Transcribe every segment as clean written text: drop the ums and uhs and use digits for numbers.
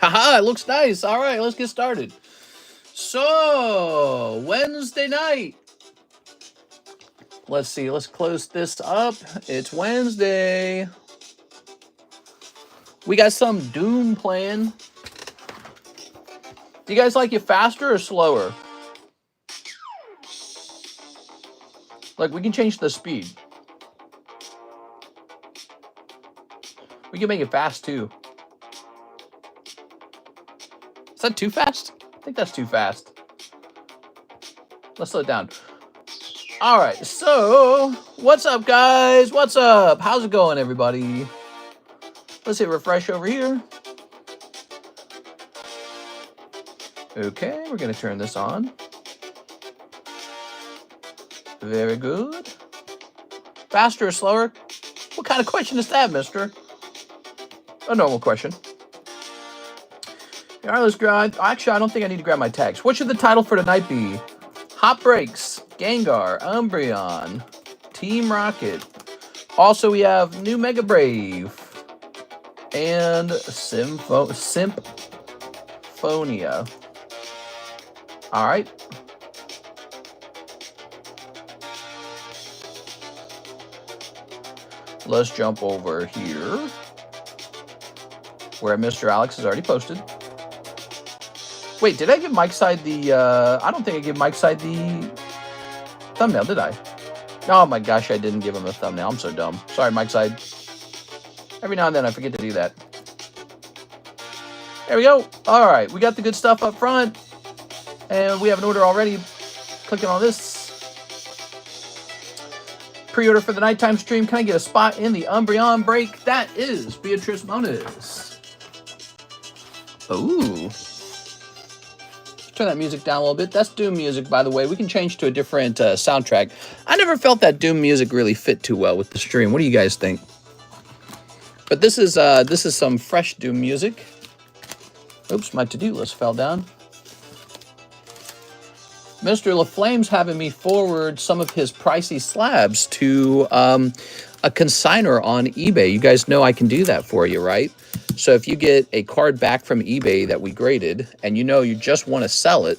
Haha, it looks nice. All right, let's get started. So, Wednesday night. Let's see, let's close this up. It's Wednesday. We got some Doom playing. Do you guys like it faster or slower? Like, we can change the speed. We can make it fast, too. Is that too fast? I think that's too fast. Let's slow it down. All right, so what's up, guys? What's up? How's it going, everybody? Let's hit refresh over here. Okay, we're going to turn this on. Very good. Faster or slower? What kind of question is that, mister? A normal question. All right, let's grab. Actually, I don't think I need to grab my tags. What should the title for tonight be? Hot Breaks, Gengar, Umbreon, Team Rocket. Also, we have New Mega Brave and Simp-Phonia. All right. Let's jump over here where Mr. Alex has already posted. Wait, did I give Mike's side the, I don't think I gave Mike's side the thumbnail, did I? Oh my gosh, I didn't give him a thumbnail. I'm so dumb. Sorry, Mike's side. Every now and then I forget to do that. There we go. All right, we got the good stuff up front. And we have an order already. Clicking on this. Pre-order for the nighttime stream. Can I get a spot in the Umbreon break? That is Beatrice Moniz. Ooh. Turn that music down a little bit. That's Doom music, by the way. We can change to a different soundtrack. I never felt that Doom music really fit too well with the stream. What do you guys think? But this is some fresh Doom music. Oops, my to-do list fell down. Mr. LaFlame's having me forward some of his pricey slabs to a consignor on eBay. You guys know I can do that for you, right? So if you get a card back from eBay that we graded and you know you just want to sell it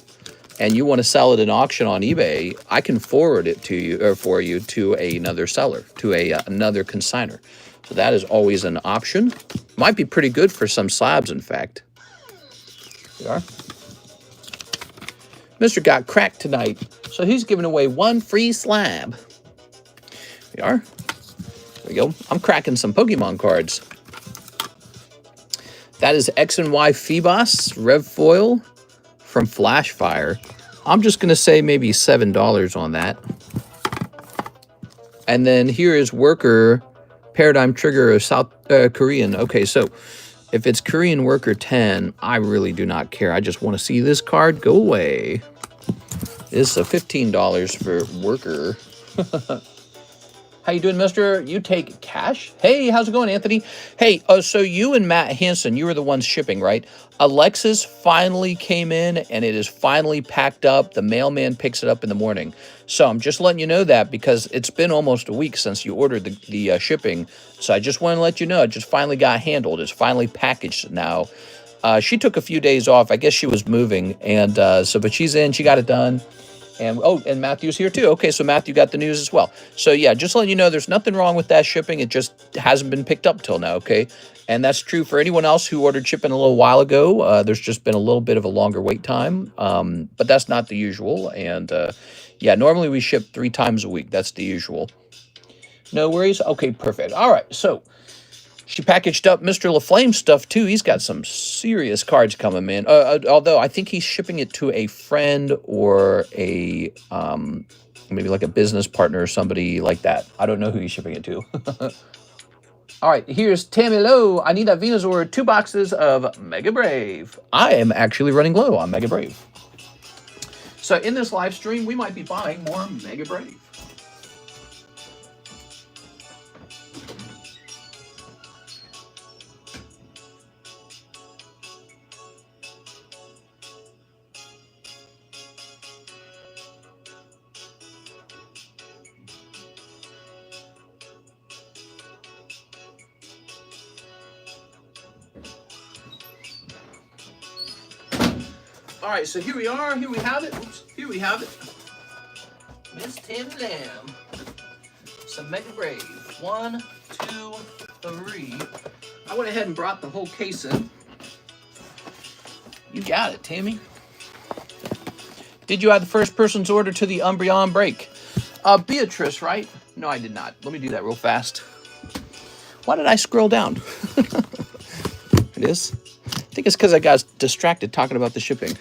and you want to sell it in auction on eBay, I can forward it to you or for you to another seller, to another consignor. So that is always an option. Might be pretty good for some slabs, in fact. Here we are. Mr. got cracked tonight, so he's giving away one free slab. Here we are. There we go. I'm cracking some Pokemon cards. That is X and Y Phoebos Rev Foil from Flashfire. I'm just going to say maybe $7 on that. And then here is Worker Paradigm Trigger of South Korean. Okay, so if it's Korean Worker 10, I really do not care. I just want to see this card go away. This is $15 for Worker. How you doing, mister? You take cash? Hey, how's it going, Anthony? Hey, so you and Matt Hansen, you were the ones shipping, right? Alexis finally came in, and it is finally packed up. The mailman picks it up in the morning. So I'm just letting you know that because it's been almost a week since you ordered the shipping. So I just want to let you know it just finally got handled. It's finally packaged now. She took a few days off. I guess she was moving, and but she's in. She got it done. And and Matthew's here too. Okay, so Matthew got the news as well. So yeah, just letting you know, there's nothing wrong with that shipping. It just hasn't been picked up till now. Okay, and that's true for anyone else who ordered shipping a little while ago. There's just been a little bit of a longer wait time, but that's not the usual. And yeah, normally we ship 3 times a week. That's the usual. No worries. Okay, perfect. All right, so she packaged up Mr. LaFlame stuff, too. He's got some serious cards coming, man. Although I think he's shipping it to a friend or a maybe like a business partner or somebody like that. I don't know who he's shipping it to. All right, here's Tammy Lowe. I need that Venusaur 2 boxes of Mega Brave. I am actually running low on Mega Brave. So in this live stream, we might be buying more Mega Brave. All right, so here we are. Here we have it. Oops, here we have it. Miss Tammy Lamb. Some Mega Brave. 1, 2, 3. I went ahead and brought the whole case in. You got it, Tammy. Did you add the first person's order to the Umbreon break? Beatrice, right? No, I did not. Let me do that real fast. Why did I scroll down? It is. I think it's because I got distracted talking about the shipping.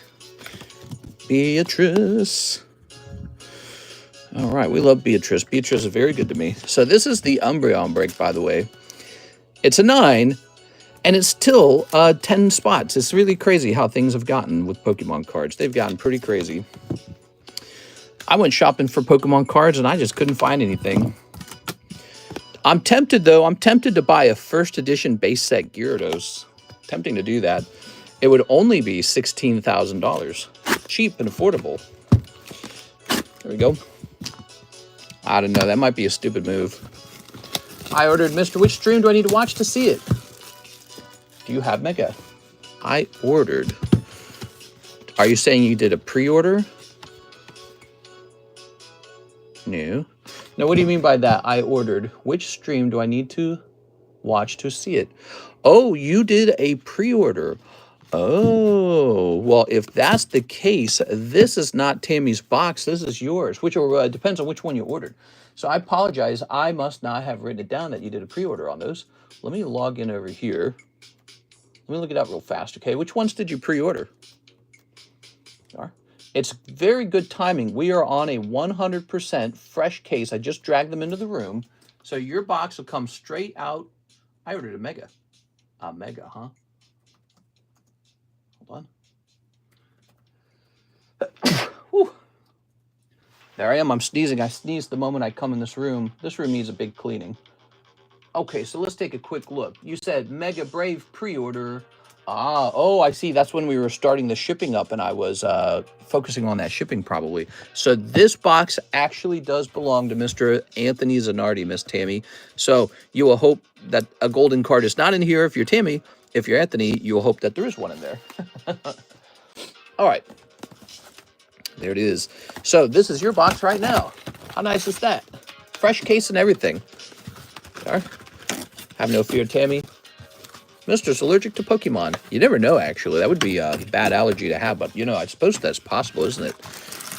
Beatrice. All right, we love Beatrice. Beatrice is very good to me. So this is the Umbreon break, by the way. It's a 9, and it's still 10 spots. It's really crazy how things have gotten with Pokemon cards. They've gotten pretty crazy. I went shopping for Pokemon cards, and I just couldn't find anything. I'm tempted, though. I'm tempted to buy a first edition base set Gyarados. Tempting to do that. It would only be $16,000. Cheap and affordable. There we go. I don't know. That might be a stupid move. I ordered Mr. Which stream do I need to watch to see it? Do you have Mega? I ordered. Are you saying you did a pre-order? No. Now, what do you mean by that? I ordered. Which stream do I need to watch to see it? Oh, you did a pre-order. Oh, well, if that's the case, this is not Tammy's box. This is yours, which depends on which one you ordered. So I apologize. I must not have written it down that you did a pre-order on those. Let me log in over here. Let me look it up real fast, okay? Which ones did you pre-order? It's very good timing. We are on a 100% fresh case. I just dragged them into the room. So your box will come straight out. I ordered a Mega. A Mega, huh? Hold on. Whew. There I am. I'm sneezing. I sneezed the moment I come in this room. This room needs a big cleaning. Okay, so let's take a quick look. You said Mega Brave pre-order. Oh, I see. That's when we were starting the shipping up, and I was focusing on that shipping probably. So this box actually does belong to Mr. Anthony Zanardi, Miss Tammy. So you will hope that a golden card is not in here if you're Tammy. If you're Anthony, you will hope that there is one in there. All right. There it is. So this is your box right now. How nice is that? Fresh case and everything. There. Have no fear, Tammy. Mister's allergic to Pokemon. You never know, actually. That would be a bad allergy to have, but, you know, I suppose that's possible, isn't it?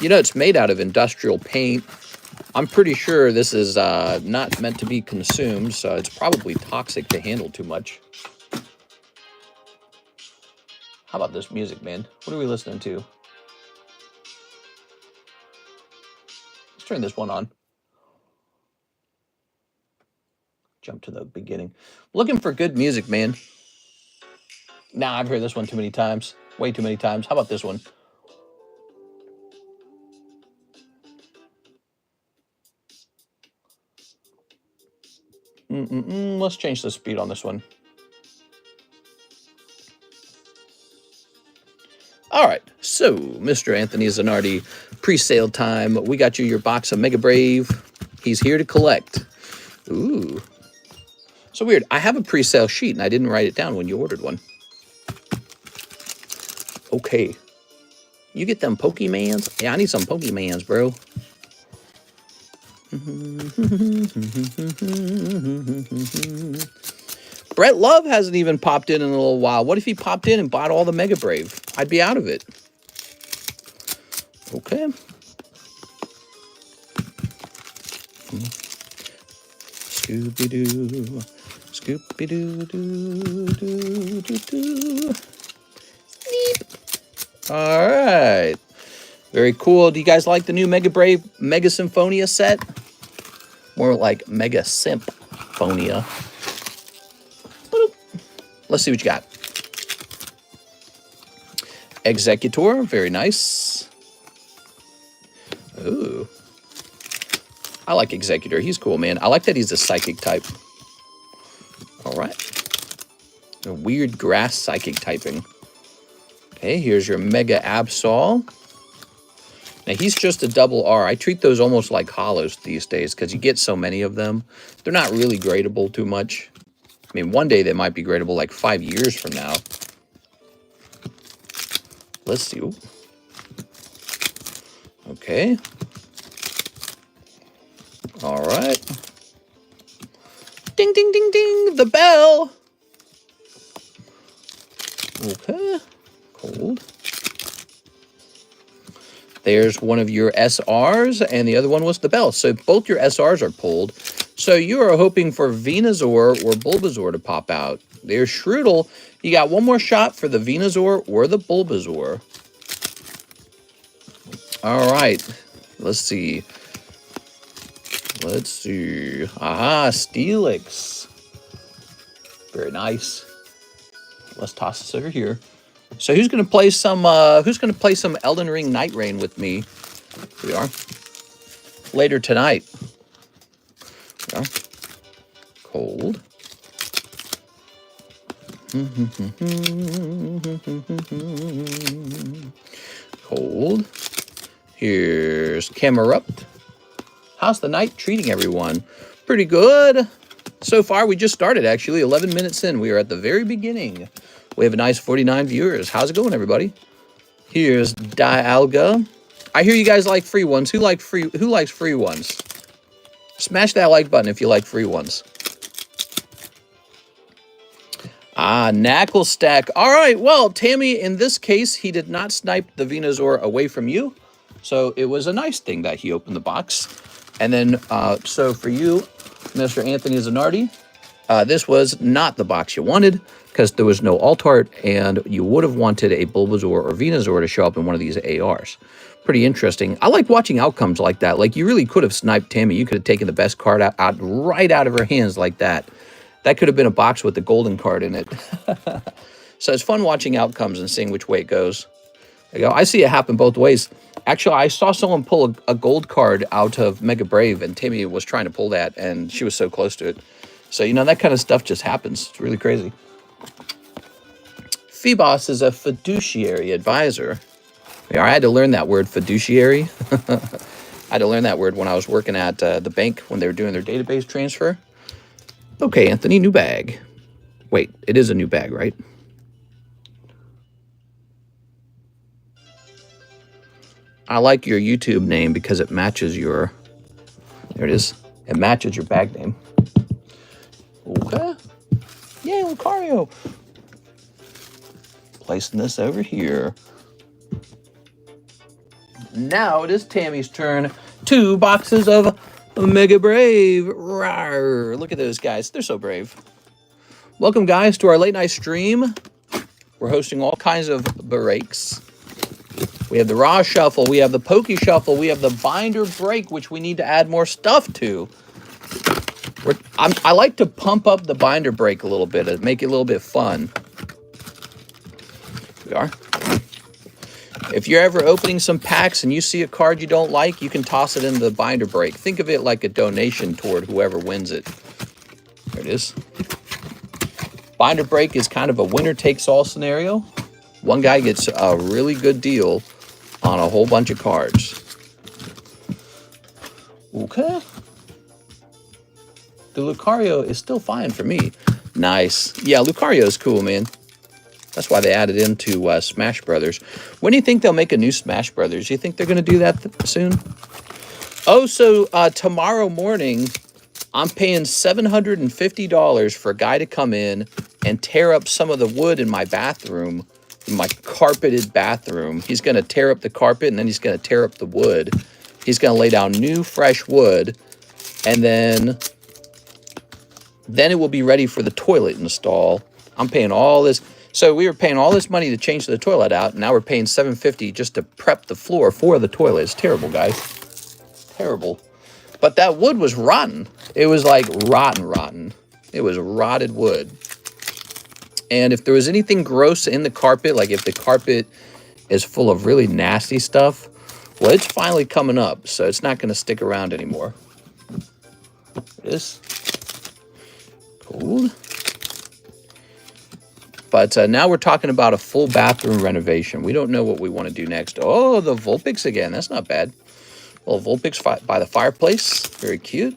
You know, it's made out of industrial paint. I'm pretty sure this is not meant to be consumed, so it's probably toxic to handle too much. How about this music, man? What are we listening to? Let's turn this one on. Jump to the beginning. Looking for good music, man. Nah, I've heard this one too many times. Way too many times. How about this one? Let's change the speed on this one. All right, so Mr. Anthony Zanardi, pre-sale time. We got you your box of Mega Brave. He's here to collect. Ooh. So weird. I have a pre-sale sheet, and I didn't write it down when you ordered one. Okay. You get them Pokemans? Yeah, I need some Pokemans, bro. Brett Love hasn't even popped in a little while. What if he popped in and bought all the Mega Brave? I'd be out of it. Okay. Scooby-Doo. Scooby-Doo-Doo-Doo-Doo-Doo. All right. Very cool. Do you guys like the new Mega Brave Mega Simp-Phonia set? More like Mega Simp-Phonia. Let's see what you got. Executor. Very nice. Ooh. I like Executor. He's cool, man. I like that he's a psychic type. All right. A weird grass psychic typing. Okay, here's your Mega Absol. Now, he's just a double R. I treat those almost like hollows these days because you get so many of them. They're not really gradable too much. I mean, one day they might be gradable like 5 years from now. Let's see. Ooh, Okay. All right. Ding, ding, ding, ding. The bell. Okay. Cold. There's one of your SRs, and the other one was the bell. So both your SRs are pulled. So you are hoping for Venusaur or Bulbasaur to pop out. There's Shroodle. You got one more shot for the Venusaur or the Bulbasaur. All right. Let's see. Let's see. Aha, Steelix. Very nice. Let's toss this over here. So who's gonna play some Elden Ring Night Rain with me? Here we are. Later tonight. Here we are. Cold. Cold. Here's Camerupt. How's the night treating everyone? Pretty good. So far, we just started, actually. 11 minutes in. We are at the very beginning. We have a nice 49 viewers. How's it going, everybody? Here's Dialga. I hear you guys like free ones. Who likes free ones? Smash that like button if you like free ones. Ah, Knackle Stack. All right, well, Tammy, in this case, he did not snipe the Venusaur away from you. So it was a nice thing that he opened the box. And then, so for you, Mr. Anthony Zanardi, this was not the box you wanted because there was no Altart, and you would have wanted a Bulbasaur or Venusaur to show up in one of these ARs. Pretty interesting. I like watching outcomes like that. Like, you really could have sniped Tammy. You could have taken the best card right out of her hands like that. That could have been a box with the golden card in it. So it's fun watching outcomes and seeing which way it goes. There you go. I see it happen both ways. Actually, I saw someone pull a gold card out of Mega Brave, and Tammy was trying to pull that, and she was so close to it. So, you know, that kind of stuff just happens. It's really crazy. Phoebos is a fiduciary advisor. Yeah, I had to learn that word, fiduciary. I had to learn that word when I was working at the bank when they were doing their database transfer. Okay, Anthony, new bag. Wait, it is a new bag, right? I like your YouTube name because it matches your... There it is. It matches your bag name. Okay. Yay, Lucario. Placing this over here. Now it is Tammy's turn. 2 boxes of Mega Brave. Rawr. Look at those guys. They're so brave. Welcome, guys, to our late night stream. We're hosting all kinds of breaks. We have the Raw Shuffle. We have the Poke Shuffle. We have the Binder Break, which we need to add more stuff to. I like to pump up the Binder Break a little bit and make it a little bit fun. Here we are. If you're ever opening some packs and you see a card you don't like, you can toss it in the Binder Break. Think of it like a donation toward whoever wins it. There it is. Binder Break is kind of a winner-takes-all scenario. One guy gets a really good deal on a whole bunch of cards. Okay. The Lucario is still fine for me. Nice. Yeah, Lucario is cool, man. That's why they added into Smash Brothers. When do you think they'll make a new Smash Brothers? You think they're going to do that soon? Oh, so tomorrow morning, I'm paying $750 for a guy to come in and tear up some of the wood in my bathroom, in my carpeted bathroom. He's going to tear up the carpet, and then he's going to tear up the wood. He's going to lay down new, fresh wood, and then it will be ready for the toilet install. I'm paying all this. So we were paying all this money to change the toilet out, and now we're paying $750 just to prep the floor for the toilet. It's terrible, guys. Terrible. But that wood was rotten. It was like rotten. It was rotted wood. And if there was anything gross in the carpet, like if the carpet is full of really nasty stuff, well, it's finally coming up, so it's not going to stick around anymore. It is. Cool. But now we're talking about a full bathroom renovation. We don't know what we want to do next. Oh, the Vulpix again. That's not bad. Well, Vulpix by the fireplace. Very cute.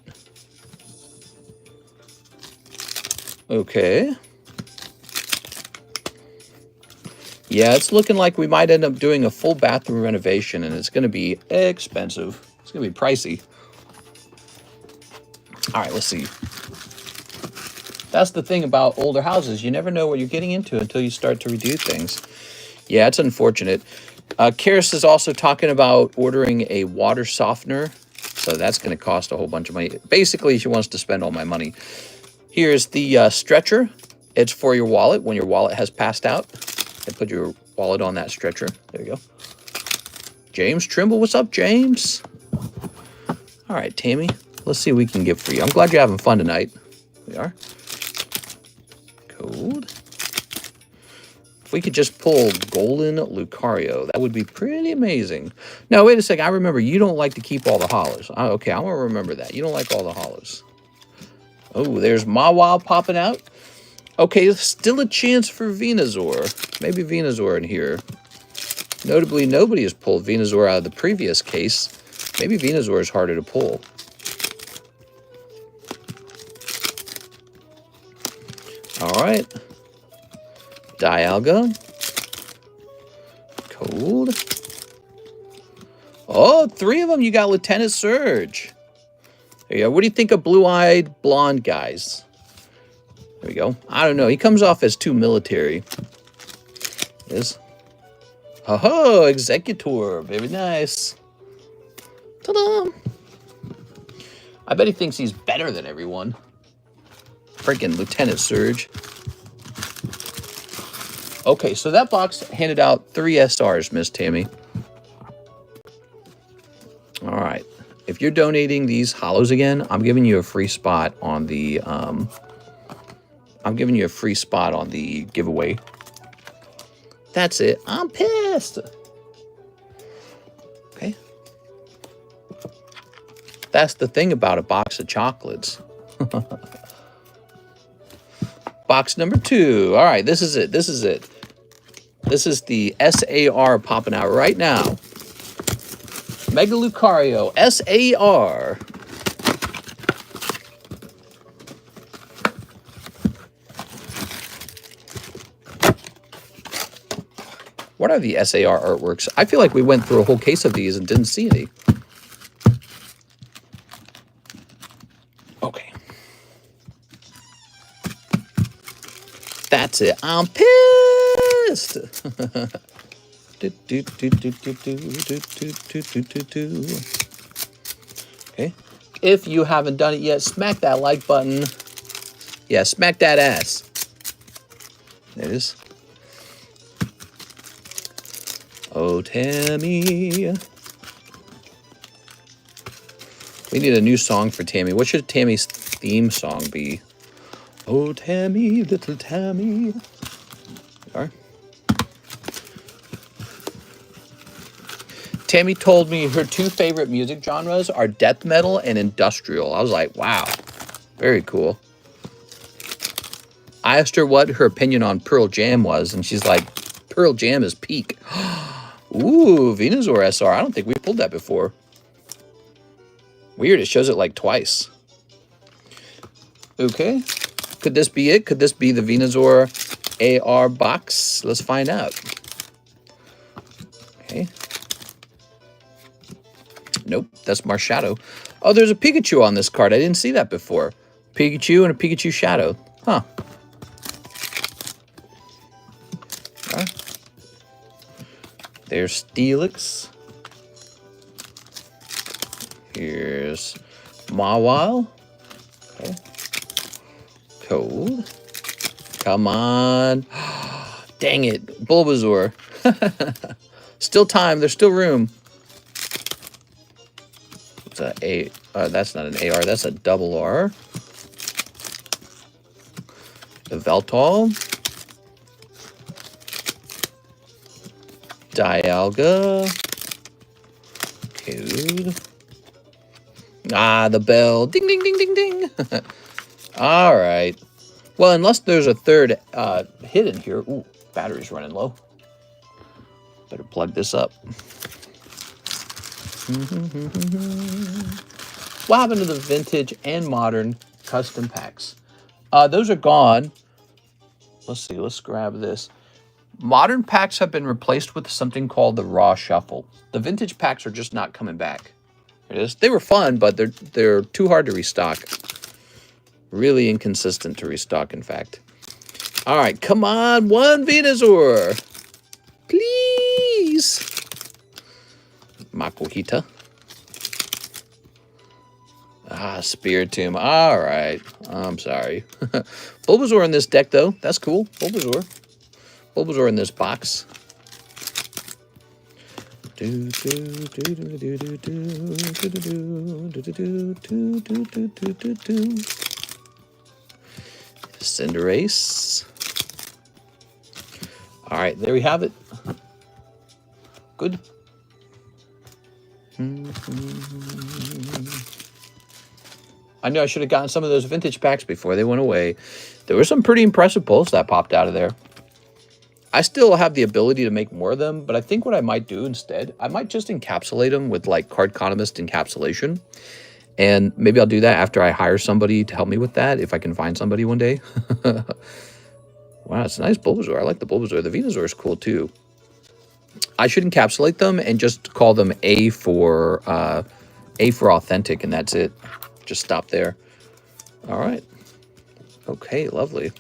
Okay. Yeah, it's looking like we might end up doing a full bathroom renovation, and it's going to be expensive. It's going to be pricey. All right, let's see. That's the thing about older houses. You never know what you're getting into until you start to redo things. Yeah, it's unfortunate. Karis is also talking about ordering a water softener. So that's going to cost a whole bunch of money. Basically, she wants to spend all my money. Here's the stretcher. It's for your wallet when your wallet has passed out. And put your wallet on that stretcher. There you go. James Trimble, what's up, James? All right, Tammy, let's see what we can get for you. I'm glad you're having fun tonight. We are. Code. If we could just pull Golden Lucario, that would be pretty amazing. Now, wait a second. I remember you don't like to keep all the hollows. Okay, I want to remember that. You don't like all the hollows. Oh, there's Mawile popping out. Okay, still a chance for Venusaur. Maybe Venusaur in here. Notably, nobody has pulled Venusaur out of the previous case. Maybe Venusaur is harder to pull. All right. Dialga. Cold. Oh, 3 of them. You got Lieutenant Surge. There you go. What do you think of blue-eyed blonde guys? There we go. I don't know. He comes off as too military. Is. Oh, Executor. Very nice. Ta-da! I bet he thinks he's better than everyone. Freaking Lieutenant Surge. Okay, so that box handed out 3 SRs, Miss Tammy. All right. If you're donating these hollows again, I'm giving you a free spot on the giveaway. That's it. I'm pissed. Okay. That's the thing about a box of chocolates. Box number 2. All right, this is it. This is it. This is the SAR popping out right now. Mega Lucario SAR. What are the SAR artworks? I feel like we went through a whole case of these and didn't see any. Okay. That's it. I'm pissed. Okay. If you haven't done it yet, smack that like button. Yeah, smack that ass. There it is. Oh, Tammy. We need a new song for Tammy. What should Tammy's theme song be? Oh, Tammy, little Tammy. There. Tammy told me her 2 favorite music genres are death metal and industrial. I was like, wow, very cool. I asked her what her opinion on Pearl Jam was, and she's like, Pearl Jam is peak. Ooh, Venusaur SR. I don't think we pulled that before. Weird, it shows it like twice. Okay. Could this be it? Could this be the Venusaur AR box? Let's find out. Okay. Nope, that's Marshadow. Oh, there's a Pikachu on this card. I didn't see that before. Pikachu and a Pikachu Shadow. Huh. Right. There's Steelix. Here's Mawile. Okay. Cold. Come on. Dang it. Bulbasaur. Still time. There's still room. It's that's not an AR. That's a double R. The Veltal. Dialga. Code. Ah, the bell. Ding, ding, ding, ding, ding. All right. Well, unless there's a third hit in here. Ooh, battery's running low. Better plug this up. What happened to the vintage and modern custom packs? Those are gone. Let's see. Let's grab this. Modern packs have been replaced with something called the Raw Shuffle. The vintage packs are just not coming back. Here it is. They were fun, but they're too hard to restock. Really inconsistent to restock, in fact. All right, come on, one Venusaur. Please. Makuhita. Ah, Spiritomb. All right. I'm sorry. Bulbasaur in this deck, though. That's cool. Bulbasaur. Bulbasaur in this box. Cinderace. All right, there we have it. Good. I knew I should have gotten some of those vintage packs before they went away. There were some pretty impressive pulls that popped out of there. I still have the ability to make more of them, but I think what I might do instead, I might just encapsulate them with like Cardconomist encapsulation. And maybe I'll do that after I hire somebody to help me with that, if I can find somebody one day. Wow, it's a nice Bulbasaur. I like the Bulbasaur. The Venusaur is cool too. I should encapsulate them and just call them A for authentic, and that's it. Just stop there. All right. Okay, lovely.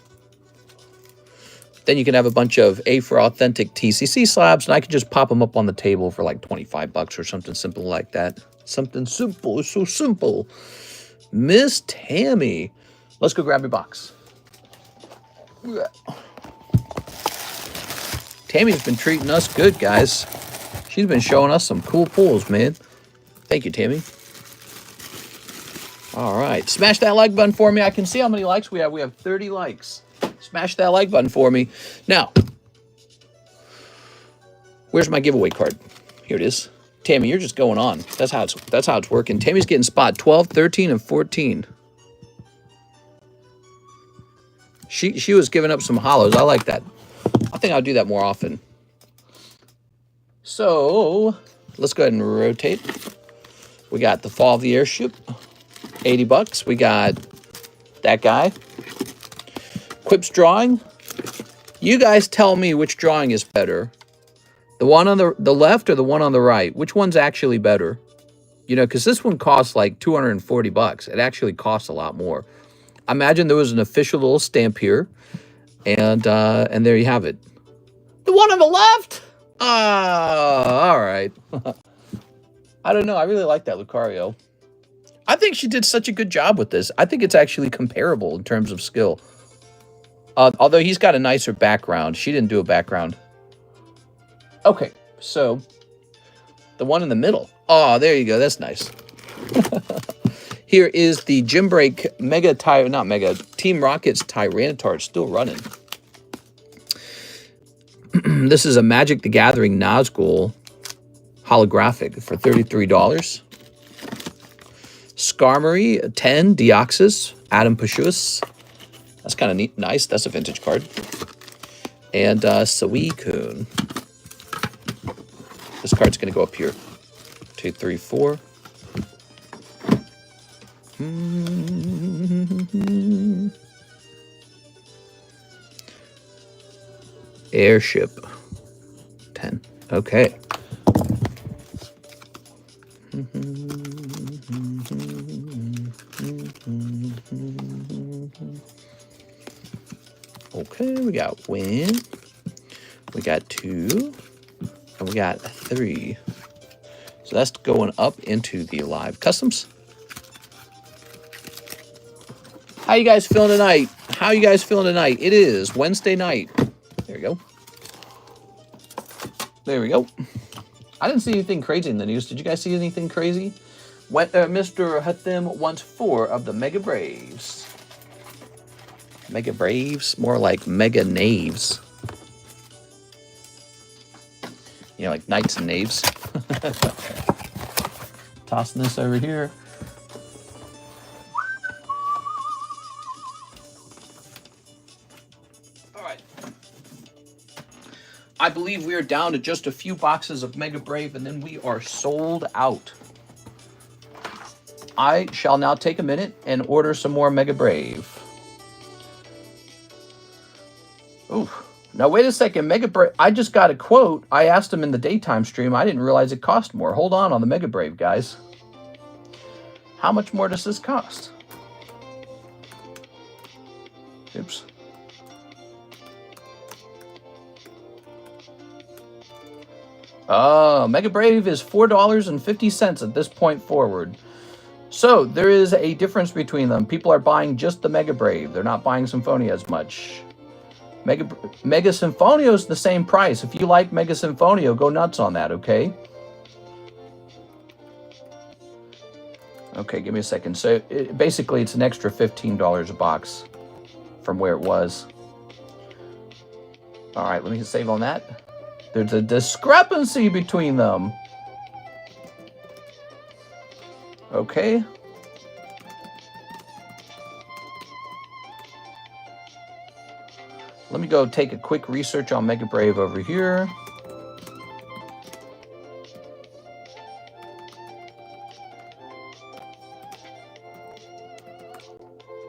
Then you can have a bunch of A for authentic TCC slabs, and I can just pop them up on the table for like 25 bucks or something simple like that. Something simple. It's so simple. Miss Tammy. Let's go grab your box. Tammy's been treating us good, guys. She's been showing us some cool pulls, man. Thank you, Tammy. All right. Smash that like button for me. I can see how many likes we have. We have 30 likes. Smash that like button for me. Now, where's my giveaway card? Here it is. Tammy, you're just going on. That's how it's working. Tammy's getting spot 12, 13, and 14. She was giving up some hollows. I like that. I think I'll do that more often. So, let's go ahead and rotate. We got the Fall of the Airship, 80 bucks. We got that guy. Quip's drawing. You guys tell me which drawing is better. The one on the left or the one on the right? Which one's actually better? You know, because this one costs like 240 bucks. It actually costs a lot more. I imagine there was an official little stamp here. And there you have it. The one on the left? All right. I don't know. I really like that Lucario. I think she did such a good job with this. I think it's actually comparable in terms of skill. Although he's got a nicer background. She didn't do a background. Okay, so the one in the middle. Oh, there you go. That's nice. Here is the Gym Break Team Rocket's Tyranitar. It's still running. This is a Magic the Gathering Nazgul holographic for $33. Skarmory, 10. Deoxys, Adam Pashuis. That's kind of neat, nice. That's a vintage card. And Suicune. This card's going to go up here. 2, 3, 4. Airship. 10. Okay. Okay, we got win. We got 2. And we got 3. So that's going up into the live customs. How you guys feeling tonight? How you guys feeling tonight? It is Wednesday night. There we go. There we go. I didn't see anything crazy in the news. Did you guys see anything crazy? Mr. Hathim wants 4 of the Mega Braves. Mega Braves? More like Mega Knaves. You know, like Knights and Knaves. Tossing this over here. All right. I believe we are down to just a few boxes of Mega Brave, and then we are sold out. I shall now take a minute and order some more Mega Brave. Ooh, Now, wait a second. Mega Brave. I just got a quote. I asked him in the daytime stream. I didn't realize it cost more. Hold on the Mega Brave, guys. How much more does this cost? Oops. Mega Brave is $4.50 at this point forward. So there is a difference between them. People are buying just the Mega Brave. They're not buying Simp-Phonia as much. Mega Simp-Phonia is the same price. If you like Mega Simp-Phonia, go nuts on that, okay? Okay, give me a second. So basically, it's an extra $15 a box from where it was. All right, let me save on that. There's a discrepancy between them. Okay. Let me go take a quick research on Mega Brave over here.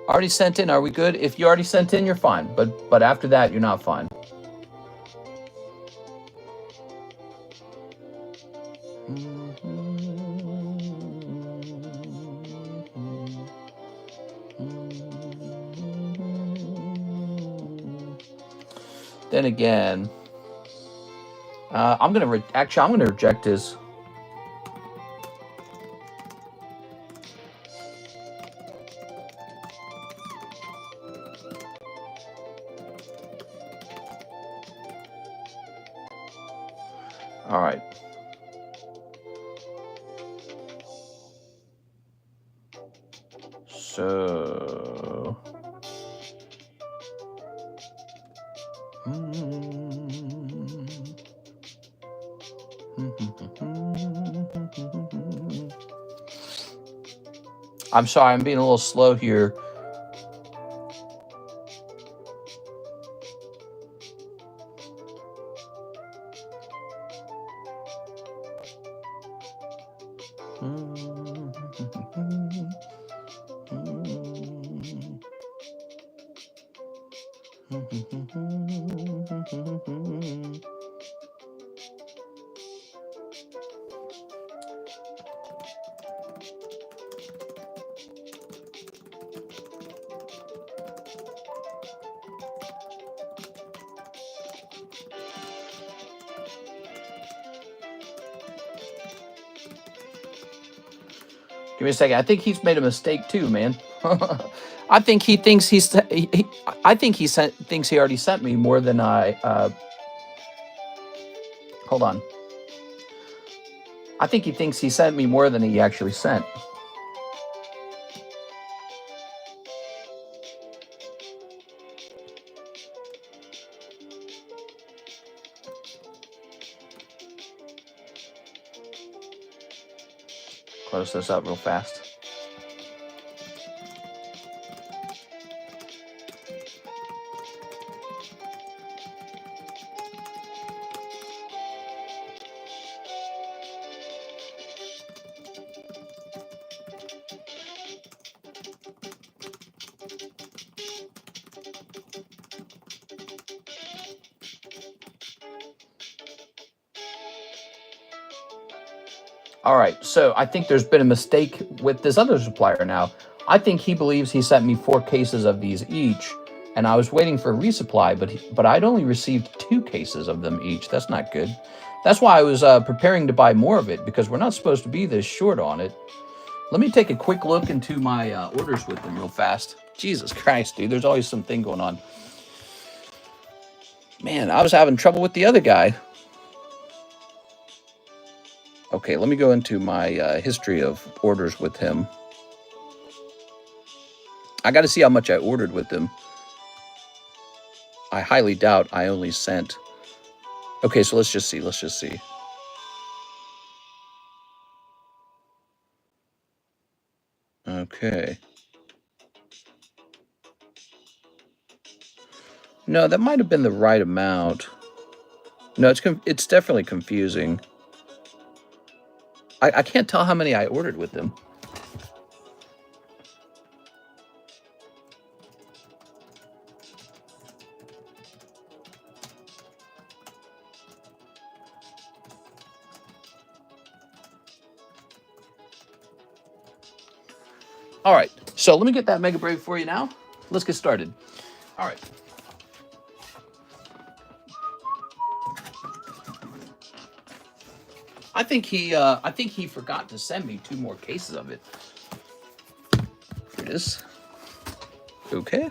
Already sent in, are we good? If you already sent in, you're fine. But after that, you're not fine. Then again, I'm gonna reject his. All right. So. I'm sorry, I'm being a little slow here. Give me a second. I think he's made a mistake too, man. I think he thinks thinks he already sent me more than I. Hold on. I think he thinks he sent me more than he actually sent. Close this up real fast. All right, so I think there's been a mistake with this other supplier now. I think he believes he sent me 4 cases of these each, and I was waiting for a resupply, but I'd only received 2 cases of them each. That's not good. That's why I was preparing to buy more of it, because we're not supposed to be this short on it. Let me take a quick look into my orders with them real fast. Jesus Christ, dude, there's always something going on. Man, I was having trouble with the other guy. Okay, let me go into my history of orders with him. I got to see how much I ordered with him. I highly doubt I only sent. Okay, so let's just see. Let's just see. Okay. No, that might have been the right amount. No, it's definitely confusing. I can't tell how many I ordered with them. All right, so let me get that Mega Brave for you now. Let's get started. All right. I think he forgot to send me 2 more cases of it. Here it is. Okay.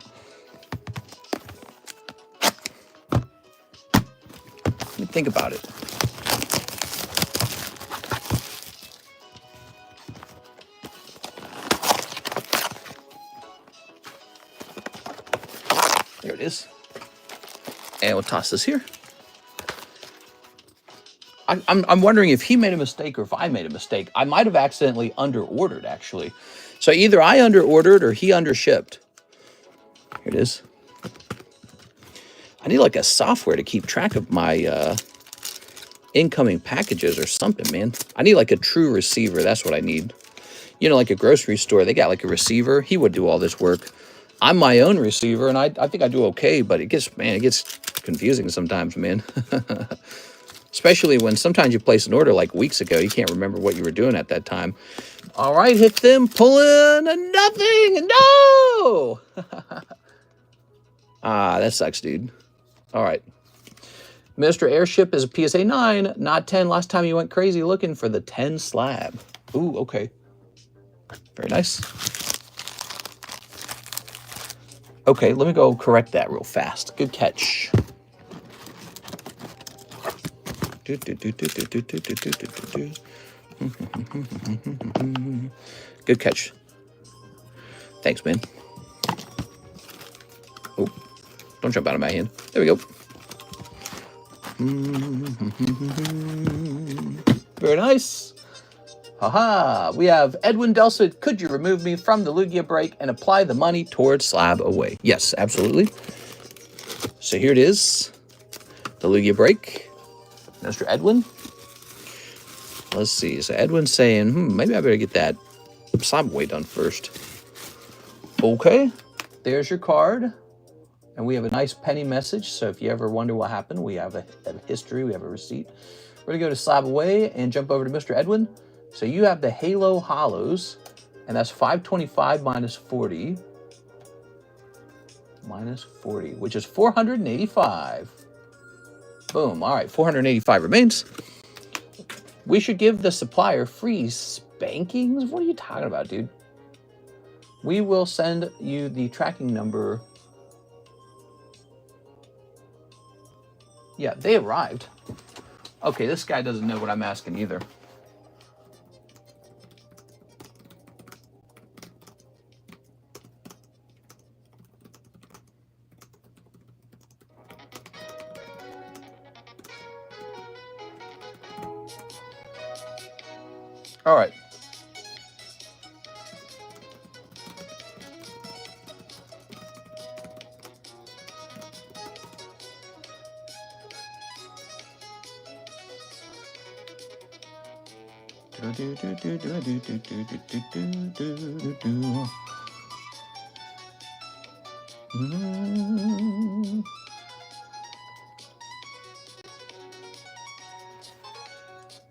Let me think about it. There it is. And we'll toss this here. I'm wondering if he made a mistake or if I made a mistake. I might have accidentally under-ordered, actually. So either I under-ordered or he under-shipped. Here it is. I need like a software to keep track of my incoming packages or something, man. I need like a true receiver. That's what I need. You know, like a grocery store, they got like a receiver. He would do all this work. I'm my own receiver, and I think I do okay, but it gets confusing sometimes, man. Especially when sometimes you place an order like weeks ago, you can't remember what you were doing at that time. All right, hit them, pulling, and nothing, no! Ah, that sucks, dude. All right. Mr. Airship is a PSA 9, not 10. Last time you went crazy looking for the 10 slab. Ooh, okay. Very nice. Okay, let me go correct that real fast. Good catch. Good catch. Thanks, man. Oh, don't jump out of my hand. There we go. Very nice. Haha, we have Edwin Delsid. Could you remove me from the Lugia break and apply the money towards slab away? Yes, absolutely. So here it is. The Lugia break. Mr. Edwin. Let's see. So Edwin's saying, maybe I better get that slab away done first. Okay. There's your card. And we have a nice penny message. So if you ever wonder what happened, we have a history. We have a receipt. We're going to go to slab away and jump over to Mr. Edwin. So you have the Halo Hollows, and that's 525 minus 40. Minus 40, which is 485. Boom. All right, 485 remains. We should give the supplier free spankings? What are you talking about, dude? We will send you the tracking number. Yeah, they arrived. Okay, this guy doesn't know what I'm asking either. All right.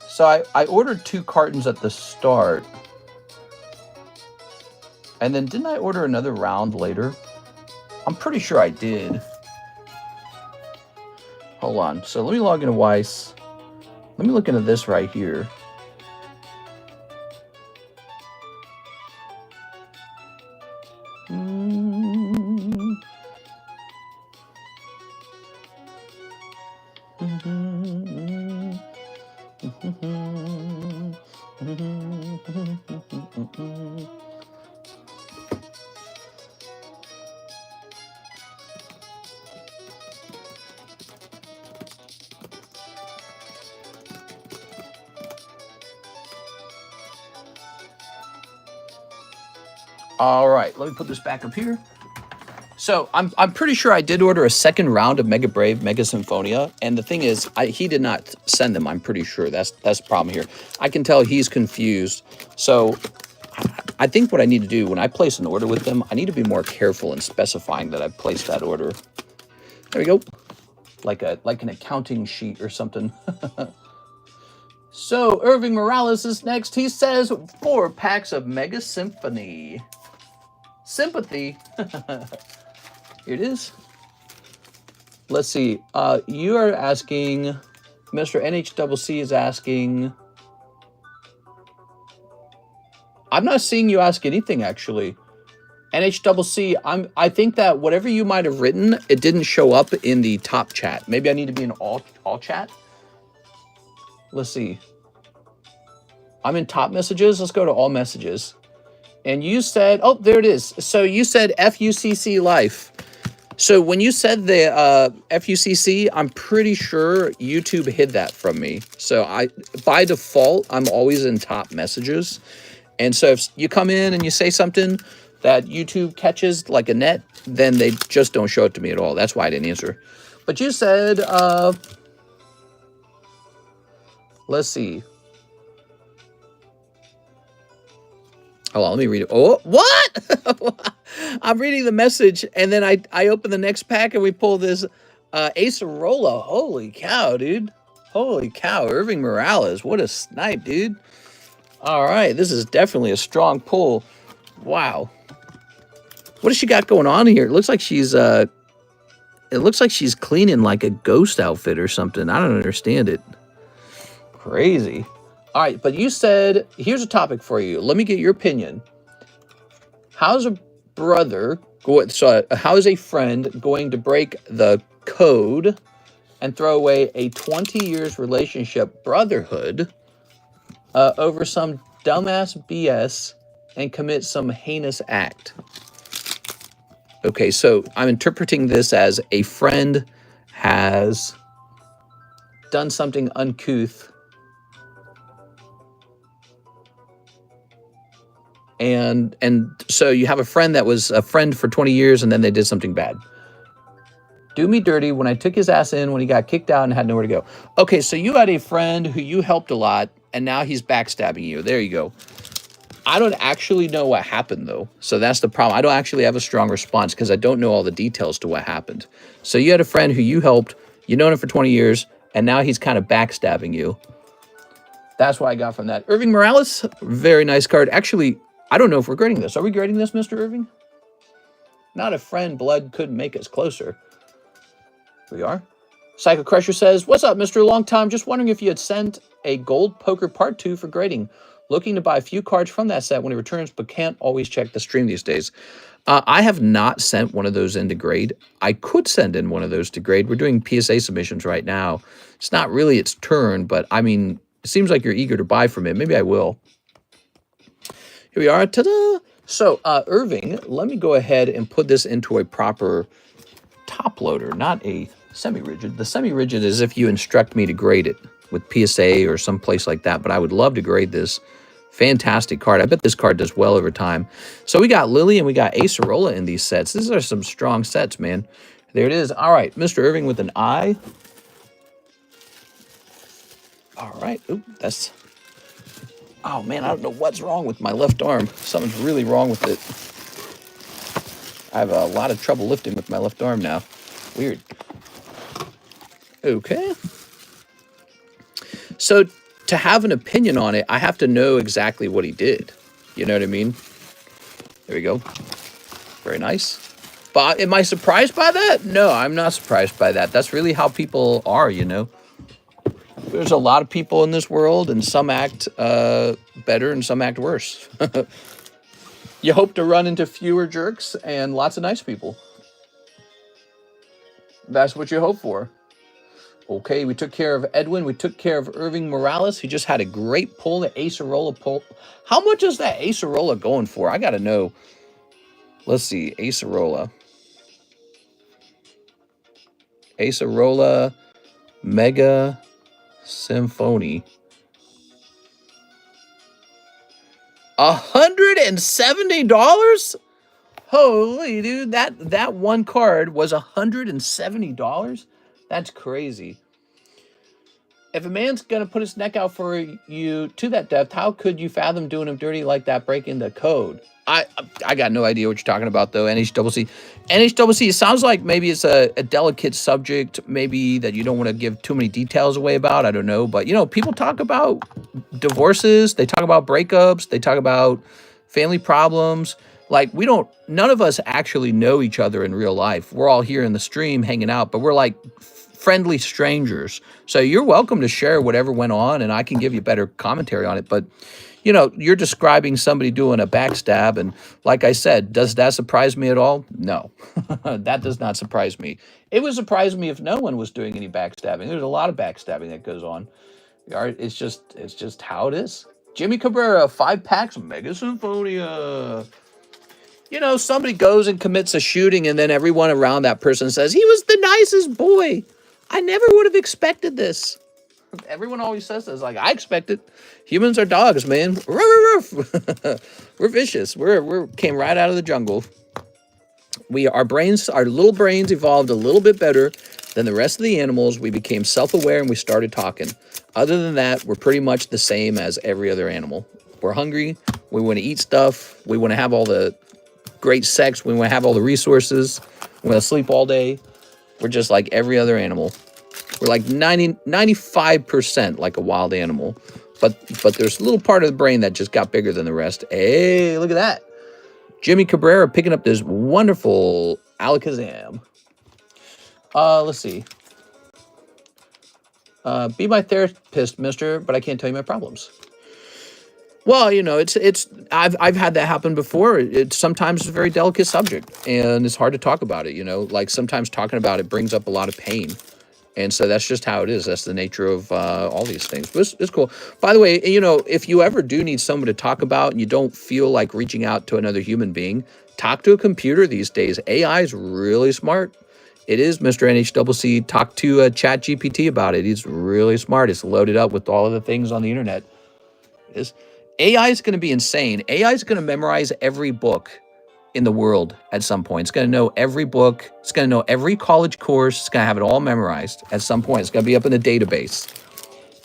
So I ordered 2 cartons at the start. And then didn't I order another round later? I'm pretty sure I did. Hold on. So let me log into Weiss. Let me look into this right here. All right, let me put this back up here. So I'm pretty sure I did order a second round of Mega Brave, Mega Simp-Phonia, and the thing is, he did not send them. I'm pretty sure that's the problem here. I can tell he's confused. So I think what I need to do when I place an order with them, I need to be more careful in specifying that I've placed that order. There we go, like an accounting sheet or something. So Irving Morales is next. He says 4 packs of Mega Symphony. sympathy. Here it is. Let's see. You are asking, Mr. NHCC is asking. I'm not seeing you ask anything, actually. NHCC, I think that whatever you might have written, it didn't show up in the top chat. Maybe I need to be in all chat. Let's see. I'm in top messages. Let's go to all messages. And you said, oh, there it is. So you said FUCC life. So when you said the FUCC, I'm pretty sure YouTube hid that from me. So by default, I'm always in top messages. And so if you come in and you say something that YouTube catches like a net, then they just don't show it to me at all. That's why I didn't answer. But you said, let's see. Hold on, let me read it. Oh, what? I'm reading the message, and then I open the next pack, and we pull this Acerola. Holy cow, dude. Holy cow. Irving Morales. What a snipe, dude. All right, this is definitely a strong pull. Wow. What does she got going on here? It looks like she's cleaning like a ghost outfit or something. I don't understand it. Crazy. All right, but you said, here's a topic for you. Let me get your opinion. How's a friend going to break the code and throw away a 20 years relationship brotherhood over some dumbass BS and commit some heinous act? Okay, so I'm interpreting this as a friend has done something uncouth. And so you have a friend that was a friend for 20 years and then they did something bad. Do me dirty when I took his ass in when he got kicked out and had nowhere to go. Okay, so you had a friend who you helped a lot and now he's backstabbing you. There you go. I don't actually know what happened though. So that's the problem. I don't actually have a strong response because I don't know all the details to what happened. So you had a friend who you helped, you known him for 20 years, and now he's kind of backstabbing you. That's what I got from that. Irving Morales, very nice card. Actually, I don't know if we're grading this. Are we grading this, Mr. Irving? Not a friend, blood couldn't make us closer. We are. Psycho Crusher says, what's up, Mr. Long Time? Just wondering if you had sent a Gold Poker Part 2 for grading. Looking to buy a few cards from that set when it returns, but can't always check the stream these days. I have not sent one of those in to grade. I could send in one of those to grade. We're doing PSA submissions right now. It's not really its turn, but I mean, it seems like you're eager to buy from it. Maybe I will. Here we are. Ta-da! So, Irving, let me go ahead and put this into a proper top loader, not a semi-rigid. The semi-rigid is if you instruct me to grade it with PSA or someplace like that, but I would love to grade this. Fantastic card. I bet this card does well over time. So we got Lily and we got Acerola in these sets. These are some strong sets, man. There it is. All right, Mr. Irving with an I. All right. Oop, that's... Oh, man, I don't know what's wrong with my left arm. Something's really wrong with it. I have a lot of trouble lifting with my left arm now. Weird. Okay. So to have an opinion on it, I have to know exactly what he did. You know what I mean? There we go. Very nice. But am I surprised by that? No, I'm not surprised by that. That's really how people are, you know. There's a lot of people in this world, and some act better and some act worse. You hope to run into fewer jerks and lots of nice people. That's what you hope for. Okay, we took care of Edwin. We took care of Irving Morales. He just had a great pull, the Acerola pull. How much is that Acerola going for? I got to know. Let's see, Acerola. Acerola Mega Simp-Phonia. $170? Holy dude, that one card was $170? That's crazy. If a man's gonna put his neck out for you to that depth, how could you fathom doing him dirty like that, breaking the code? I got no idea what you're talking about though. NHCC. NHCC, it sounds like maybe it's a delicate subject, maybe that you don't want to give too many details away about. I don't know. But you know, people talk about divorces, they talk about breakups, they talk about family problems. Like, none of us actually know each other in real life. We're all here in the stream hanging out, but we're like friendly strangers. So you're welcome to share whatever went on, and I can give you better commentary on it. But, you know, you're describing somebody doing a backstab, and like I said, does that surprise me at all? No, that does not surprise me. It would surprise me if no one was doing any backstabbing. There's a lot of backstabbing that goes on. It's just how it is. Jimmy Cabrera, 5 packs, Mega Simp-Phonia. You know, somebody goes and commits a shooting, and then everyone around that person says, he was the nicest boy. I never would have expected this. Everyone always says this, like, I expect it. Humans are dogs, man. We're vicious. We're came right out of the jungle. Our little brains evolved a little bit better than the rest of the animals. We became self-aware and we started talking. Other than that, we're pretty much the same as every other animal. We're hungry. We want to eat stuff. We want to have all the great sex. We want to have all the resources. We want to sleep all day. We're just like every other animal. We're like 95% like a wild animal. But there's a little part of the brain that just got bigger than the rest. Hey, look at that. Jimmy Cabrera picking up this wonderful Alakazam. Let's see. Be my therapist, mister, but I can't tell you my problems. Well, you know, I've had that happen before. It's sometimes a very delicate subject, and it's hard to talk about it, you know. Like, sometimes talking about it brings up a lot of pain. And so that's just how it is. That's the nature of all these things. But it's cool. By the way, you know, if you ever do need someone to talk about and you don't feel like reaching out to another human being, talk to a computer these days. AI is really smart. It is, Mr. NHCC. Talk to ChatGPT about it. He's really smart. It's loaded up with all of the things on the internet. AI is going to be insane. AI is going to memorize every book in the world at some point. It's going to know every book. It's going to know every college course. It's going to have it all memorized at some point. It's going to be up in the database.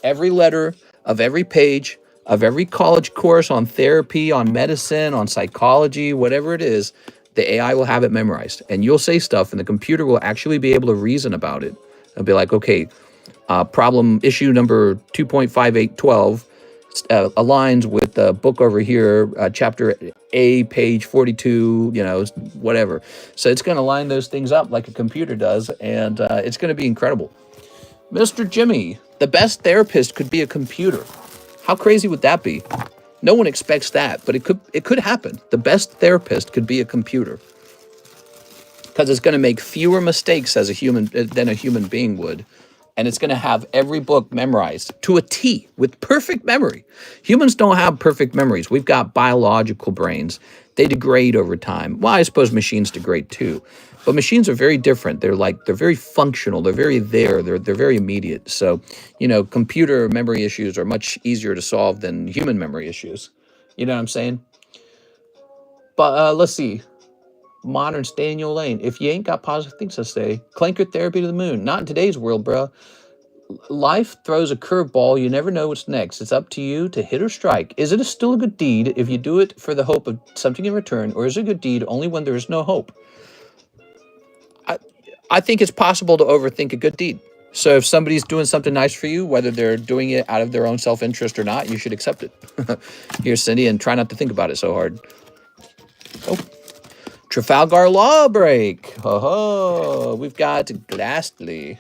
Every letter of every page of every college course on therapy, on medicine, on psychology, whatever it is, the AI will have it memorized. And you'll say stuff and the computer will actually be able to reason about it. It'll be like, okay, problem issue number 2.5812 aligns with the book over here, chapter A, page 42, you know, whatever. So it's going to line those things up like a computer does, and it's going to be incredible. Mr. Jimmy, the best therapist could be a computer. How crazy would that be? No one expects that, but it could happen. The best therapist could be a computer because it's going to make fewer mistakes as a human than a human being would. And it's going to have every book memorized to a T with perfect memory. Humans don't have perfect memories. We've got biological brains. They degrade over time. Well, I suppose machines degrade too. But machines are very different. They're very functional. They're very there. They're very immediate. So, you know, computer memory issues are much easier to solve than human memory issues. You know what I'm saying? But let's see. Modern stay in your lane. If you ain't got positive things to say, clanker therapy to the moon. Not in today's world, bro. Life throws a curveball. You never know what's next. It's up to you to hit or strike. Is it still a good deed if you do it for the hope of something in return, or is it a good deed only when there is no hope? I think it's possible to overthink a good deed. So if somebody's doing something nice for you, whether they're doing it out of their own self-interest or not, you should accept it. Here, Cindy, and try not to think about it so hard. Oh. Trafalgar Law Break. Oh, we've got Ghastly.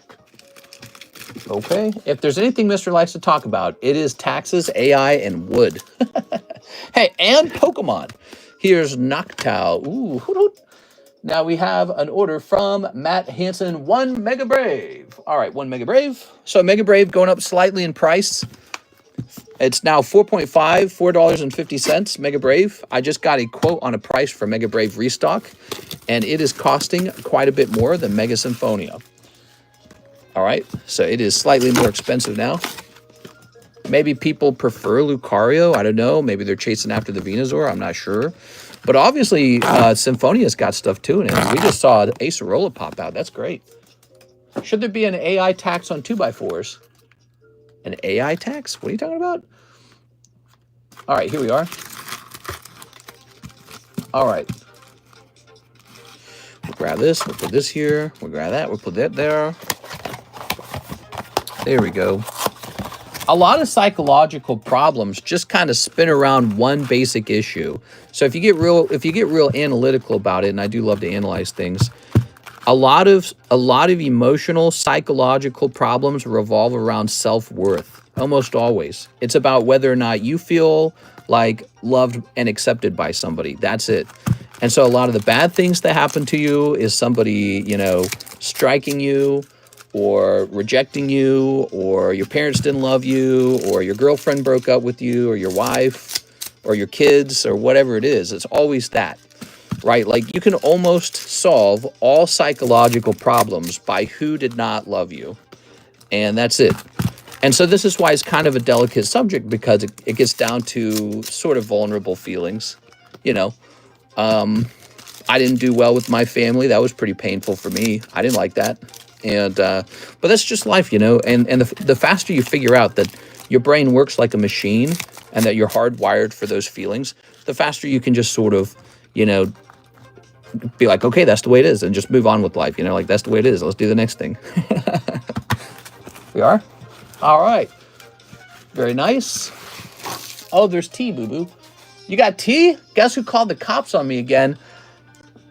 Okay. If there's anything Mr. likes to talk about, it is taxes, AI, and wood. Hey, and Pokemon. Here's Noctowl. Ooh, hoot, hoot. Now we have an order from Matt Hansen, 1 Mega Brave. All right, 1 Mega Brave. So Mega Brave going up slightly in price. It's now $4.50 Mega Brave. I just got a quote on a price for Mega Brave restock, and it is costing quite a bit more than Mega Simp-Phonia. All right, so it is slightly more expensive now. Maybe people prefer Lucario. I don't know. Maybe they're chasing after the Venusaur. I'm not sure. But obviously, Simp-Phonia's got stuff too in it. We just saw Acerola pop out. That's great. Should there be an AI tax on 2x4s? An AI tax? What are you talking about? All right, here we are. All right. We'll grab this. We'll put this here. We'll grab that. We'll put that there. There we go. a lot of psychological problems just kind of spin around one basic issue. So if you get real analytical about it, and I do love to analyze things, a lot of emotional, psychological problems revolve around self-worth. Almost always. It's about whether or not you feel like loved and accepted by somebody. That's it. And so a lot of the bad things that happen to you is somebody, you know, striking you, or rejecting you, or your parents didn't love you, or your girlfriend broke up with you, or your wife, or your kids, or whatever it is. It's always that, right? Like, you can almost solve all psychological problems by who did not love you. And that's it. And so this is why it's kind of a delicate subject, because it gets down to sort of vulnerable feelings. You know, I didn't do well with my family. That was pretty painful for me. I didn't like that. And but that's just life, you know. And the faster you figure out that your brain works like a machine and that you're hardwired for those feelings, the faster you can just sort of, you know, be like, okay, that's the way it is, and just move on with life, you know, like, that's the way it is. Let's do the next thing. We are? All right. Very nice. Oh, there's tea, boo-boo. You got tea? Guess who called the cops on me again?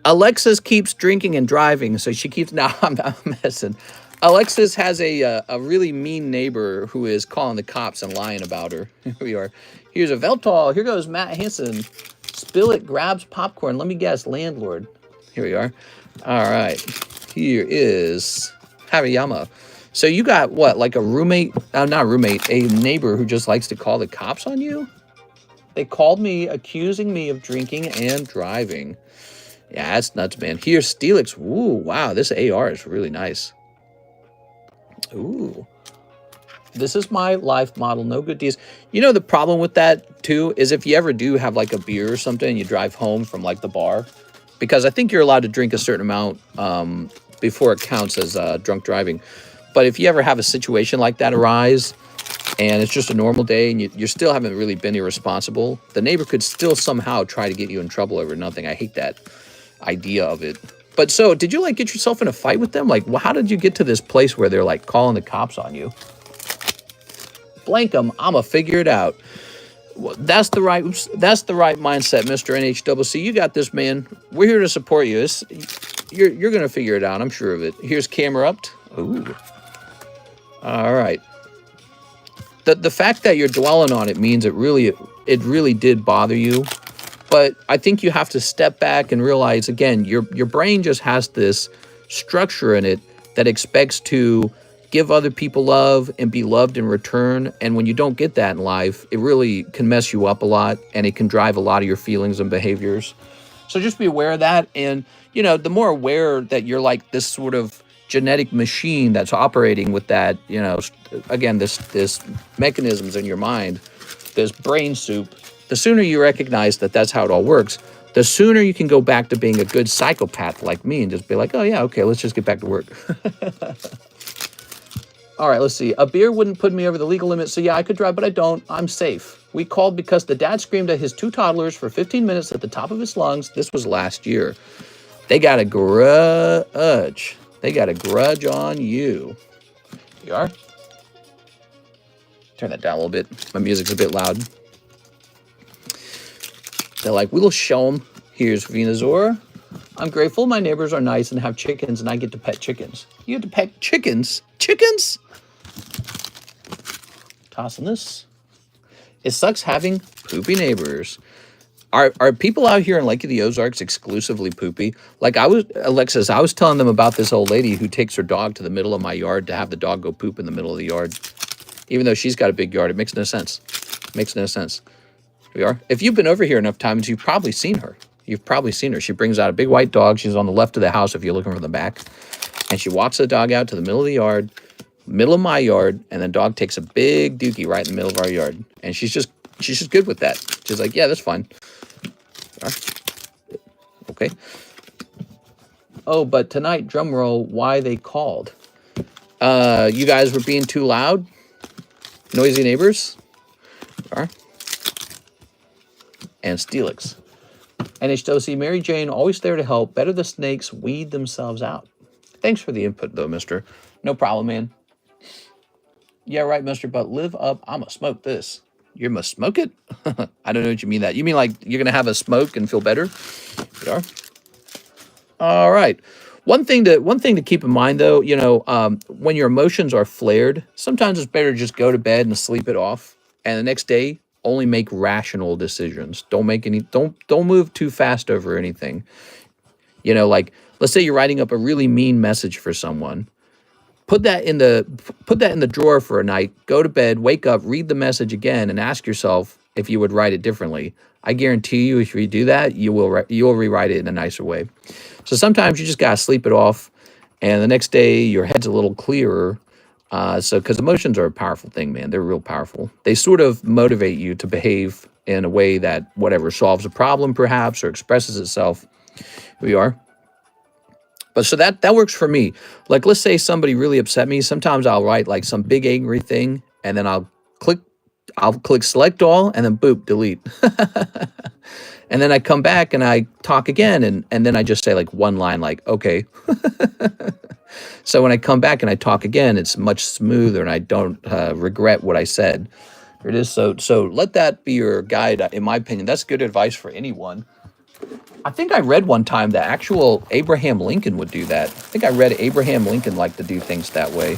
Alexis keeps drinking and driving, so she keeps... No, I'm messing. Alexis has a really mean neighbor who is calling the cops and lying about her. Here we are. Here's a Veltol. Here goes Matt Hansen. Spill it, grabs popcorn. Let me guess, landlord. Here we are. All right. Here is Hariyama. So you got what, like a roommate? Not roommate, a neighbor who just likes to call the cops on you? They called me, accusing me of drinking and driving. Yeah, that's nuts, man. Here's Steelix. Ooh, wow, this AR is really nice. Ooh. This is my life model, no good deeds. You know, the problem with that, too, is if you ever do have, like, a beer or something and you drive home from, like, the bar, because I think you're allowed to drink a certain amount before it counts as drunk driving. But if you ever have a situation like that arise, and it's just a normal day, and you still haven't really been irresponsible, the neighbor could still somehow try to get you in trouble over nothing. I hate that idea of it. But so, did you, like, get yourself in a fight with them? Like, how did you get to this place where they're, like, calling the cops on you? Blank them, I'ma figure it out. Well, that's the right mindset, Mr. NHWC. You got this, man. We're here to support you. You're gonna figure it out. I'm sure of it. Here's camera up. Ooh. All right. The fact that you're dwelling on it means it really did bother you. But I think you have to step back and realize, again, your brain just has this structure in it that expects to give other people love and be loved in return. And when you don't get that in life, it really can mess you up a lot, and it can drive a lot of your feelings and behaviors. So just be aware of that. And, you know, the more aware that you're like this sort of genetic machine that's operating with that, you know, again, this mechanisms in your mind, this brain soup, the sooner you recognize that that's how it all works, the sooner you can go back to being a good psychopath like me and just be like, oh yeah, okay, let's just get back to work. All right, let's see. A beer wouldn't put me over the legal limit, so yeah, I could drive, but I don't. I'm safe. We called because the dad screamed at his 2 toddlers for 15 minutes at the top of his lungs. This was last year. They got a grudge. They got a grudge on you. You are? Turn that down a little bit. My music's a bit loud. They're like, we'll show them. Here's Venazor. I'm grateful my neighbors are nice and have chickens, and I get to pet chickens. You get to pet chickens? Chickens? Tossing this. It sucks having poopy neighbors. Are people out here in Lake of the Ozarks exclusively poopy? Like Alexis, I was telling them about this old lady who takes her dog to the middle of my yard to have the dog go poop in the middle of the yard. Even though she's got a big yard, it makes no sense. Makes no sense. Here we are. If you've been over here enough times, you've probably seen her. You've probably seen her. She brings out a big white dog. She's on the left of the house if you're looking from the back. And she walks the dog out to the middle of the yard, middle of my yard, and the dog takes a big dookie right in the middle of our yard. And she's just good with that. She's like, yeah, that's fine. Okay. Oh, but tonight, drum roll, why they called. You guys were being too loud? Noisy neighbors? And Steelix. NHWC, Mary Jane, always there to help. Better the snakes weed themselves out. Thanks for the input, though, mister. No problem, man. Yeah, right, mister, but live up. I'm going to smoke this. You're going to smoke it? I don't know what you mean that. You mean like you're going to have a smoke and feel better? You are? All right. One thing to keep in mind, though, you know, when your emotions are flared, sometimes it's better to just go to bed and sleep it off, and the next day only make rational decisions. Don't move too fast over anything. You know, like let's say you're writing up a really mean message for someone. Put that in the drawer for a night. Go to bed, wake up, read the message again, and ask yourself if you would write it differently. I guarantee you, if you do that, you'll rewrite it in a nicer way. So sometimes you just gotta sleep it off, and the next day your head's a little clearer. Because emotions are a powerful thing, man. They're real powerful. They sort of motivate you to behave in a way that whatever solves a problem, perhaps, or expresses itself. Here we are. But so that works for me. Like, let's say somebody really upset me. Sometimes I'll write like some big angry thing, and then I'll click select all, and then boop, delete. And then I come back and I talk again, and then I just say like one line, like, okay. So when I come back and I talk again, it's much smoother, and I don't regret what I said. Here it is. So let that be your guide. In my opinion, that's good advice for anyone. I think I read one time that actual Abraham Lincoln would do that. I think I read Abraham Lincoln liked to do things that way.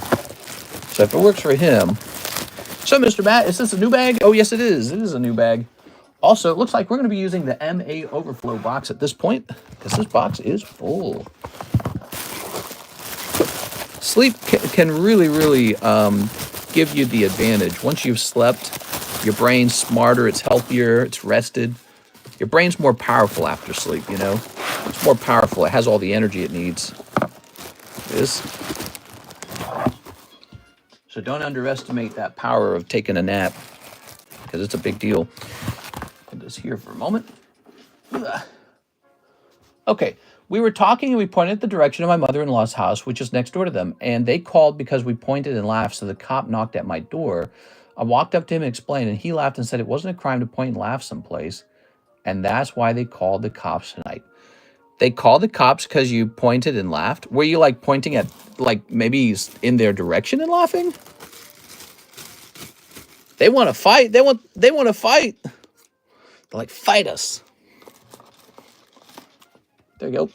So if it works for him. So, Mr. Matt, is this a new bag? Oh, yes, it is. It is a new bag. Also, it looks like we're going to be using the MA Overflow box at this point, because this box is full. Sleep can really, really give you the advantage. Once you've slept, your brain's smarter, it's healthier, it's rested. Your brain's more powerful after sleep, you know? It's more powerful. It has all the energy it needs. It is. So don't underestimate that power of taking a nap, because it's a big deal. Put this here for a moment. Ugh. Okay, we were talking and we pointed the direction of my mother-in-law's house, which is next door to them, and they called because we pointed and laughed, so the cop knocked at my door. I walked up to him and explained, and he laughed and said it wasn't a crime to point and laugh someplace. And that's why they called the cops tonight. They called the cops because you pointed and laughed? Were you like pointing at, like, maybe in their direction and laughing? They want to fight. They want to fight. They're like, fight us. There you go.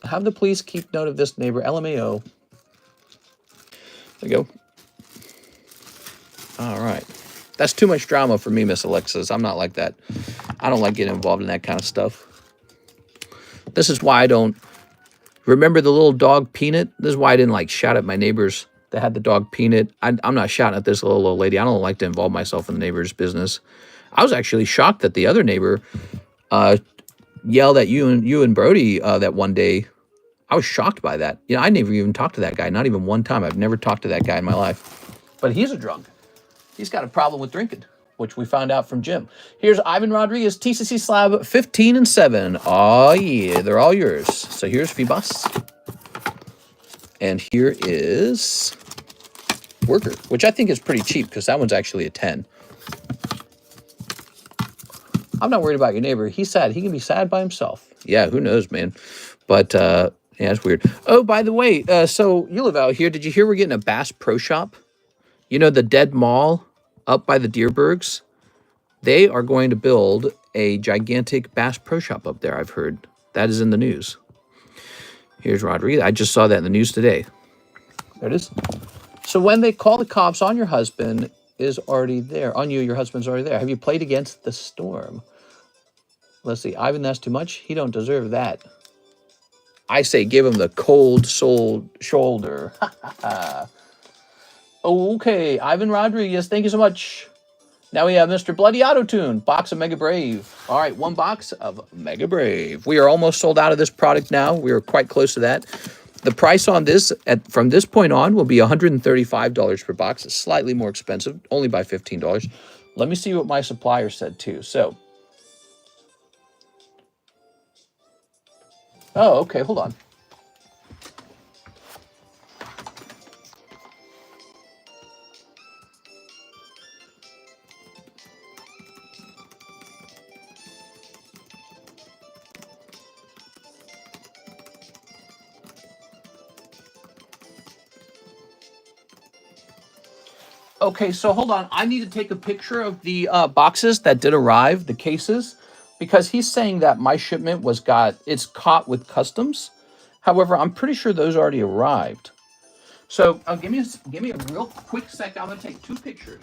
Have the police keep note of this neighbor, LMAO. There you go. All right. That's too much drama for me, Miss Alexis. I'm not like that. I don't like getting involved in that kind of stuff. This is why I don't... Remember the little dog Peanut? This is why I didn't like shout at my neighbors that had the dog Peanut. I'm not shouting at this little old lady. I don't like to involve myself in the neighbor's business. I was actually shocked that the other neighbor yelled at you and Brody that one day. I was shocked by that. You know, I never even talked to that guy. Not even one time. I've never talked to that guy in my life. But he's a drunk. He's got a problem with drinking, which we found out from Jim. Here's Ivan Rodriguez, TCC Slab 15 and 7. Oh, yeah, they're all yours. So here's Phoebus. And here is Worker, which I think is pretty cheap because that one's actually a 10. I'm not worried about your neighbor. He's sad. He can be sad by himself. Yeah, who knows, man. But, yeah, it's weird. Oh, by the way, so you live out here. Did you hear we're getting a Bass Pro Shop? You know, the dead mall up by the Deerbergs? They are going to build a gigantic Bass Pro Shop up there, I've heard. That is in the news. Here's Rodriguez. I just saw that in the news today. There it is. So when they call the cops on your husband is already there. On you, your husband's already there. Have you played against the storm? Let's see. Ivan, that's too much. He don't deserve that. I say give him the cold soul shoulder. Okay, Ivan Rodriguez, thank you so much. Now we have Mr. Bloody Auto-Tune, box of Mega Brave. All right, one box of Mega Brave. We are almost sold out of this product now. We are quite close to that. The price on this, from this point on, will be $135 per box. It's slightly more expensive, only by $15. Let me see what my supplier said, too. So, oh, okay, hold on. Okay, so hold on. I need to take a picture of the boxes that did arrive, the cases, because he's saying that my shipment it's caught with customs. However, I'm pretty sure those already arrived. So give me a real quick sec. I'm gonna take 2 pictures.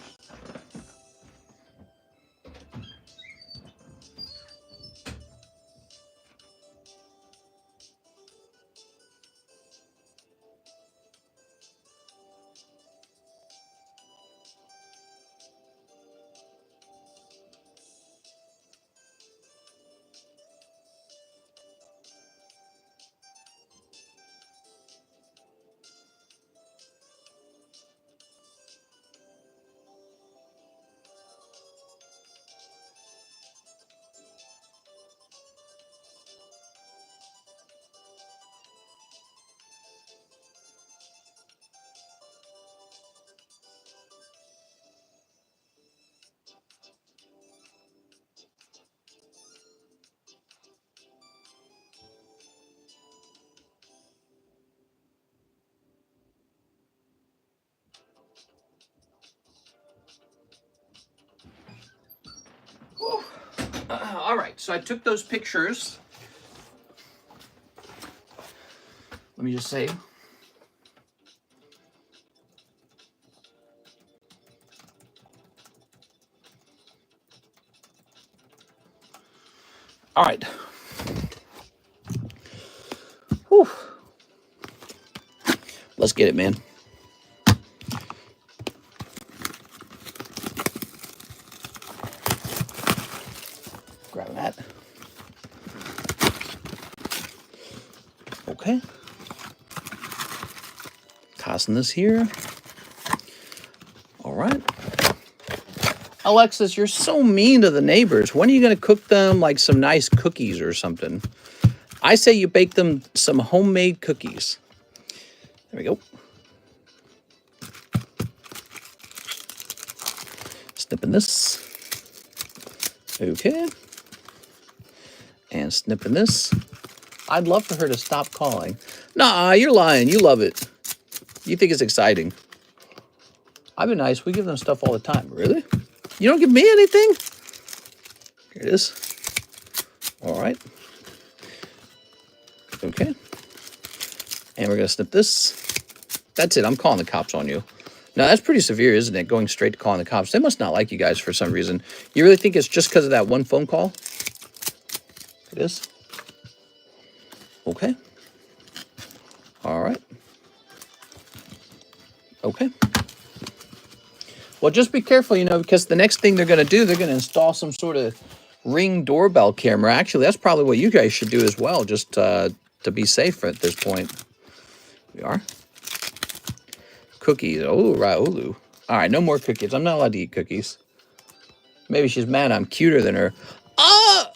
All right, so I took those pictures. Let me just say. All right. Whew. Let's get it, man. Grab that. Okay. Tossing this here. All right. Alexis, you're so mean to the neighbors. When are you going to cook them like some nice cookies or something? I say you bake them some homemade cookies. There we go. Snipping this. Okay. And snipping this. I'd love for her to stop calling. Nah, you're lying. You love it. You think it's exciting. I've been nice. We give them stuff all the time. Really? You don't give me anything? Here it is. All right. Okay. And we're going to snip this. That's it. I'm calling the cops on you. Now, that's pretty severe, isn't it? Going straight to calling the cops. They must not like you guys for some reason. You really think it's just because of that one phone call? It is? Okay. All right. Okay. Well, just be careful, you know, because the next thing they're going to do, they're going to install some sort of Ring doorbell camera. Actually, that's probably what you guys should do as well, just to be safe at this point. We are. Cookies. Oh, Raulu. All right, no more cookies. I'm not allowed to eat cookies. Maybe she's mad I'm cuter than her. Ah!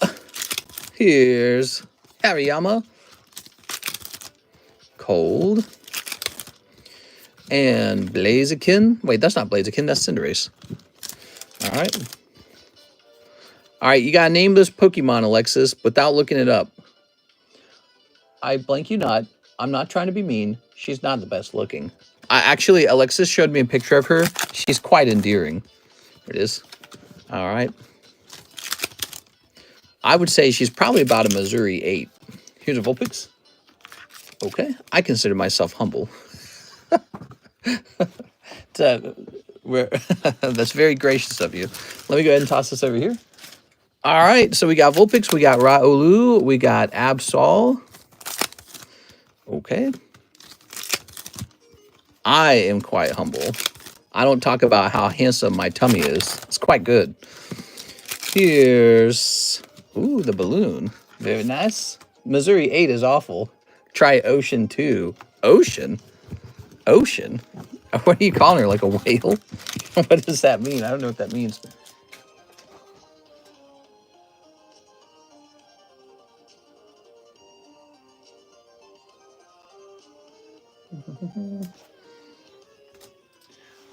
Here's Hariyama. Cold. And Blaziken. Wait, that's not Blaziken. That's Cinderace. All right. All right, you got to name this Pokemon, Alexis, without looking it up. I blank you not. I'm not trying to be mean. She's not the best looking. Actually, Alexis showed me a picture of her. She's quite endearing. There it is. All right. I would say she's probably about a Missouri 8. Here's a Vulpix. Okay. I consider myself humble. That's very gracious of you. Let me go ahead and toss this over here. All right, so we got Vulpix, we got Raulu, we got Absol. Okay. I am quite humble. I don't talk about how handsome my tummy is. It's quite good. Here's, ooh, the balloon. Very nice. Missouri 8 is awful. Try Ocean 2. Ocean? Ocean? What are you calling her, like a whale? What does that mean? I don't know what that means.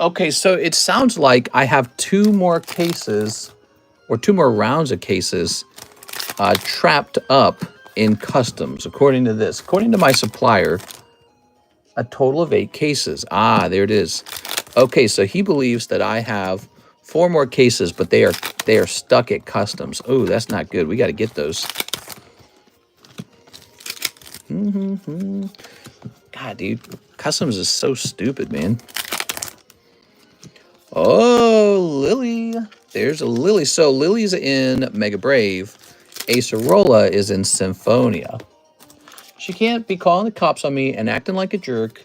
Okay, so it sounds like I have 2 more cases, or 2 more rounds of cases, trapped up in customs, according to this. According to my supplier, a total of 8 cases. Ah, there it is. Okay, so he believes that I have 4 more cases, but they are stuck at customs. Oh, that's not good. We got to get those. God, dude, customs is so stupid, man. Oh, Lily. There's a Lily. So Lily's in Mega Brave. Acerola is in Simp-Phonia. She can't be calling the cops on me and acting like a jerk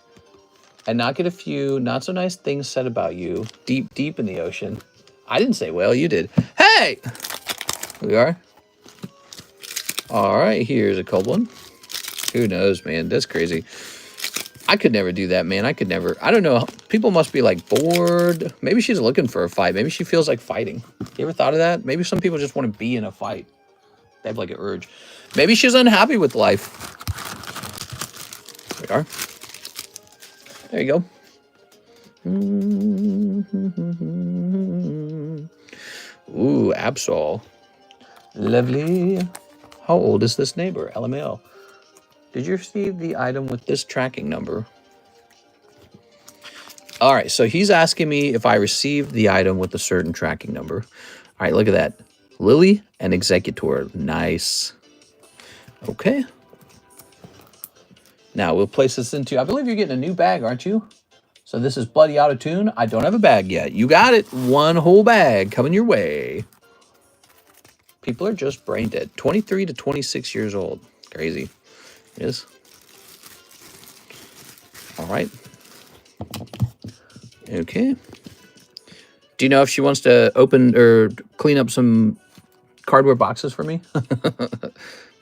and not get a few not so nice things said about you deep, deep in the ocean. I didn't say well, you did. Hey! Here we are. All right, here's a cold one. Who knows, man? That's crazy. I could never do that, man. I could never. I don't know. People must be like bored. Maybe she's looking for a fight. Maybe she feels like fighting. You ever thought of that? Maybe some people just want to be in a fight. They have like an urge. Maybe she's unhappy with life. There we are. There you go. Ooh, Absol. Lovely. How old is this neighbor? LMAO. Did you receive the item with this tracking number? All right, so he's asking me if I received the item with a certain tracking number. All right, look at that. Lily and Executor. Nice. Okay. Now we'll place this into, I believe you're getting a new bag, aren't you? So this is Bloody Out of Tune. I don't have a bag yet. You got it. One whole bag coming your way. People are just brain dead. 23 to 26 years old. Crazy. Yes. All right. Okay. Do you know if she wants to open or clean up some cardboard boxes for me?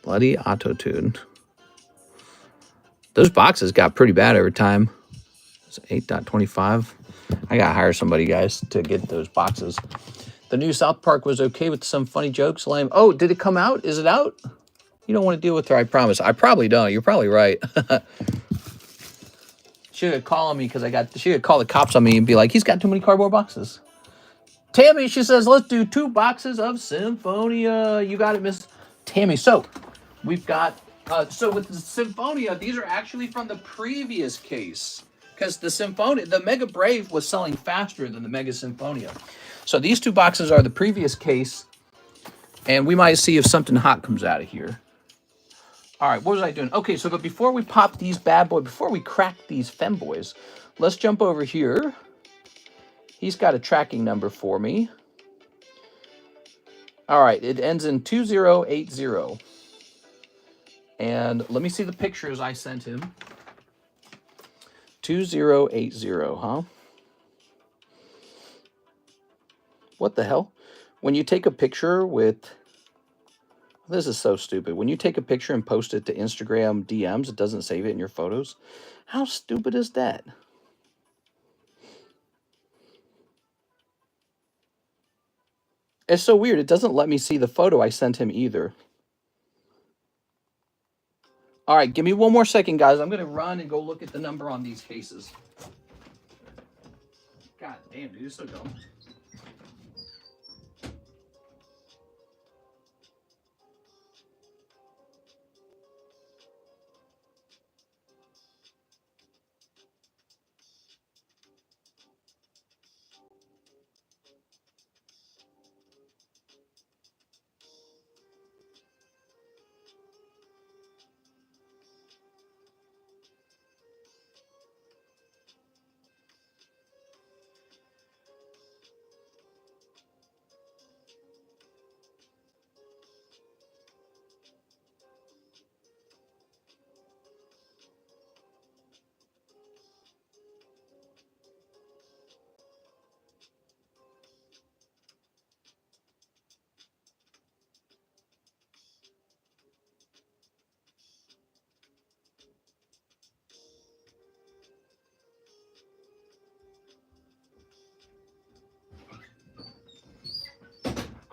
Bloody auto-tune. Those boxes got pretty bad over time. It's 8.25. I gotta hire somebody, guys, to get those boxes. The new South Park was okay with some funny jokes. Lame. Oh, did it come out? Is it out? You don't want to deal with her, I promise. I probably don't. You're probably right. She would call on me because she would call the cops on me and be like, he's got too many cardboard boxes. Tammy, she says, let's do 2 boxes of Simp-Phonia. You got it, Miss Tammy. So we've got, so with the Simp-Phonia, these are actually from the previous case. Because the Simp-Phonia, the Mega Brave was selling faster than the Mega Simp-Phonia. So these 2 boxes are the previous case. And we might see if something hot comes out of here. All right, what was I doing? Okay, so but before we pop these bad boys, before we crack these femboys, let's jump over here. He's got a tracking number for me. All right, it ends in 2080. And let me see the pictures I sent him. 2080, huh? What the hell? When you take a picture with... This is so stupid. When you take a picture and post it to Instagram DMs, it doesn't save it in your photos. How stupid is that? It's so weird. It doesn't let me see the photo I sent him either. All right, give me one more second, guys. I'm going to run and go look at the number on these cases. God damn, dude, you're so dumb.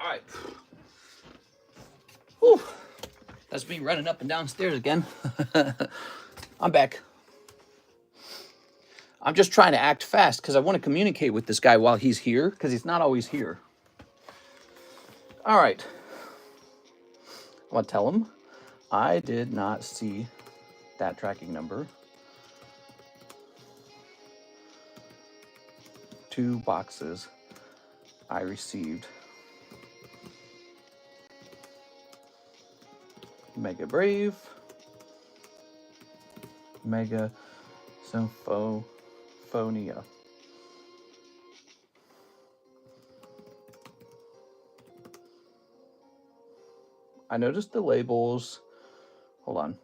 All right. Whew. That's me running up and downstairs again. I'm back. I'm just trying to act fast because I want to communicate with this guy while he's here because he's not always here. All right. I want to tell him I did not see that tracking number. 2 boxes I received. Mega Brave, Mega Simp-Phonia. I noticed the labels. Hold on.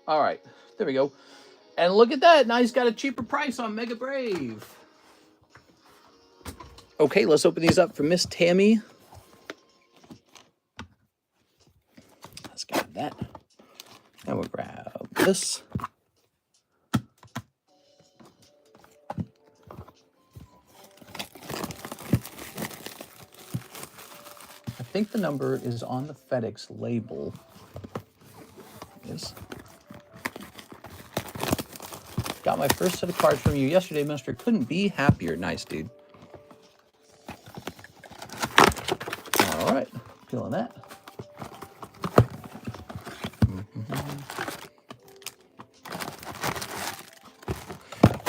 All right, there we go. And look at that. Now he's got a cheaper price on Mega Brave. Okay, let's open these up for Miss Tammy. Let's grab that. And we'll grab this. I think the number is on the FedEx label. Yes. Got my first set of cards from you yesterday, Mister. Couldn't be happier. Nice, dude. All right. Feeling that.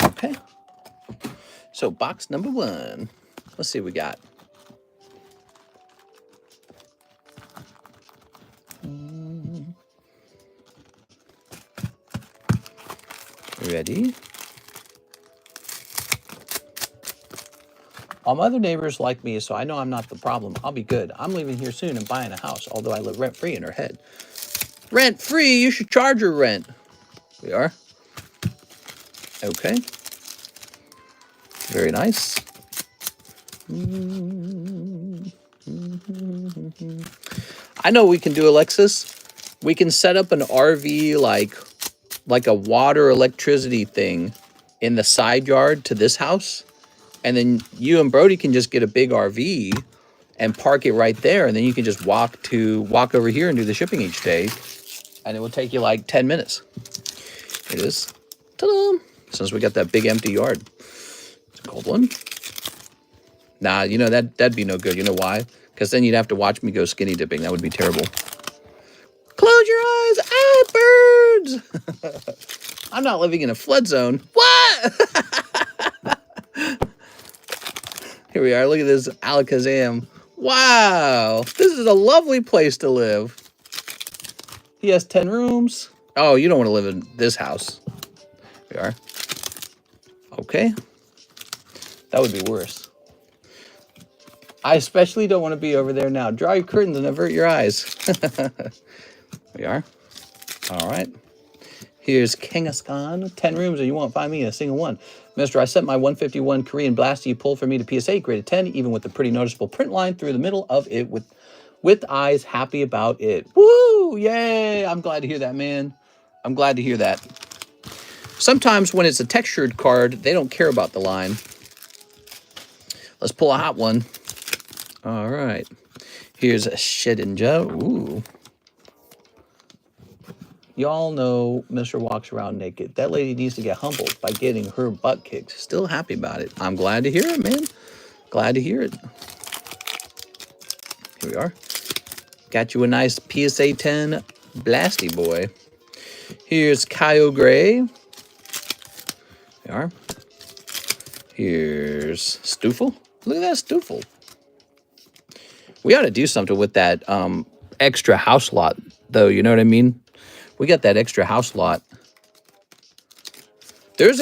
Okay. So, box number 1. Let's see what we got. Ready? All my other neighbors like me, so I know I'm not the problem. I'll be good. I'm leaving here soon and buying a house, although I live rent-free in her head. Rent-free? You should charge her rent. We are. Okay. Very nice. I know we can do, Alexis. We can set up an RV like a water electricity thing in the side yard to this house. And then you and Brody can just get a big RV and park it right there. And then you can just walk over here and do the shipping each day. And it will take you like 10 minutes. It is. Ta-da! Since we got that big empty yard. It's a cold one. Nah, you know, that'd be no good. You know why? Because then you'd have to watch me go skinny dipping. That would be terrible. Close your eyes. Ah, birds. I'm not living in a flood zone. What? Here we are. Look at this Alakazam. Wow. This is a lovely place to live. He has 10 rooms. Oh, you don't want to live in this house. Here we are. Okay. That would be worse. I especially don't want to be over there now. Draw your curtains and avert your eyes. We are. All right. Here's Kangaskhan. 10 rooms and you won't find me in a single one. Mister, I sent my 151 Korean Blast you pulled for me to PSA, graded 10, even with the pretty noticeable print line through the middle of it with eyes, happy about it. Woo! Yay! I'm glad to hear that, man. I'm glad to hear that. Sometimes when it's a textured card, they don't care about the line. Let's pull a hot one. All right. Here's a Shedinja. Ooh. Y'all know Mr. walks around naked. That lady needs to get humbled by getting her butt kicked. Still happy about it. I'm glad to hear it, man. Glad to hear it. Here we are. Got you a nice PSA 10 Blasty boy. Here's Kyo Gray. Here we are. Here's Stoofle. Look at that Stoofle. We ought to do something with that extra house lot, though. You know what I mean? We got that extra house lot. There's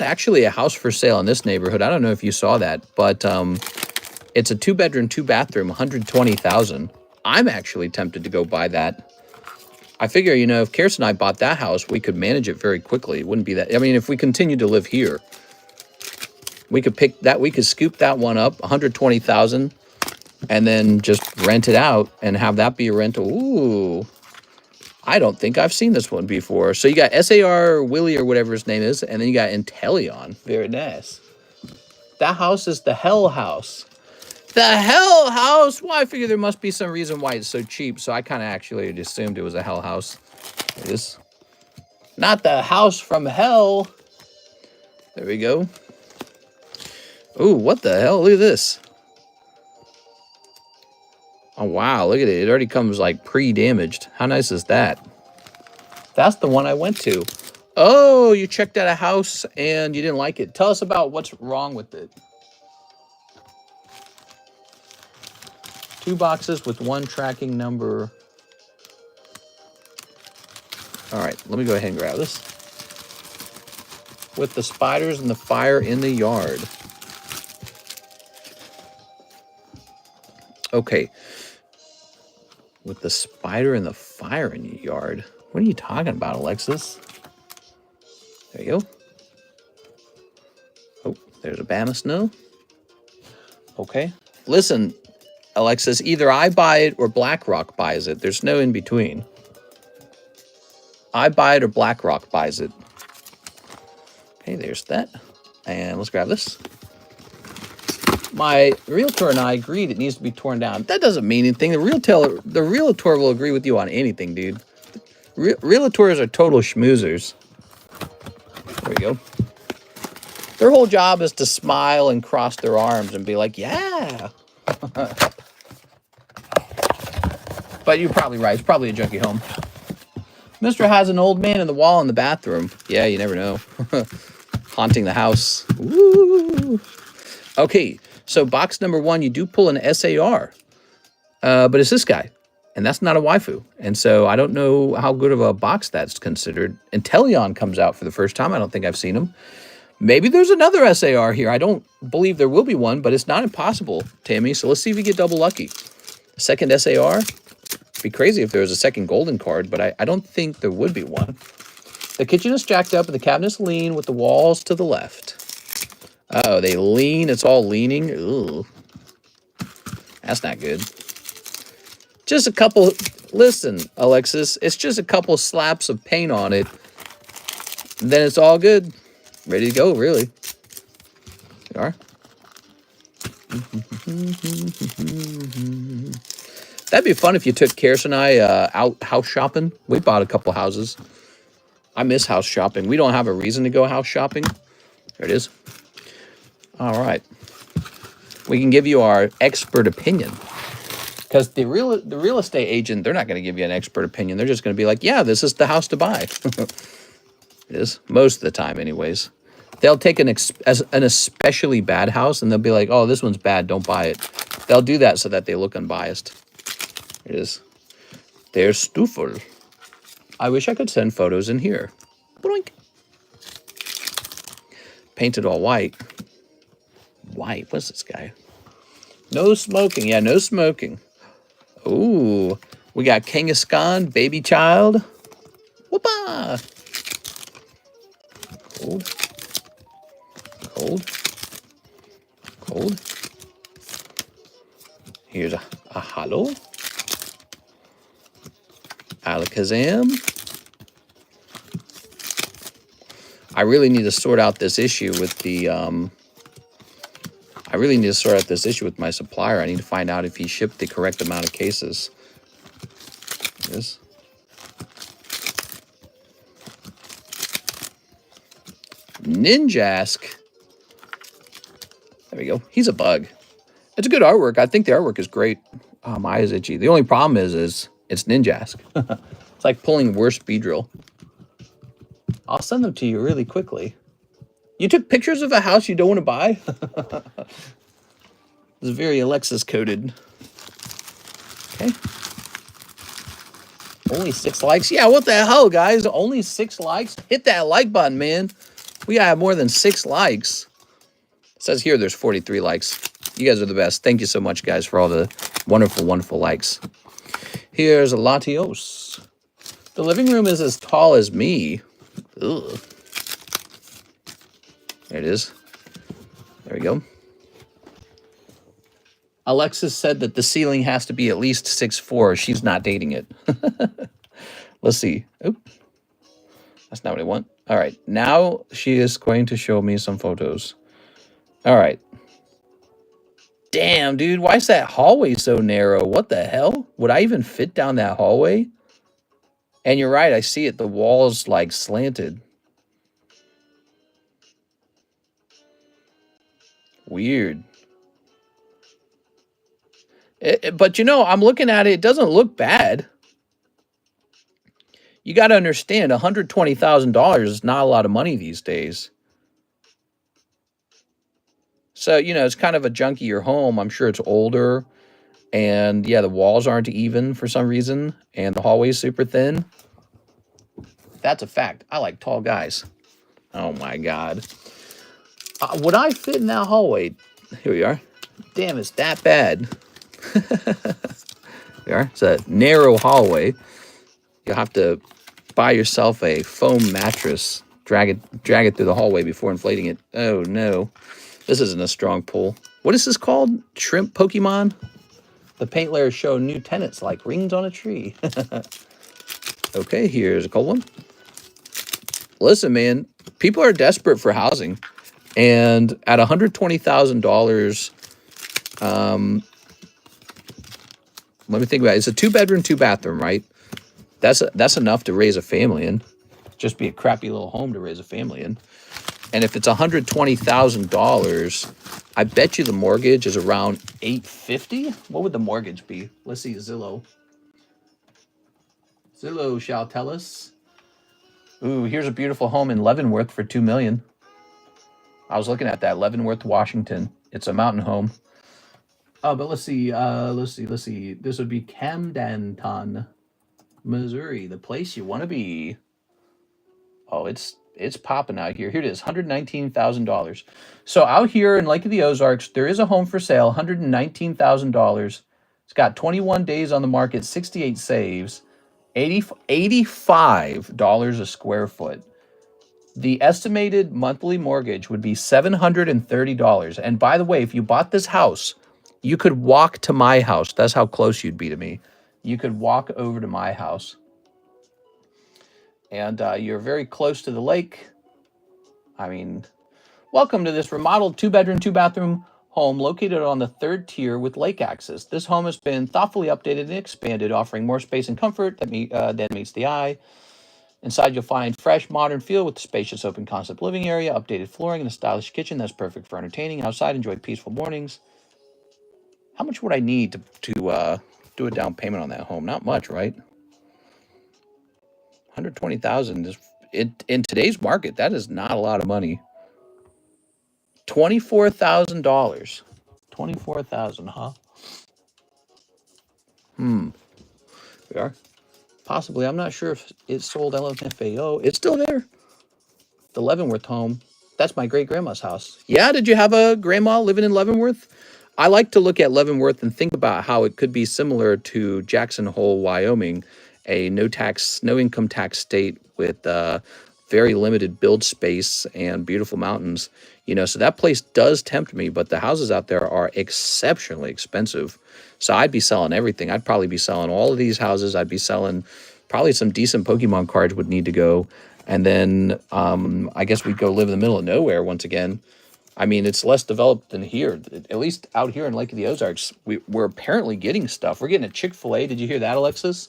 actually a house for sale in this neighborhood. I don't know if you saw that, but it's a 2-bedroom, 2-bathroom, 120,000. I'm actually tempted to go buy that. I figure, you know, if Kirsten and I bought that house, we could manage it very quickly. It wouldn't be that. I mean, if we continue to live here, we could pick that. We could scoop that one up, 120,000, and then just rent it out and have that be a rental. Ooh. I don't think I've seen this one before. So you got SAR Willie or whatever his name is, and then you got Inteleon. Very nice. That house is the Hell House. The Hell House? Well, I figure there must be some reason why it's so cheap, so I kind of actually assumed it was a Hell House. It is. Not the house from hell. There we go. Ooh, what the hell? Look at this. Oh, wow. Look at it. It already comes like pre-damaged. How nice is that? That's the one I went to. Oh, you checked out a house and you didn't like it. Tell us about what's wrong with it. 2 boxes with 1 tracking number. All right, let me go ahead and grab this. With the spiders and the fire in the yard. Okay. With the spider and the fire in your yard. What are you talking about, Alexis? There you go. Oh, there's a Bama Snow. Okay. Listen, Alexis, either I buy it or BlackRock buys it. There's no in between. I buy it or BlackRock buys it. Okay, there's that. And let's grab this. My realtor and I agreed it needs to be torn down. That doesn't mean anything. The realtor will agree with you on anything, dude. Realtors are total schmoozers. There we go. Their whole job is to smile and cross their arms and be like, yeah. But you're probably right. It's probably a junkie home. Mister has an old man in the wall in the bathroom. Yeah, you never know. Haunting the house. Woo. Okay, so box number 1, you do pull an SAR. But it's this guy. And that's not a waifu. And so I don't know how good of a box that's considered. Inteleon comes out for the first time. I don't think I've seen him. Maybe there's another SAR here. I don't believe there will be one, but it's not impossible, Tammy. So let's see if we get double lucky. Second SAR. Be crazy if there was a second golden card, but I don't think there would be one. The kitchen is jacked up and the cabinets lean with the walls to the left. Oh, they lean. It's all leaning. Ooh. That's not good. Just a couple... Listen, Alexis, it's just a couple slaps of paint on it. Then it's all good. Ready to go, really. You are. That'd be fun if you took Karis and I out house shopping. We bought a couple houses. I miss house shopping. We don't have a reason to go house shopping. There it is. All right. We can give you our expert opinion. Because the real estate agent, they're not going to give you an expert opinion. They're just going to be like, yeah, this is the house to buy. It is. Most of the time, anyways. They'll take an especially bad house, and they'll be like, oh, this one's bad, don't buy it. They'll do that so that they look unbiased. It is. There's Stoffel. I wish I could send photos in here. Boink. Painted all white. White? What's this guy? No smoking. Yeah, no smoking. Ooh. We got Kangaskhan, Baby Child. Whoopah! Cold. Cold. Cold. Here's a Hollow. Alakazam. I really need to sort out this issue with the, I really need to sort out this issue with my supplier. I need to find out if he shipped the correct amount of cases. This. Ninjask. There we go. He's a bug. It's a good artwork. I think the artwork is great. Oh, my eye is itchy. The only problem is it's Ninjask. It's like pulling worst Beedrill. I'll send them to you really quickly. You took pictures of a house you don't want to buy? It's very Alexis coded. Okay. Only 6 likes? Yeah, what the hell, guys? Only 6 likes? Hit that like button, man. We gotta have more than 6 likes. It says here there's 43 likes. You guys are the best. Thank you so much, guys, for all the wonderful, wonderful likes. Here's Latios. The living room is as tall as me. Ugh. There it is. There we go. Alexis said that the ceiling has to be at least 6'4". She's not dating it. Let's see. Oop. That's not what I want. All right. Now she is going to show me some photos. All right. Damn, dude. Why is that hallway so narrow? What the hell? Would I even fit down that hallway? And you're right, I see it. The wall's like slanted. Weird. But you know, I'm looking at it. It doesn't look bad. You got to understand, $120,000 is not a lot of money these days. So, you know, it's kind of a junkier home. I'm sure it's older. And yeah, the walls aren't even for some reason. And the hallway's super thin. That's a fact. I like tall guys. Oh my God. Would I fit in that hallway? Here we are. Damn, it's that bad. There, it's a narrow hallway. You'll have to buy yourself a foam mattress, drag it through the hallway before inflating it. Oh no, this isn't a strong pull. What is this called? Shrimp Pokemon? The paint layers show new tenants like rings on a tree. Okay, here's a cold one. Listen, man, people are desperate for housing, and at $120,000, let me think about it. It's a 2-bedroom, 2-bathroom, right? That's enough to raise a family in. Just be a crappy little home to raise a family in. And if it's $120,000, I bet you the mortgage is around $850. What would the mortgage be? Let's see, Zillow. Zillow shall tell us. Ooh, here's a beautiful home in Leavenworth for $2 million. I was looking at that, Leavenworth, Washington. It's a mountain home. Oh, but let's see. This would be Camdenton, Missouri, the place you want to be. Oh, it's popping out here. Here it is, $119,000. So out here in Lake of the Ozarks, there is a home for sale, $119,000. It's got 21 days on the market, 68 saves, $85 a square foot. The estimated monthly mortgage would be $730. And by the way, if you bought this house, you could walk to my house. That's how close you'd be to me. You could walk over to my house. And you're very close to the lake. I mean, welcome to this remodeled 2-bedroom, 2-bathroom home located on the 3rd tier with lake access. This home has been thoughtfully updated and expanded, offering more space and comfort that meets the eye. Inside, you'll find fresh, modern feel with a spacious, open-concept living area, updated flooring, and a stylish kitchen that's perfect for entertaining. Outside, enjoy peaceful mornings. How much would I need to do a down payment on that home? Not much, right? $120,000 is in today's market. That is not a lot of money. $24,000. $24,000, huh? We are. Possibly. I'm not sure if it sold LMFAO. It's still there. The Leavenworth home. That's my great-grandma's house. Yeah, did you have a grandma living in Leavenworth? I like to look at Leavenworth and think about how it could be similar to Jackson Hole, Wyoming, a no income tax state with very limited build space and beautiful mountains. You know, so that place does tempt me, but the houses out there are exceptionally expensive. So I'd be selling everything. I'd probably be selling all of these houses. I'd be selling probably some decent Pokemon cards would need to go. And then I guess we'd go live in the middle of nowhere once again. I mean, it's less developed than here. At least out here in Lake of the Ozarks, we're apparently getting stuff. We're getting a Chick-fil-A. Did you hear that, Alexis?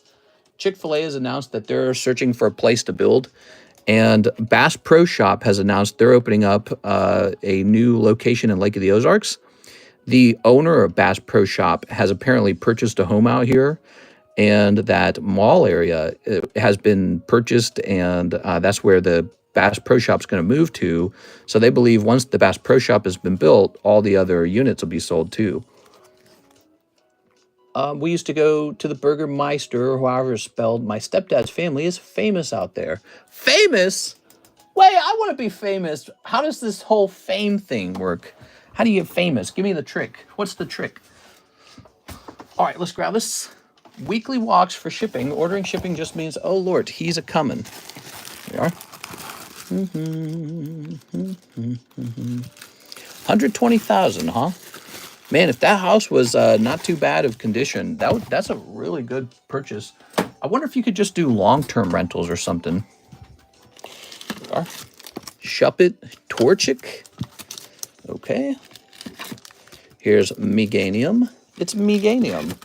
Chick-fil-A has announced that they're searching for a place to build. And Bass Pro Shop has announced they're opening up a new location in Lake of the Ozarks. The owner of Bass Pro Shop has apparently purchased a home out here, and that mall area has been purchased, and that's where the Bass Pro Shop's going to move to. So they believe once the Bass Pro Shop has been built, all the other units will be sold too. We used to go to the Burgermeister, or however it's spelled. My stepdad's family is famous out there. Famous? Wait, I want to be famous. How does this whole fame thing work? How do you get famous? Give me the trick. What's the trick? All right, let's grab this. Weekly walks for shipping. Ordering shipping just means, oh, Lord, he's a coming. There we are. 120,000, huh? Man, if that house was not too bad of condition, that's a really good purchase. I wonder if you could just do long-term rentals or something. There we are. Shuppet Torchic. Okay. Here's Meganium. It's Meganium.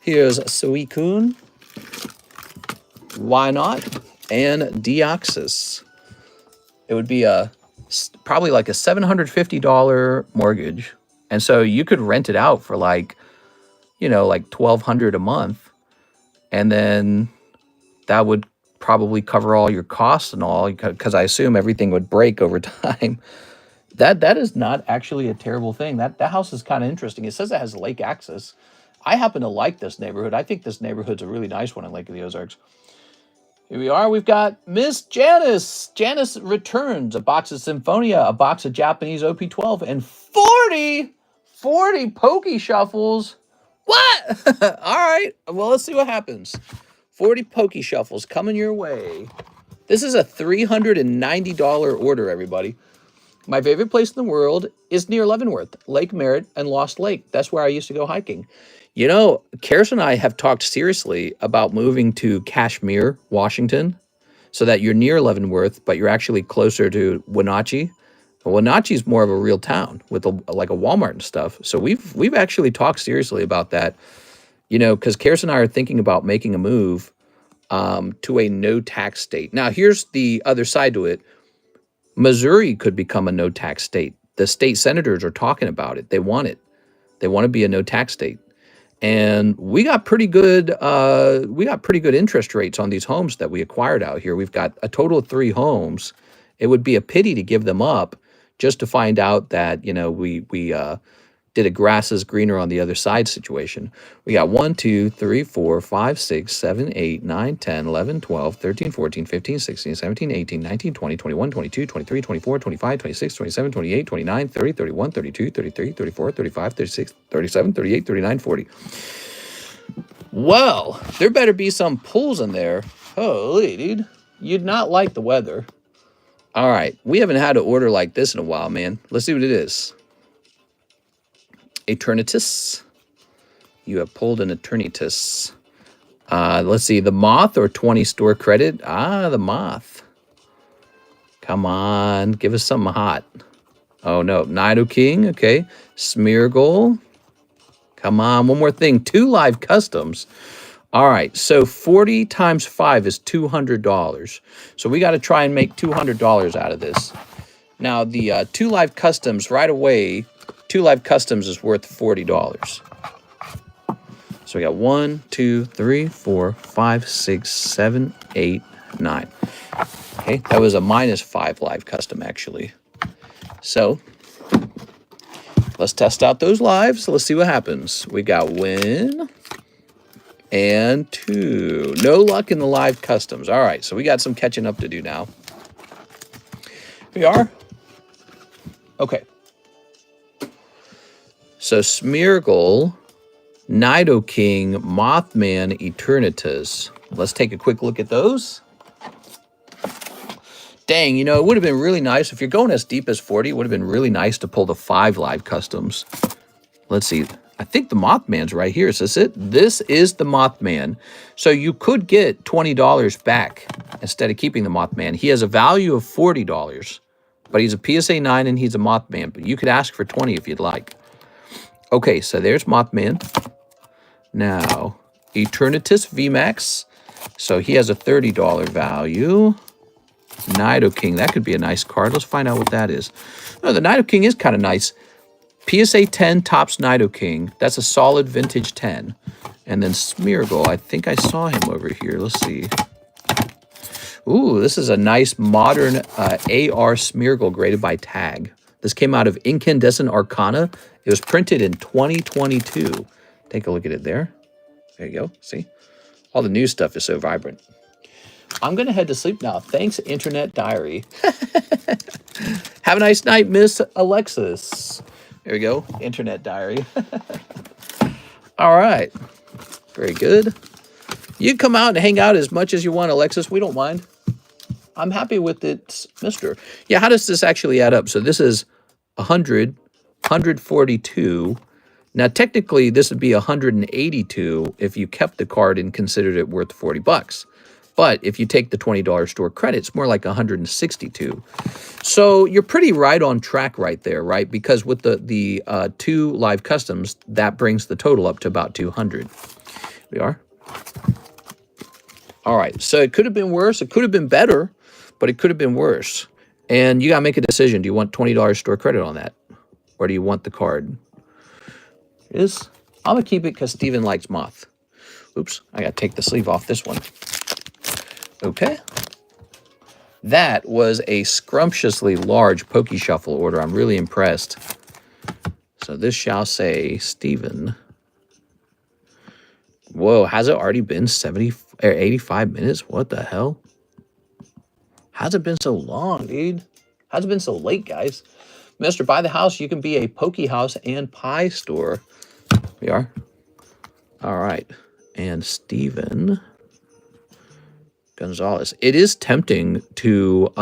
Here's Suicune. Why not? And Deoxys. It would be probably like a $750 mortgage. And so you could rent it out for like, you know, like $1,200 a month. And then that would probably cover all your costs and all, because I assume everything would break over time. That is not actually a terrible thing. That house is kind of interesting. It says it has lake access. I happen to like this neighborhood. I think this neighborhood's a really nice one in Lake of the Ozarks. Here we are. We've got Miss Janice. Janice returns a box of Simp-Phonia, a box of Japanese OP12, and 40 Pokey Shuffles. What? All right. Well, let's see what happens. 40 Pokey Shuffles coming your way. This is a $390 order, everybody. My favorite place in the world is near Leavenworth, Lake Merritt and Lost Lake. That's where I used to go hiking. You know, Karis and I have talked seriously about moving to Kashmir, Washington, so that you're near Leavenworth, but you're actually closer to Wenatchee. Wenatchee is more of a real town with like a Walmart and stuff. So we've actually talked seriously about that, you know, because Karis and I are thinking about making a move to a no-tax state. Now, here's the other side to it. Missouri could become a no-tax state. The state senators are talking about it. They want it. They want to be a no-tax state. And we got pretty good interest rates on these homes that we acquired out here. We've got a total of 3 homes. It would be a pity to give them up just to find out that, you know, we did a grass is greener on the other side situation. We got 1, 2, 3, 4, 5, 6, 7, 8, 9, 10, 11, 12, 13, 14, 15, 16, 17, 18, 19, 20, 21, 22, 23, 24, 25, 26, 27, 28, 29, 30, 31, 32, 33, 34, 35, 36, 37, 38, 39, 40. Well, there better be some pools in there. Holy, dude. You'd not like the weather. All right. We haven't had an order like this in a while, man. Let's see what it is. Eternatus. You have pulled an Eternatus. Let's see. The Moth or 20 store credit? Ah, the Moth. Come on. Give us something hot. Oh, no. Nidoking. Okay. Smeargle. Come on. One more thing. 2 live customs. All right. So 40 times 5 is $200. So we got to try and make $200 out of this. Now, the 2 live customs right away, 2 live customs is worth $40. So we got 1, 2, 3, 4, 5, 6, 7, 8, 9. Okay, that was a -5 live custom, actually. So let's test out those lives. Let's see what happens. We got 1 and 2. No luck in the live customs. All right, so we got some catching up to do now. Here we are. Okay. So Smeargle, Nidoking, Mothman, Eternatus. Let's take a quick look at those. Dang, you know, it would have been really nice. If you're going as deep as 40, it would have been really nice to pull the 5 live customs. Let's see. I think the Mothman's right here. Is this it? This is the Mothman. So you could get $20 back instead of keeping the Mothman. He has a value of $40, but he's a PSA 9 and he's a Mothman. But you could ask for 20 if you'd like. Okay, so there's Mothman. Now, Eternatus VMAX. So he has a $30 value. Nidoking, that could be a nice card. Let's find out what that is. No, the Nidoking is kind of nice. PSA 10 tops Nidoking. That's a solid vintage 10. And then Smeargle, I think I saw him over here. Let's see. Ooh, this is a nice modern AR Smeargle graded by Tag. This came out of Incandescent Arcana. It was printed in 2022. Take a look at it there. There you go. See? All the new stuff is so vibrant. I'm going to head to sleep now. Thanks, Internet Diary. Have a nice night, Miss Alexis. There we go. Internet Diary. All right. Very good. You can come out and hang out as much as you want, Alexis. We don't mind. I'm happy with it, mister. Yeah, how does this actually add up? So this is 100, 142. Now, technically, this would be 182 if you kept the card and considered it worth $40. But if you take the $20 store credit, it's more like 162. So you're pretty right on track right there, right? Because with the 2 live customs, that brings the total up to about 200. We are. All right, so it could have been worse. It could have been better, but it could have been worse. And you got to make a decision. Do you want $20 store credit on that? Or do you want the card? I'm going to keep it because Steven likes moth. Oops, I got to take the sleeve off this one. Okay. That was a scrumptiously large Pokeshuffle order. I'm really impressed. So this shall say Steven. Whoa, has it already been 70 or 85 minutes? What the hell? How's it been so long, dude? How's it been so late, guys? Mister, buy the house. You can be a Poke House and Pie store. We are. All right. And Steven Gonzalez. It is tempting to...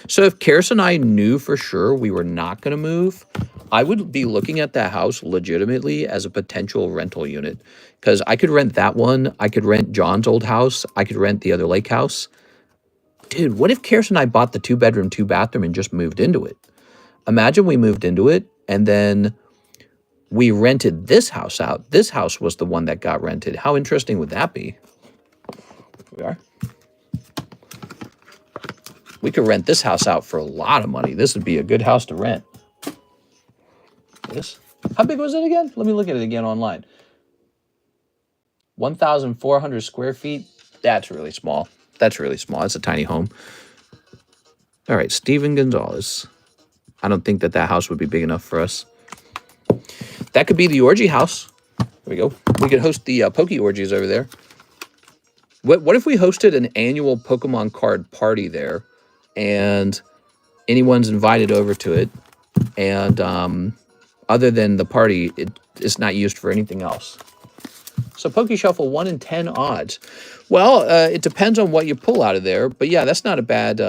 so if Karis and I knew for sure we were not going to move, I would be looking at that house legitimately as a potential rental unit. Because I could rent that one. I could rent John's old house. I could rent the other lake house. Dude, what if Karis and I bought the 2-bedroom, 2-bathroom and just moved into it? Imagine we moved into it and then we rented this house out. This house was the one that got rented. How interesting would that be? We are. We could rent this house out for a lot of money. This would be a good house to rent. This. How big was it again? Let me look at it again online. 1,400 square feet. That's really small. That's really small. That's a tiny home. All right, Steven Gonzalez. I don't think that house would be big enough for us. That could be the orgy house. There we go. We could host the Poke orgies over there. What if we hosted an annual Pokemon card party there, and anyone's invited over to it, and other than the party, it's not used for anything else. So Pokeshuffle 1 in 10 odds. Well, it depends on what you pull out of there, but yeah, that's not a bad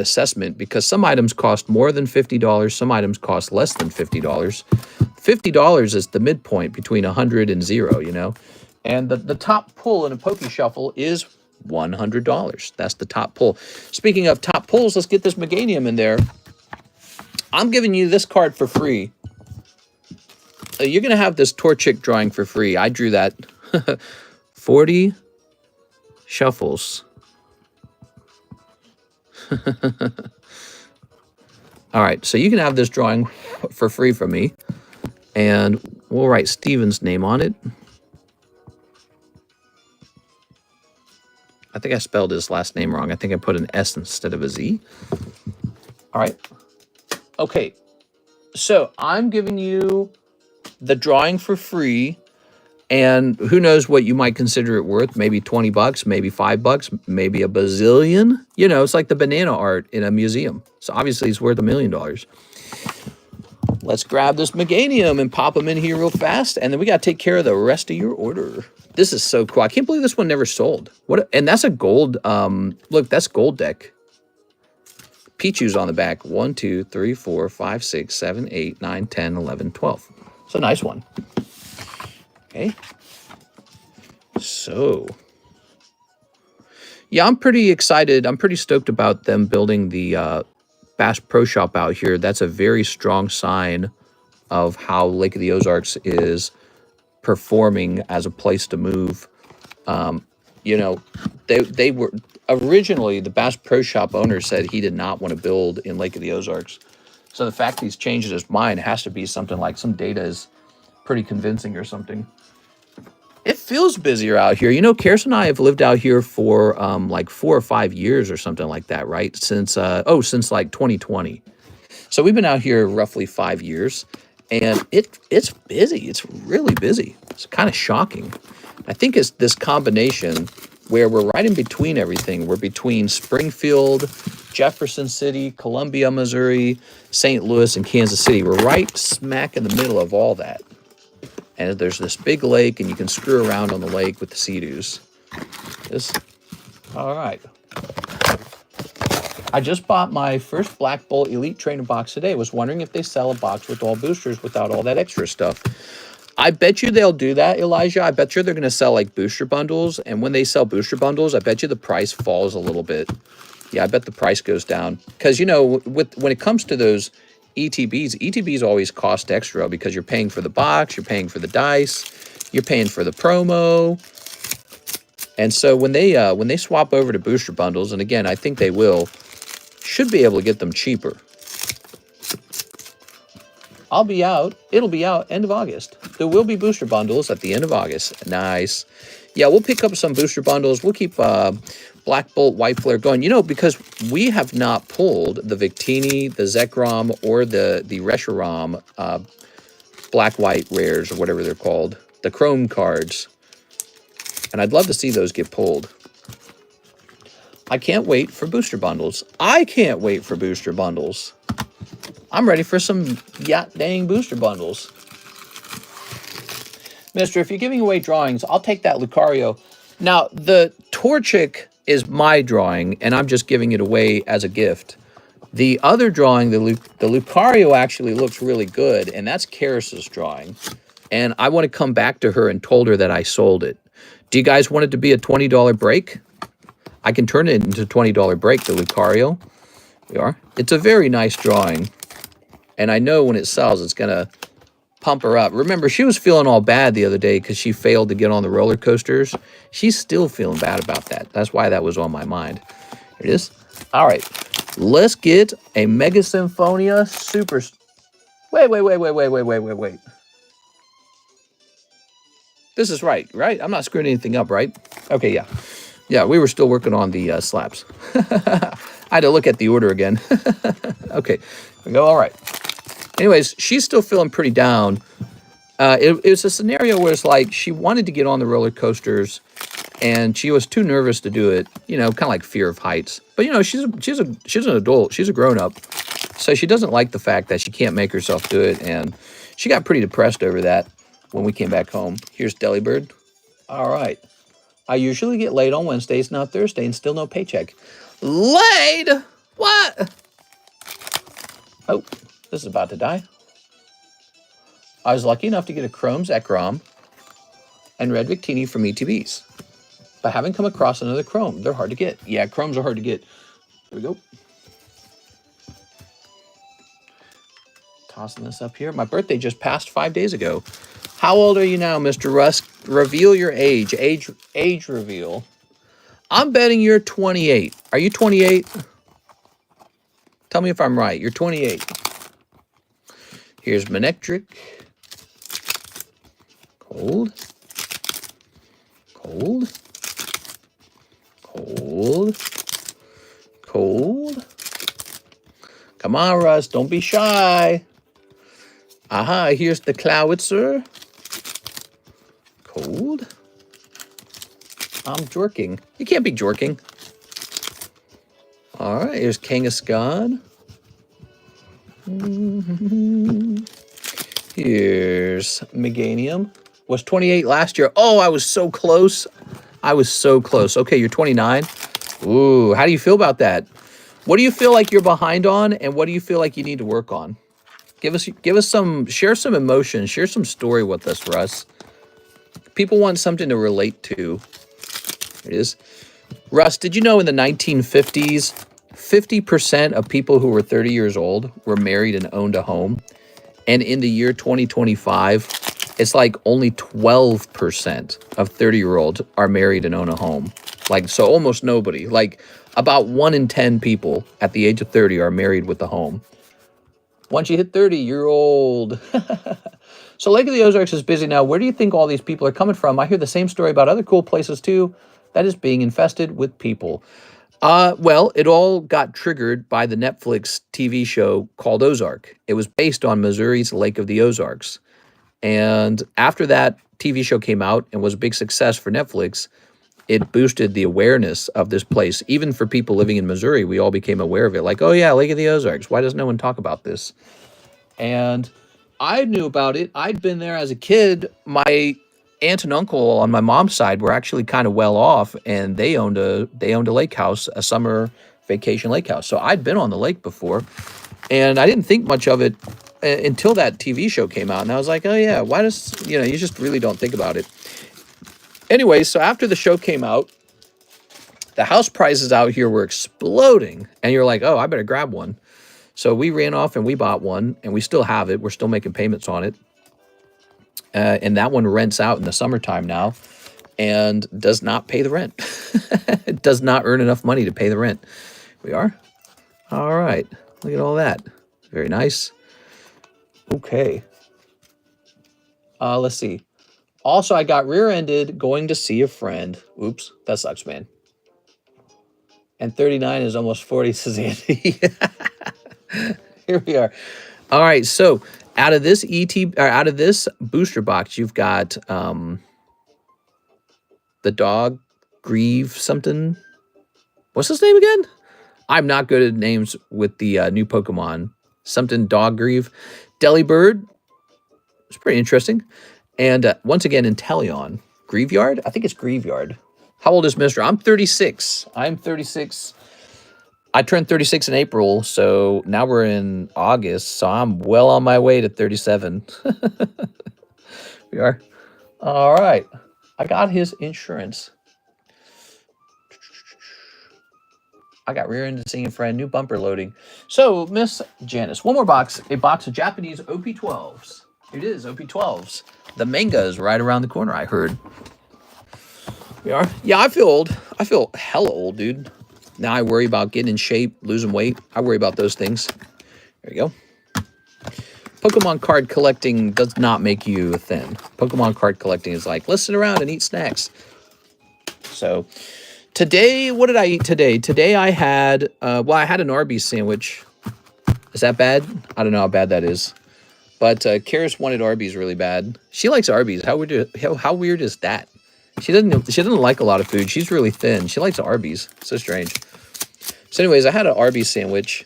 assessment because some items cost more than $50, some items cost less than $50. $50 is the midpoint between 100 and 0, you know. And the top pull in a Pokeshuffle is $100. That's the top pull. Speaking of top pulls, let's get this Meganium in there. I'm giving you this card for free. You're going to have this Torchic drawing for free. I drew that. 40 shuffles. All right, so you can have this drawing for free from me. And we'll write Steven's name on it. I think I spelled his last name wrong. I think I put an S instead of a Z. All right. Okay, so I'm giving you the drawing for free, and who knows what you might consider it worth? Maybe 20 bucks, maybe $5, maybe a bazillion. You know, it's like the banana art in a museum. So obviously it's worth $1 million. Let's grab this Meganium and pop them in here real fast, and then we got to take care of the rest of your order. This is so cool. I can't believe this one never sold. What? And that's a gold, look, that's gold deck. Pichu's on the back. 1, 2, 3, 4, 5, 6, 7, 8, 9, 10, 11, 12. It's a nice one. Okay. So, yeah, I'm pretty excited. I'm pretty stoked about them building the Bass Pro Shop out here. That's a very strong sign of how Lake of the Ozarks is performing as a place to move. You know, they were originally, the Bass Pro Shop owner said he did not want to build in Lake of the Ozarks. So the fact he's changed his mind has to be something like some data is pretty convincing or something. It feels busier out here. You know, Karis and I have lived out here for like 4 or 5 years or something like that, right? Since like 2020. So we've been out here roughly 5 years, and it's busy. It's really busy. It's kind of shocking. I think it's this combination where we're right in between everything. We're between Springfield, Jefferson City, Columbia, Missouri, St. Louis, and Kansas City. We're right smack in the middle of all that. And there's this big lake, and you can screw around on the lake with the Sea-Doos. All right. I just bought my first Black Bolt Elite Trainer box today. I was wondering if they sell a box with all boosters without all that extra stuff. I bet you they'll do that, Elijah. I bet you they're going to sell like booster bundles. And when they sell booster bundles, I bet you the price falls a little bit. Yeah, I bet the price goes down. Because, you know, when it comes to those ETBs always cost extra because you're paying for the box, you're paying for the dice, you're paying for the promo. And so when they swap over to booster bundles, and again, I think they will, should be able to get them cheaper. I'll be out. It'll be out end of August. There will be booster bundles at the end of August. Nice. Yeah, we'll pick up some booster bundles. We'll keep Black Bolt, White Flare going. You know, because we have not pulled the Victini, the Zekrom, or the Reshiram black-white rares, or whatever they're called. The Chrome cards. And I'd love to see those get pulled. I can't wait for booster bundles. I can't wait for booster bundles. I'm ready for some yacht dang booster bundles. Mister, if you're giving away drawings, I'll take that Lucario. Now, the Torchic is my drawing, and I'm just giving it away as a gift. The other drawing, the Lucario actually looks really good, and that's Karis's drawing. And I want to come back to her and told her that I sold it. Do you guys want it to be a $20 break? I can turn it into a $20 break, the Lucario. We are. It's a very nice drawing. And I know when it sells, it's going to pump her up. Remember, she was feeling all bad the other day because she failed to get on the roller coasters. She's still feeling bad about that. That's why that was on my mind. Here it is. All right. Let's get a Mega Simp-Phonia Super... Wait. This is right? I'm not screwing anything up, right? Okay, yeah. Yeah, we were still working on the slabs. I had to look at the order again. Okay, we go. All right. Anyways, she's still feeling pretty down. It was a scenario where it's like she wanted to get on the roller coasters, and she was too nervous to do it. You know, kind of like fear of heights. But you know, she's an adult. She's a grown up, so she doesn't like the fact that she can't make herself do it, and she got pretty depressed over that when we came back home. Here's Delibird. All right. I usually get laid on Wednesdays, not Thursday, and still no paycheck. Laid? What? Oh, this is about to die. I was lucky enough to get a Chrome Zekrom and Red Victini from ETBs, but haven't come across another Chrome. They're hard to get. Yeah, Chromes are hard to get. There we go. Tossing this up here. My birthday just passed 5 days ago. How old are you now, Mr. Rusk? Reveal your age. Age reveal. I'm betting you're 28. Are you 28? Tell me if I'm right. You're 28. Here's Manectric. Cold. Cold. Cold. Cold. Come on, Russ. Don't be shy. Aha, here's the Clowitzer. Cold. I'm jorking. You can't be jorking. All right, here's Kangaskhan. Here's Meganium. Was 28 last year. Oh, I was so close. I was so close. Okay, you're 29. Ooh, how do you feel about that? What do you feel like you're behind on, and what do you feel like you need to work on? Give us some, share some emotion, share some story with us, Russ. People want something to relate to. Here it is. Russ, did you know in the 1950s, 50% of people who were 30 years old were married and owned a home? And in the year 2025, it's like only 12% of 30-year-olds are married and own a home. Like, so almost nobody. Like, about 1 in 10 people at the age of 30 are married with a home. Once you hit 30, you're old. So Lake of the Ozarks is busy now. Where do you think all these people are coming from? I hear the same story about other cool places too. That is being infested with people. Well, it all got triggered by the Netflix TV show called Ozark. It was based on Missouri's Lake of the Ozarks. And after that TV show came out and was a big success for Netflix, it boosted the awareness of this place. Even for people living in Missouri, we all became aware of it. Like, oh yeah, Lake of the Ozarks. Why does no one talk about this? And I knew about it. I'd been there as a kid. My aunt and uncle on my mom's side were actually kind of well off, and they owned a lake house, a summer vacation lake house. So I'd been on the lake before, and I didn't think much of it until that TV show came out. And I was like, oh yeah, why does, you know, you just really don't think about it. Anyway, so after the show came out, the house prices out here were exploding. And you're like, oh, I better grab one. So we ran off and we bought one, and we still have it. We're still making payments on it. And that one rents out in the summertime now. and does not pay the rent. It does not earn enough money to pay the rent. We are? All right. Look at all that. Very nice. Okay. Let's see. Also, I got rear-ended going to see a friend. Oops, that sucks, man. And 39 is almost 40, says Andy. Here we are. All right, so out of this out of this booster box, you've got the dog Grieve something. What's his name again? I'm not good at names with the new Pokemon. Something Dog Grieve. Delibird. It's pretty interesting. And once again, Inteleon. Grieveyard? I think it's Grieveyard. How old is Mr.? I'm 36. I'm 36. I turned 36 in April, so now we're in August, so I'm well on my way to 37. We are. All right. I got his insurance. I got rear-ended seeing a friend. New bumper loading. So, Miss Janice, one more box. A box of Japanese OP12s. Here it is, OP12s. The manga is right around the corner, I heard. We are? Yeah, I feel old. I feel hella old, dude. Now I worry about getting in shape, losing weight. I worry about those things. There you go. Pokemon card collecting does not make you thin. Pokemon card collecting is like, let's sit around and eat snacks. So, today, what did I eat today? Today I had, well, I had an Arby's sandwich. Is that bad? I don't know how bad that is. But Karis wanted Arby's really bad. She likes Arby's. How weird is that? She doesn't like a lot of food. She's really thin. She likes Arby's. So strange. So anyways, I had an Arby's sandwich.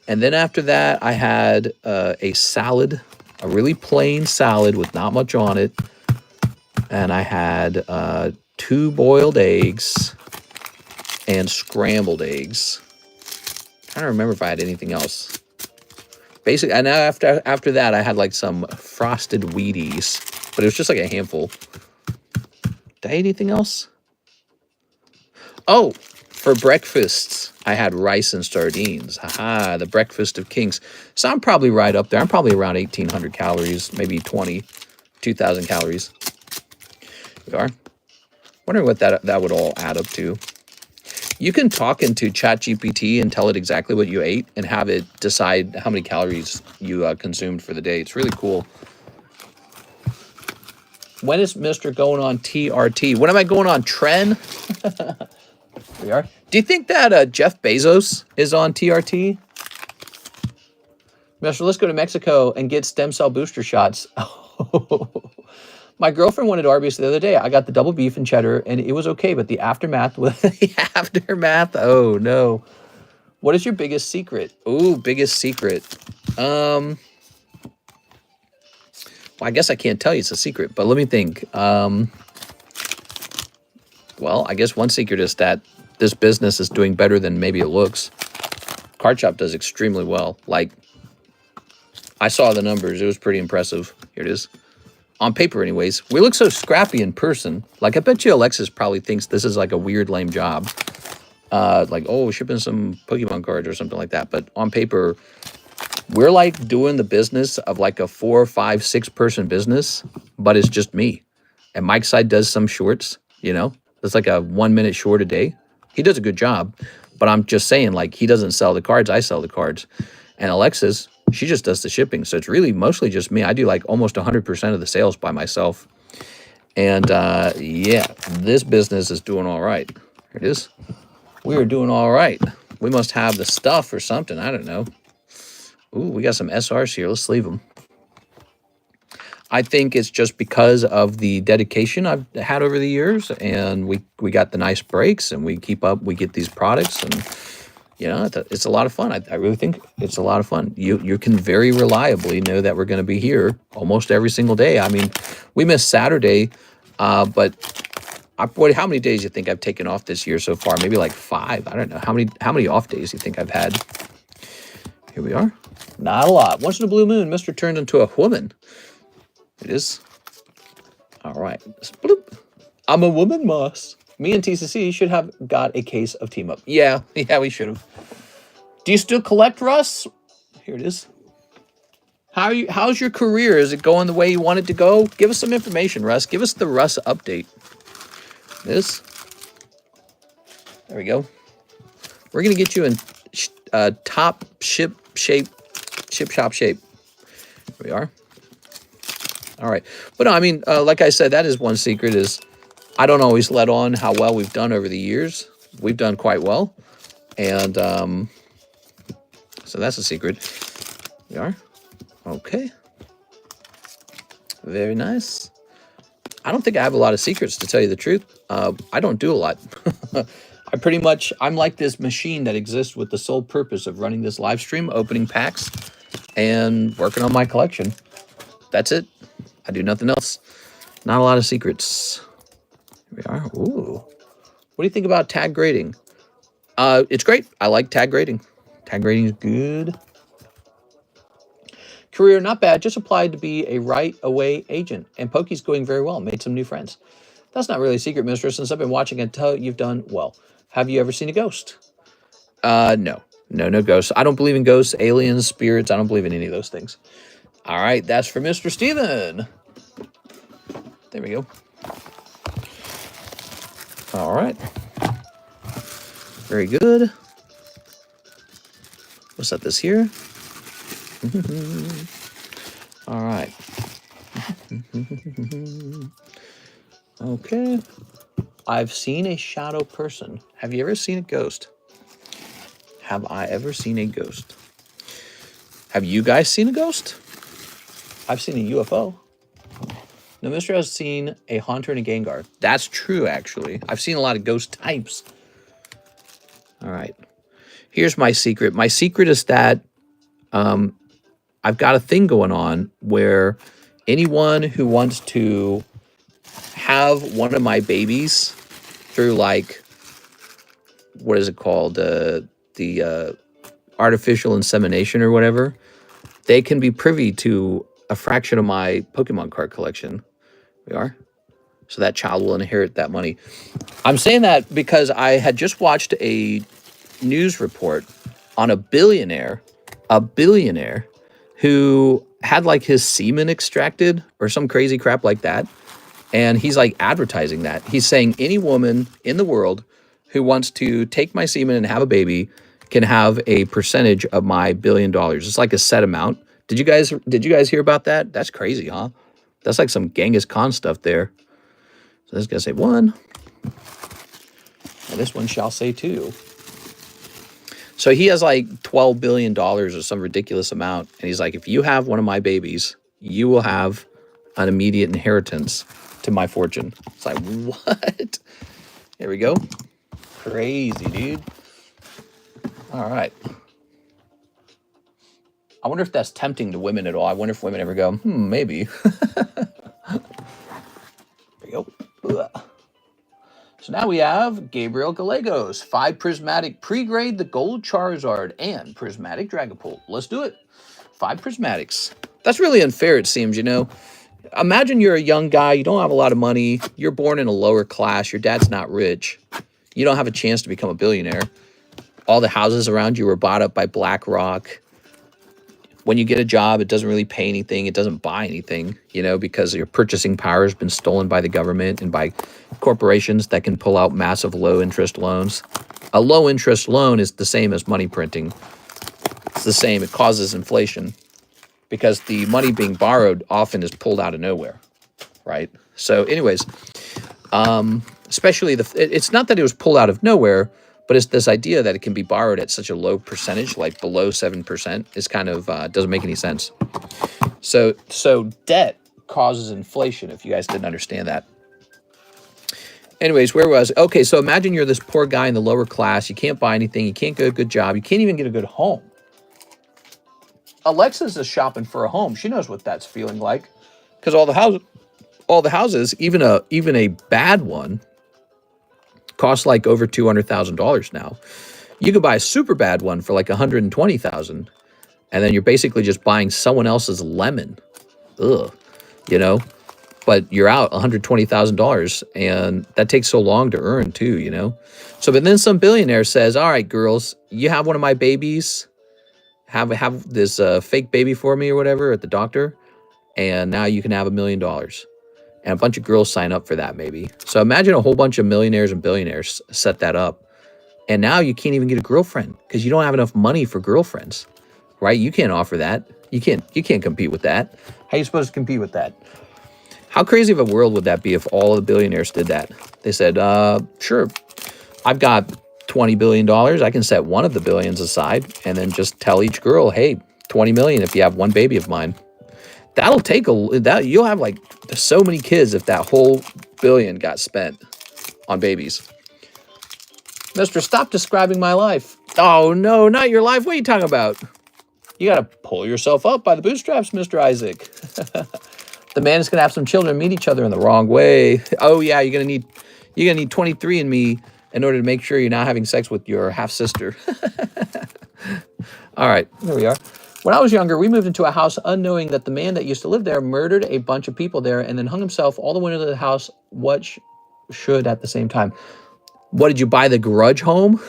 And then after that, I had a salad. A really plain salad with not much on it. And I had 2 boiled eggs and scrambled eggs. I don't remember if I had anything else. Basically, and after that, I had like some frosted Wheaties. But it was just like a handful. Did I eat anything else? Oh, for breakfasts, I had rice and sardines. Haha, the breakfast of kings. So I'm probably right up there. I'm probably around 1,800 calories, maybe 2,000 calories. We are. Wondering what that would all add up to. You can talk into ChatGPT and tell it exactly what you ate and have it decide how many calories you consumed for the day. It's really cool. When is Mr. going on TRT? When am I going on Tren? We are. Do you think that Jeff Bezos is on TRT? Mr. Let's go to Mexico and get stem cell booster shots. My girlfriend wanted Arby's the other day. I got the double beef and cheddar, and it was okay, but the aftermath was the aftermath. Oh, no. What is your biggest secret? Ooh, biggest secret. Well, I guess I can't tell you it's a secret, but let me think. Well, I guess one secret is that this business is doing better than maybe it looks. Card Shop does extremely well. Like, I saw the numbers. It was pretty impressive. Here it is. On paper, anyways. We look so scrappy in person. Like, I bet you Alexis probably thinks this is like a weird, lame job. Like, oh, shipping some Pokemon cards or something like that. But on paper, we're like doing the business of like a 4, 5, 6 person business, but it's just me. And Mike's side does some shorts, you know? It's like a 1-minute short a day. He does a good job, but I'm just saying, like, he doesn't sell the cards. I sell the cards. And Alexis, she just does the shipping. So it's really mostly just me. I do like almost 100% of the sales by myself. And yeah, this business is doing all right. Here it is. We are doing all right. We must have the stuff or something. I don't know. Ooh, we got some SRs here. Let's leave them. I think it's just because of the dedication I've had over the years, and we got the nice breaks, and we keep up. We get these products, and you know, it's a lot of fun. I really think it's a lot of fun. You can very reliably know that we're going to be here almost every single day. I mean, we missed Saturday, but boy, how many days do you think I've taken off this year so far? Maybe like 5. I don't know. How many off days do you think I've had? Here we are. Not a lot. Once in a blue moon, Mr. turned into a woman. It is. All right. Bloop. I'm a woman, Moss. Me and TCC should have got a case of Team Up. Yeah, we should have. Do you still collect, Russ? Here it is. How's your career? Is it going the way you want it to go? Give us some information, Russ. Give us the Russ update. this. There we go. We're going to get you in top ship shop shape. There we are. All right. But no, I mean, like I said, that is one secret is I don't always let on how well we've done over the years. We've done quite well. And so that's a secret. We are. Okay. Very nice. I don't think I have a lot of secrets, to tell you the truth. I don't do a lot. I'm like this machine that exists with the sole purpose of running this live stream, opening packs, and working on my collection. That's it. I do nothing else. Not a lot of secrets. Here we are. Ooh. What do you think about tag grading? It's great. I like tag grading. Tag grading is good. Career, not bad. Just applied to be a right-away agent. And Pokey's going very well. Made some new friends. That's not really a secret, mistress. Since I've been watching and tell you've done well. Have you ever seen a ghost? No. No ghosts. I don't believe in ghosts, aliens, spirits. I don't believe in any of those things. All right. That's for Mr. Steven. There we go. All right. Very good. We'll set this here. All right. Okay. I've seen a shadow person. Have you ever seen a ghost? Have I ever seen a ghost? Have you guys seen a ghost? I've seen a UFO. No, Mr. has seen a Haunter and a Gengar. That's true, actually. I've seen a lot of ghost types. All right. Here's my secret. My secret is that I've got a thing going on where anyone who wants to have one of my babies through, like, what is it called? The artificial insemination or whatever, they can be privy to a fraction of my Pokemon card collection. We are. So that child will inherit that money. I'm saying that because I had just watched a news report on a billionaire who had like his semen extracted or some crazy crap like that. And he's like advertising that. He's saying any woman in the world who wants to take my semen and have a baby can have a percentage of my $1 billion. It's like a set amount. Did you guys hear about that? That's crazy, huh? That's like some Genghis Khan stuff there. So this gonna say 1. And this one shall say 2. So he has like $12 billion or some ridiculous amount. And he's like, if you have one of my babies, you will have an immediate inheritance to my fortune. It's like, what? There we go. Crazy, dude. All right. I wonder if that's tempting to women at all. I wonder if women ever go, maybe. There we go. Ugh. So now we have Gabriel Gallegos, 5 Prismatic Pre-Grade, the Gold Charizard, and Prismatic Dragapult. Let's do it. 5 Prismatics. That's really unfair, it seems, you know. Imagine you're a young guy, you don't have a lot of money, you're born in a lower class, your dad's not rich, you don't have a chance to become a billionaire. All the houses around you were bought up by BlackRock. When you get a job, it doesn't really pay anything. It doesn't buy anything, you know, because your purchasing power has been stolen by the government and by corporations that can pull out massive low-interest loans. A low-interest loan is the same as money printing. It's the same. It causes inflation because the money being borrowed often is pulled out of nowhere, right? So anyways, especially it's not that it was pulled out of nowhere, but it's this idea that it can be borrowed at such a low percentage, like below 7%, is kind of doesn't make any sense. So debt causes inflation, if you guys didn't understand that. Anyways, where was I? Okay, so imagine you're this poor guy in the lower class. You can't buy anything. You can't get a good job. You can't even get a good home. Alexa's is shopping for a home. She knows what that's feeling like, because all the houses, even a bad one, costs like over $200,000 now. You could buy a super bad one for like $120,000, and then you're basically just buying someone else's lemon. Ugh, you know. But you're out $120,000, and that takes so long to earn too, you know. So, but then some billionaire says, "All right, girls, you have one of my babies. Have this fake baby for me or whatever at the doctor, and now you can have $1 million." and a bunch of girls sign up for that maybe. So imagine a whole bunch of millionaires and billionaires set that up. And now you can't even get a girlfriend because you don't have enough money for girlfriends, right? You can't offer that. You can't compete with that. How are you supposed to compete with that? How crazy of a world would that be if all the billionaires did that? They said, sure, I've got $20 billion. I can set one of the billions aside and then just tell each girl, hey, 20 million if you have one baby of mine. That'll take you'll have like so many kids if that whole billion got spent on babies. Mister, stop describing my life. Oh, no, not your life. What are you talking about? You got to pull yourself up by the bootstraps, Mr. Isaac. The man is going to have some children meet each other in the wrong way. Oh, yeah, you're going to need 23andMe in order to make sure you're not having sex with your half-sister. All right, here we are. When I was younger, we moved into a house unknowing that the man that used to live there murdered a bunch of people there and then hung himself all the way into the house. What should at the same time? What, did you buy the Grudge home?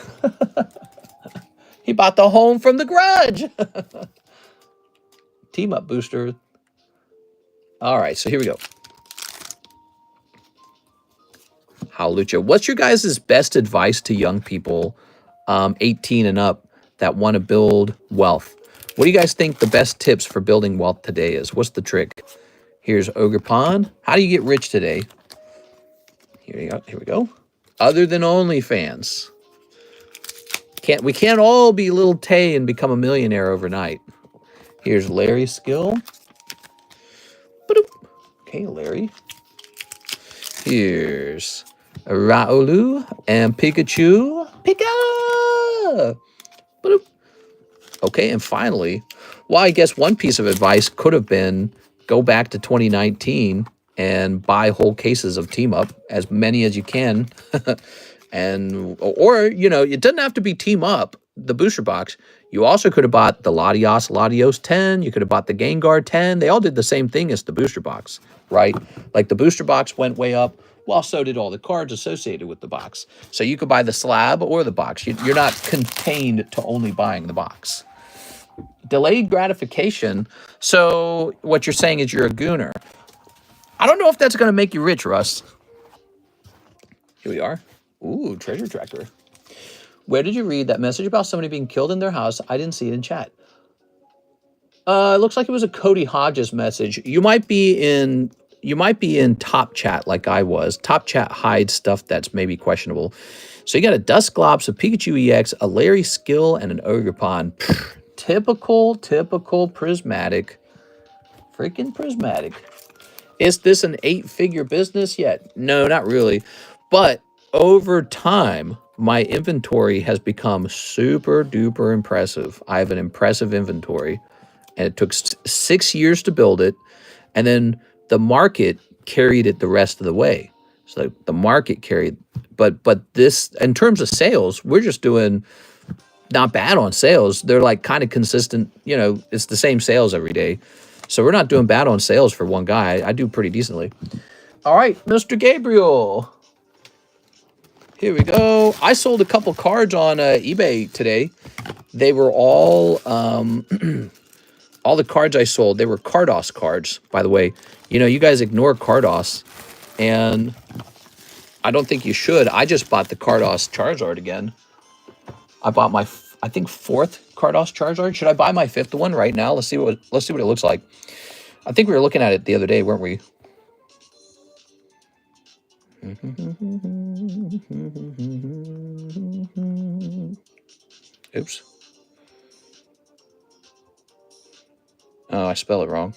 He bought the home from the Grudge. Team up, booster. All right, so here we go. Howlucha, what's your guys' best advice to young people 18 and up that want to build wealth? What do you guys think the best tips for building wealth today is? What's the trick? Here's Ogre Pond. How do you get rich today? Here we go. Other than OnlyFans. We can't all be little Tay and become a millionaire overnight. Here's Larry's skill. Okay, Larry. Here's Raoulu and Pikachu. Pika! Okay, and finally, well, I guess one piece of advice could have been go back to 2019 and buy whole cases of Team Up, as many as you can. Or, you know, it doesn't have to be Team Up, the booster box. You also could have bought the Latios 10. You could have bought the Gengar 10. They all did the same thing as the booster box, right? Like the booster box went way up. Well, so did all the cards associated with the box. So you could buy the slab or the box. You're not contained to only buying the box. Delayed gratification. So what you're saying is you're a gooner. I don't know if that's going to make you rich, Russ. Here we are. Ooh, treasure tracker. Where did you read that message about somebody being killed in their house? I didn't see it in chat. It looks like it was a Cody Hodges message. You might be in top chat like I was. Top chat hides stuff that's maybe questionable. So you got a Dusclops, a Pikachu EX, a Larry Skill, and an Ogre Pond. Typical prismatic. Freaking prismatic. Is this an 8-figure business yet? No, not really. But over time, my inventory has become super duper impressive. I have an impressive inventory, and it took 6 years to build it. And then the market carried it the rest of the way. So the market carried, but this, in terms of sales, we're just doing not bad on sales. They're like kind of consistent, you know, it's the same sales every day. So we're not doing bad on sales for one guy. I do pretty decently. All right, Mr. Gabriel. Here we go. I sold a couple cards on eBay today. They were all all the cards I sold, they were Carddass cards, by the way. You know, you guys ignore Carddass, and I don't think you should. I just bought the Carddass Charizard again. I bought my, I think, 4th Carddass Charizard. Should I buy my 5th one right now? Let's see what it looks like. I think we were looking at it the other day, weren't we? Oops. Oh, I spell it wrong.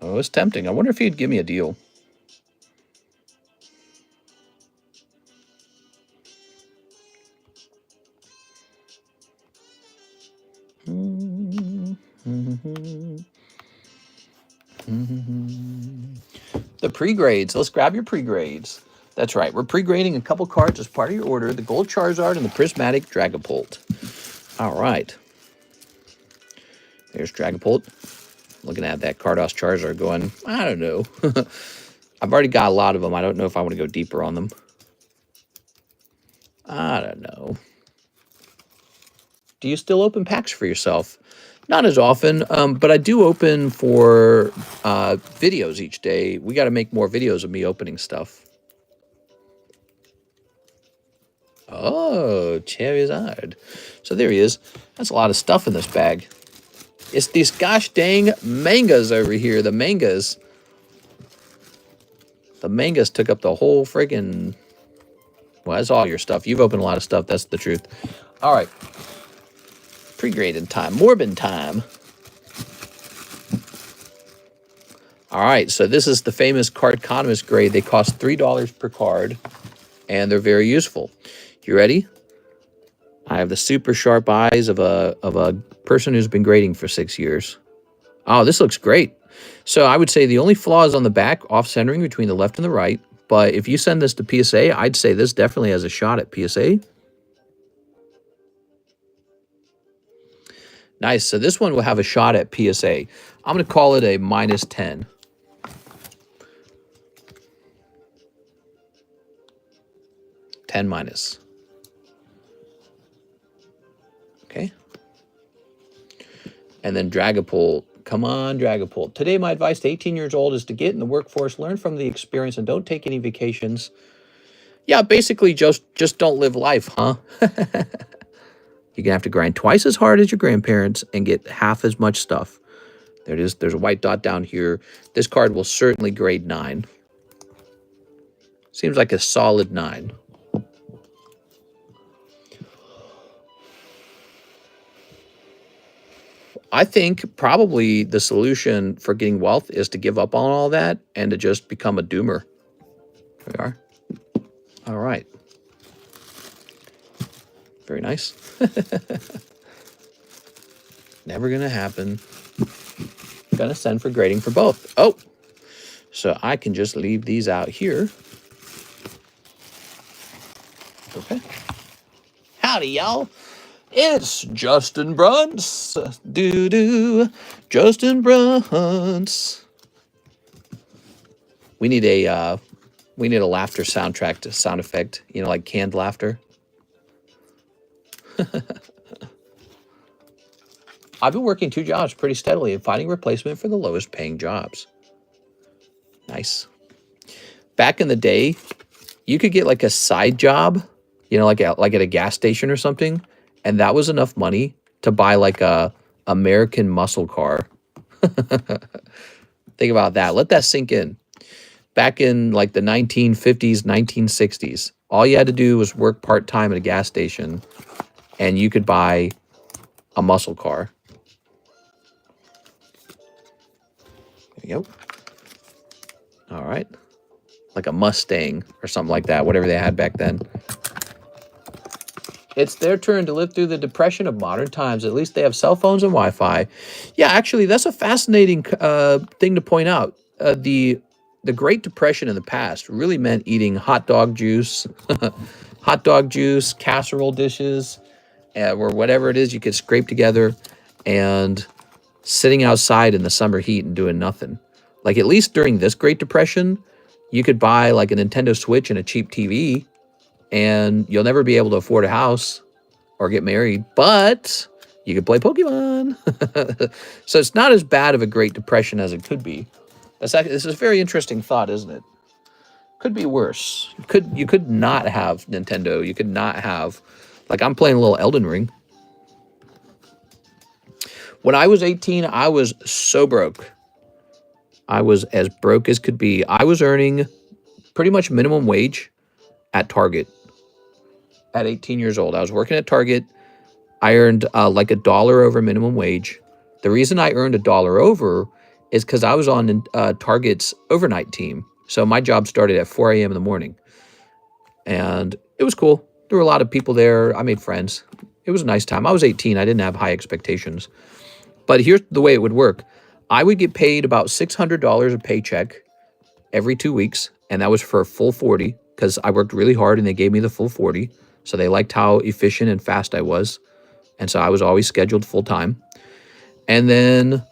Oh, it's tempting. I wonder if he'd give me a deal. The pre-grades. Let's grab your pre-grades. That's right. We're pre-grading a couple cards as part of your order. The Gold Charizard and the Prismatic Dragapult. All right. There's Dragapult. Looking at that Carddass Charizard going, I don't know. I've already got a lot of them. I don't know if I want to go deeper on them. I don't know. Do you still open packs for yourself? Not as often, but I do open for videos each day. We got to make more videos of me opening stuff. Oh, Charizard. So there he is. That's a lot of stuff in this bag. It's these gosh dang mangas over here. The mangas. The mangas took up the whole friggin'... Well, that's all your stuff. You've opened a lot of stuff. That's the truth. All right. Pre-graded time. Morbid time. All right. So this is the famous Cardconomist grade. They cost $3 per card, and they're very useful. You ready? I have the super sharp eyes of a person who's been grading for 6 years. Oh, this looks great. So I would say the only flaw is on the back, off-centering between the left and the right. But if you send this to PSA, I'd say this definitely has a shot at PSA. Nice. So this one will have a shot at PSA. I'm going to call it a -10. -10. Okay. And then Dragapult. Come on, Dragapult. Today, my advice to 18 years old is to get in the workforce, learn from the experience, and don't take any vacations. Yeah, basically just don't live life, huh? You're going to have to grind twice as hard as your grandparents and get half as much stuff. There it is. There's a white dot down here. This card will certainly grade 9. Seems like a solid 9. I think probably the solution for getting wealth is to give up on all that and to just become a doomer. Here we are. All right. Very nice. Never going to happen. Going to send for grading for both. Oh, so I can just leave these out here. Okay. Howdy, y'all. It's Justin Brunts. Justin Brunts. We need a laughter soundtrack to sound effect, you know, like canned laughter. I've been working 2 jobs pretty steadily and finding replacement for the lowest paying jobs. Nice. Back in the day, you could get like a side job, you know, like at a gas station or something, and that was enough money to buy like a American muscle car. Think about that. Let that sink in. Back in like the 1950s, 1960s, all you had to do was work part-time at a gas station, and you could buy a muscle car. There you go. All right. Like a Mustang or something like that, whatever they had back then. It's their turn to live through the depression of modern times. At least they have cell phones and Wi-Fi. Yeah, actually, that's a fascinating thing to point out. The Great Depression in the past really meant eating hot dog juice, casserole dishes, or whatever it is you could scrape together, and sitting outside in the summer heat and doing nothing. Like, at least during this Great Depression, you could buy like a Nintendo Switch and a cheap TV, and you'll never be able to afford a house or get married, but you could play Pokemon. So it's not as bad of a Great Depression as it could be. This is a very interesting thought, isn't it? Could be worse. You could not have Nintendo. You could not have, like, I'm playing a little Elden Ring. When I was 18, I was so broke. I was as broke as could be. I was earning pretty much minimum wage at Target at 18 years old. I was working at Target. I earned like $1 over minimum wage. The reason I earned $1 over is because I was on Target's overnight team. So my job started at 4 a.m. in the morning. And it was cool. There were a lot of people there. I made friends. It was a nice time. I was 18. I didn't have high expectations. But here's the way it would work. I would get paid about $600 a paycheck every 2 weeks. And that was for a full 40 because I worked really hard and they gave me the full 40. So they liked how efficient and fast I was. And so I was always scheduled full time. And then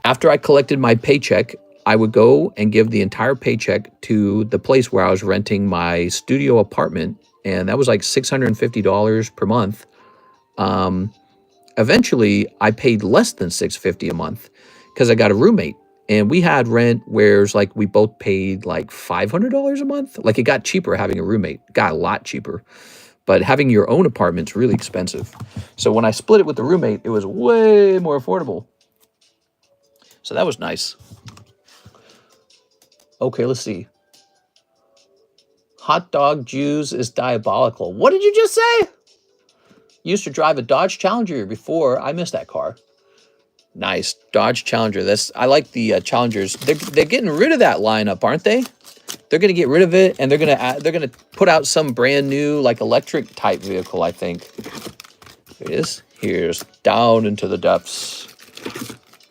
after I collected my paycheck, I would go and give the entire paycheck to the place where I was renting my studio apartment. And that was like $650 per month. eventually I paid less than $650 a month because I got a roommate. And we had rent where like we both paid like $500 a month. Like it got cheaper having a roommate. Got a lot cheaper. But having your own apartment's really expensive. So when I split it with the roommate, it was way more affordable. So that was nice. Okay, let's see. Hot dog Jews is diabolical. What did you just say? Used to drive a Dodge Challenger before. I missed that car. Nice. Dodge Challenger. I like the Challengers. They're getting rid of that lineup, aren't they? They're going to get rid of it, and they're going to put out some brand new like electric type vehicle, I think. Here it is. Here's down into the depths.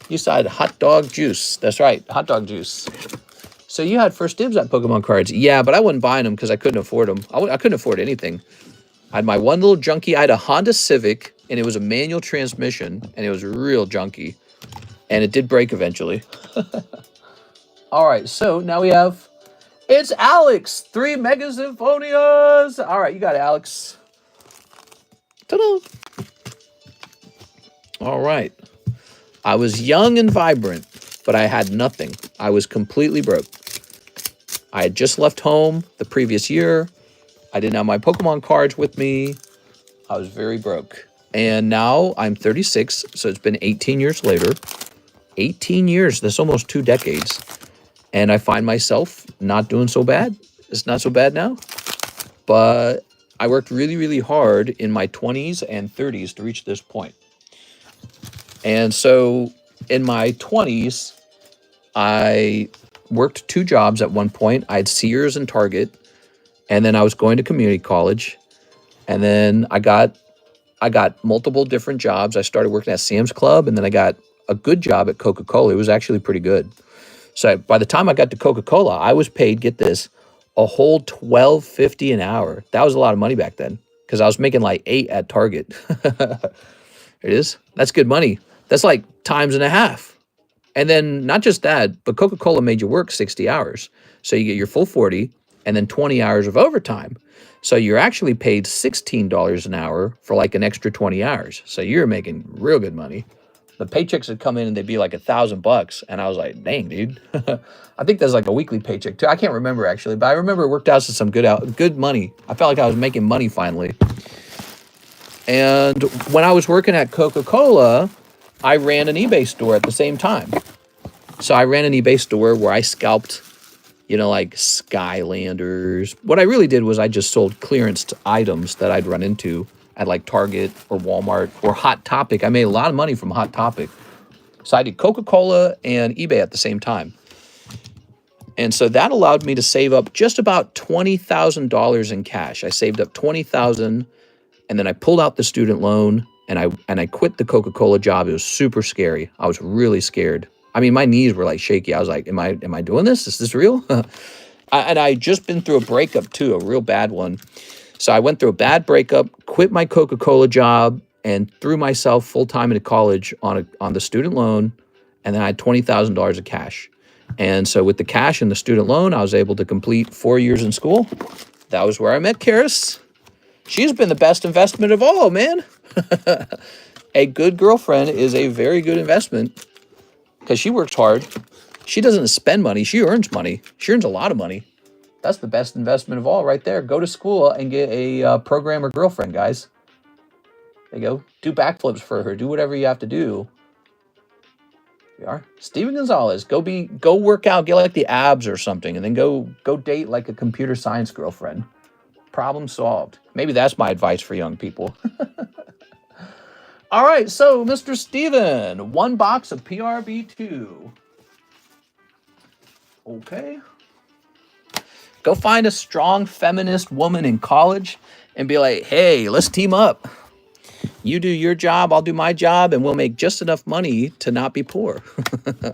You said hot dog juice. That's right, hot dog juice. So you had first dibs at Pokemon cards. Yeah, but I wasn't buying them because I couldn't afford them. I couldn't afford anything. I had my one little junkie. I had a Honda Civic, and it was a manual transmission, and it was real junky. And it did break eventually. All right, so now we have... It's Alex! 3 Mega Simp-Phonias! All right, you got it, Alex. Ta-da! All right. I was young and vibrant, but I had nothing. I was completely broke. I had just left home the previous year. I didn't have my Pokemon cards with me. I was very broke. And now I'm 36, so it's been 18 years later. 18 years, that's almost 2 decades. And I find myself not doing so bad. It's not so bad now. But I worked really, really hard in my 20s and 30s to reach this point. And so in my 20s, I worked 2 jobs at one point. I had Sears and Target. And then I was going to community college. And then I got multiple different jobs. I started working at Sam's Club, and then I got a good job at Coca-Cola. It was actually pretty good. So by the time I got to Coca-Cola, I was paid, get this, a whole $12.50 an hour. That was a lot of money back then because I was making like 8 at Target. It is. That's good money. That's like times and a half. And then not just that, but Coca-Cola made you work 60 hours. So you get your full 40 and then 20 hours of overtime. So you're actually paid $16 an hour for like an extra 20 hours. So you're making real good money. The paychecks would come in and they'd be like $1,000. And I was like, dang, dude. I think that's like a weekly paycheck too. I can't remember actually, but I remember it worked out to some good money. I felt like I was making money finally. And when I was working at Coca-Cola, I ran an eBay store at the same time. So I ran an eBay store where I scalped, you know, like Skylanders. What I really did was I just sold clearance items that I'd run into at like Target or Walmart or Hot Topic. I made a lot of money from Hot Topic. So I did Coca-Cola and eBay at the same time. And so that allowed me to save up just about $20,000 in cash. I saved up $20,000 and then I pulled out the student loan and I quit the Coca-Cola job. It was super scary. I was really scared. I mean, my knees were like shaky. I was like, am I doing this? Is this real? And I just been through a breakup too, a real bad one. So I went through a bad breakup, quit my Coca-Cola job, and threw myself full-time into college on the student loan, and then I had $20,000 of cash. And so with the cash and the student loan, I was able to complete 4 years in school. That was where I met Karis. She's been the best investment of all, man. A good girlfriend is a very good investment because she works hard. She doesn't spend money. She earns money. She earns a lot of money. That's the best investment of all right there. Go to school and get a programmer girlfriend, guys. There you go. Do backflips for her. Do whatever you have to do. Here we are. Steven Gonzalez. Go work out. Get like the abs or something. And then go date like a computer science girlfriend. Problem solved. Maybe that's my advice for young people. All right. So, Mr. Steven. 1 box of PRB2. Okay. Go find a strong feminist woman in college and be like, hey, let's team up. You do your job, I'll do my job, and we'll make just enough money to not be poor. There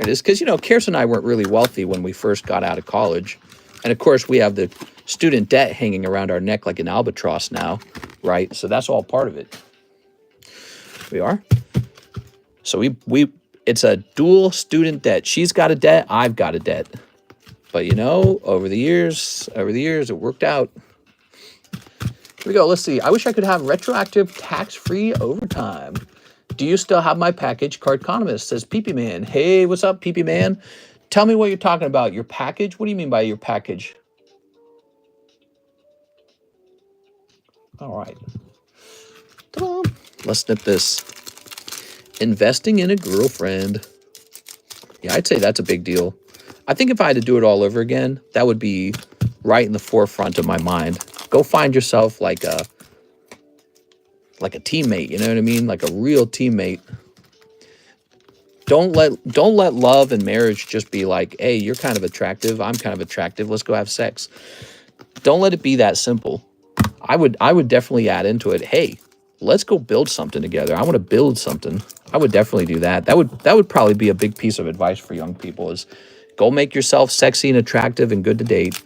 it is. Because, you know, Karis and I weren't really wealthy when we first got out of college. And, of course, we have the student debt hanging around our neck like an albatross now, right? So that's all part of it. We are. So it's a dual student debt. She's got a debt, I've got a debt. But, you know, over the years, it worked out. we go. Let's see. I wish I could have retroactive tax-free overtime. Do you still have my package? Cardconomist says Peepee Man. Hey, what's up, Peepee Man? Tell me what you're talking about. Your package? What do you mean by your package? All right. Ta-da. Let's snip this. Investing in a girlfriend. Yeah, I'd say that's a big deal. I think if I had to do it all over again, that would be right in the forefront of my mind. Go find yourself like a teammate, you know what I mean? Like a real teammate. Don't let love and marriage just be like, hey, you're kind of attractive, I'm kind of attractive, let's go have sex. Don't let it be that simple. I would definitely add into it, hey, let's go build something together. I want to build something. I would definitely do that. That would probably be a big piece of advice for young people is go make yourself sexy and attractive and good to date,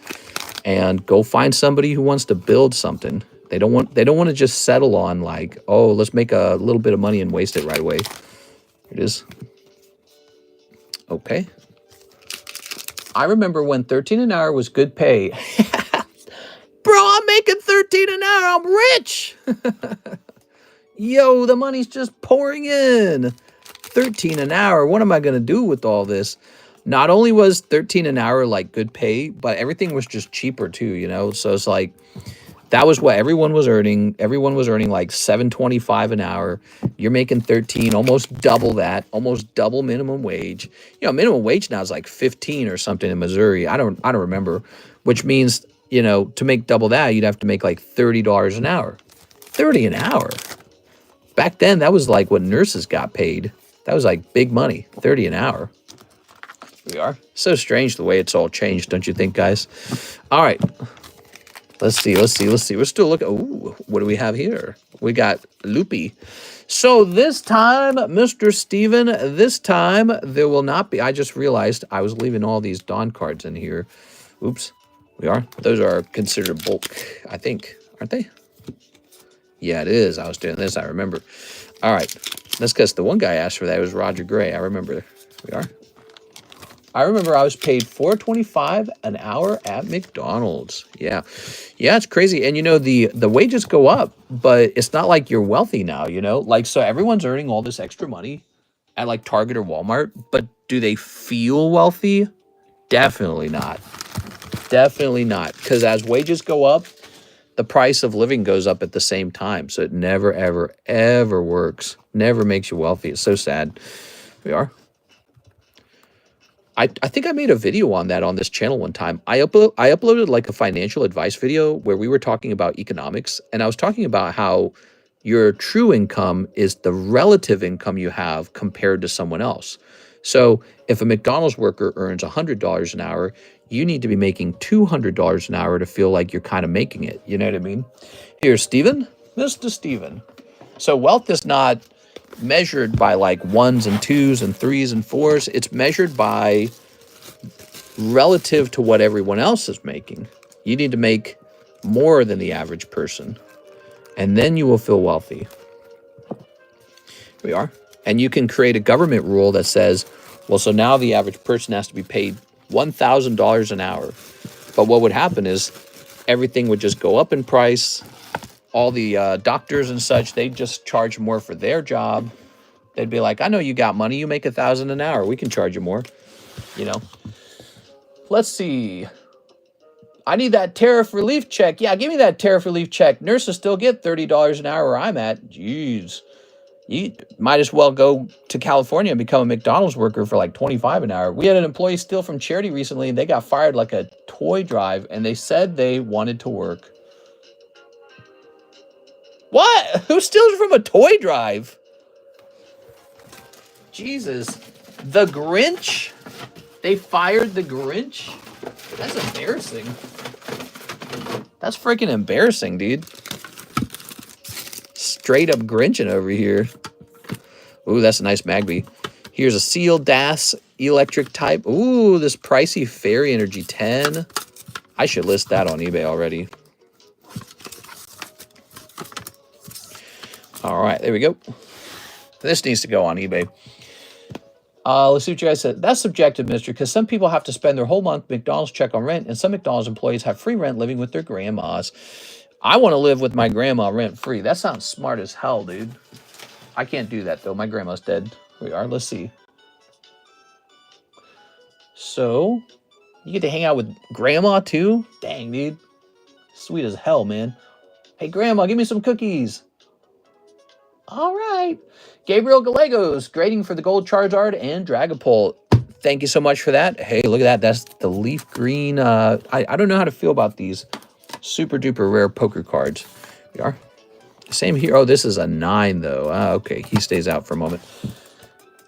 and go find somebody who wants to build something. They don't want to just settle on like, oh, let's make a little bit of money and waste it right away. Here it is. Okay. I remember when 13 an hour was good pay. Bro, I'm making 13 an hour. I'm rich. Yo, the money's just pouring in. 13 an hour. What am I going to do with all this? Not only was 13 an hour like good pay, but everything was just cheaper too, you know? So it's like, that was what everyone was earning. Everyone was earning like $7.25 an hour. You're making 13, almost double that, almost double minimum wage. You know, minimum wage now is like 15 or something in Missouri. I don't remember, which means, you know, to make double that, you'd have to make like $30 an hour. 30 an hour. Back then, that was like what nurses got paid. That was like big money, 30 an hour. Here we are. So strange the way it's all changed, don't you think, guys? All right. Let's see. We're still looking. Ooh, what do we have here? We got Loopy. So this time, Mr. Steven, this time there will not be. I just realized I was leaving all these Dawn cards in here. Oops. We are. Those are considered bulk, I think. Aren't they? Yeah, it is. I was doing this. I remember. All right. That's because the one guy asked for that. It was Roger Gray. I remember. We are. I remember I was paid $4.25 an hour at McDonald's. Yeah. Yeah, it's crazy. And, you know, the wages go up, but it's not like you're wealthy now, you know? Like, so everyone's earning all this extra money at, like, Target or Walmart, but do they feel wealthy? Definitely not. Definitely not. Because as wages go up, the price of living goes up at the same time. So it never, ever, ever works. Never makes you wealthy. It's so sad. We are. I think I made a video on that on this channel one time. I uploaded like a financial advice video where we were talking about economics, and I was talking about how your true income is the relative income you have compared to someone else. So if a McDonald's worker earns $100 an hour, you need to be making $200 an hour to feel like you're kind of making it. You know what I mean? Here, Steven, Mr. Steven. So wealth is not measured by like ones and twos and threes and fours. It's measured by relative to what everyone else is making. You need to make more than the average person, and then you will feel wealthy. Here we are. And you can create a government rule that says, well, so now the average person has to be paid $1,000 an hour. But what would happen is everything would just go up in price. All the doctors and such, they'd just charge more for their job. They'd be like, I know you got money. You make $1,000 an hour. We can charge you more, you know. Let's see. I need that tariff relief check. Yeah, give me that tariff relief check. Nurses still get $30 an hour where I'm at. Jeez. You might as well go to California and become a McDonald's worker for like $25 an hour. We had an employee steal from charity recently, and they got fired like a toy drive, and they said they wanted to work. What? Who steals from a toy drive? Jesus. The Grinch? They fired the Grinch? That's embarrassing. That's freaking embarrassing, dude. Straight up Grinching over here. Ooh, that's a nice Magby. Here's a Seal DAS electric type. Ooh, this pricey Fairy Energy 10. I should list that on eBay already. All right, there we go. This needs to go on eBay. Let's see what you guys said. That's subjective, mister, because some people have to spend their whole month McDonald's check on rent, and some McDonald's employees have free rent living with their grandmas. I want to live with my grandma rent-free. That sounds smart as hell, dude. I can't do that, though. My grandma's dead. Here we are. Let's see. So, you get to hang out with grandma, too? Dang, dude. Sweet as hell, man. Hey, grandma, give me some cookies. All right. Gabriel Gallegos, grading for the Gold Charizard and Dragapult. Thank you so much for that. Hey, look at that. That's the leaf green. I don't know how to feel about these super duper rare poker cards. Here we are. Same here. Oh, this is a 9, though. Okay, he stays out for a moment.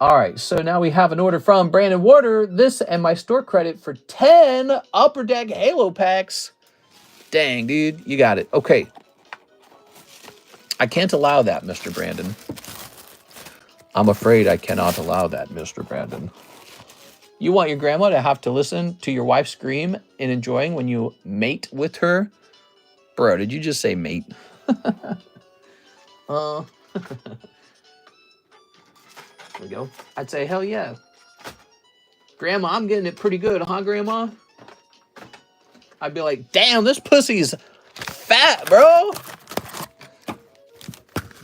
All right, so now we have an order from Brandon Warder. This and my store credit for 10 Upper Deck Halo packs. Dang, dude, you got it. Okay. I can't allow that, Mr. Brandon. I'm afraid I cannot allow that, Mr. Brandon. You want your grandma to have to listen to your wife scream and enjoying when you mate with her? Bro, did you just say mate? There we go. I'd say, hell yeah. Grandma, I'm getting it pretty good, huh, Grandma? I'd be like, damn, this pussy's fat, bro.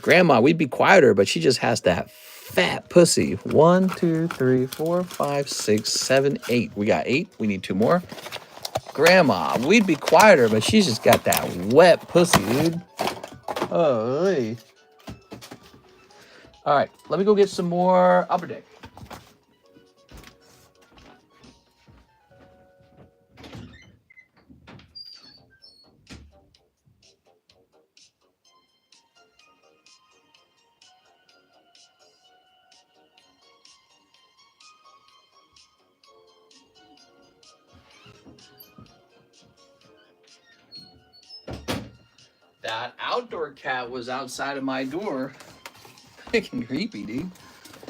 Grandma, we'd be quieter, but she just has that fat pussy. 1, 2, 3, 4, 5, 6, 7, 8. We got 8. We need 2 more. Grandma, we'd be quieter, but she's just got that wet pussy, dude. Oh, hey. All right, let me go get some more Upper Deck. That outdoor cat was outside of my door. Freaking creepy, dude.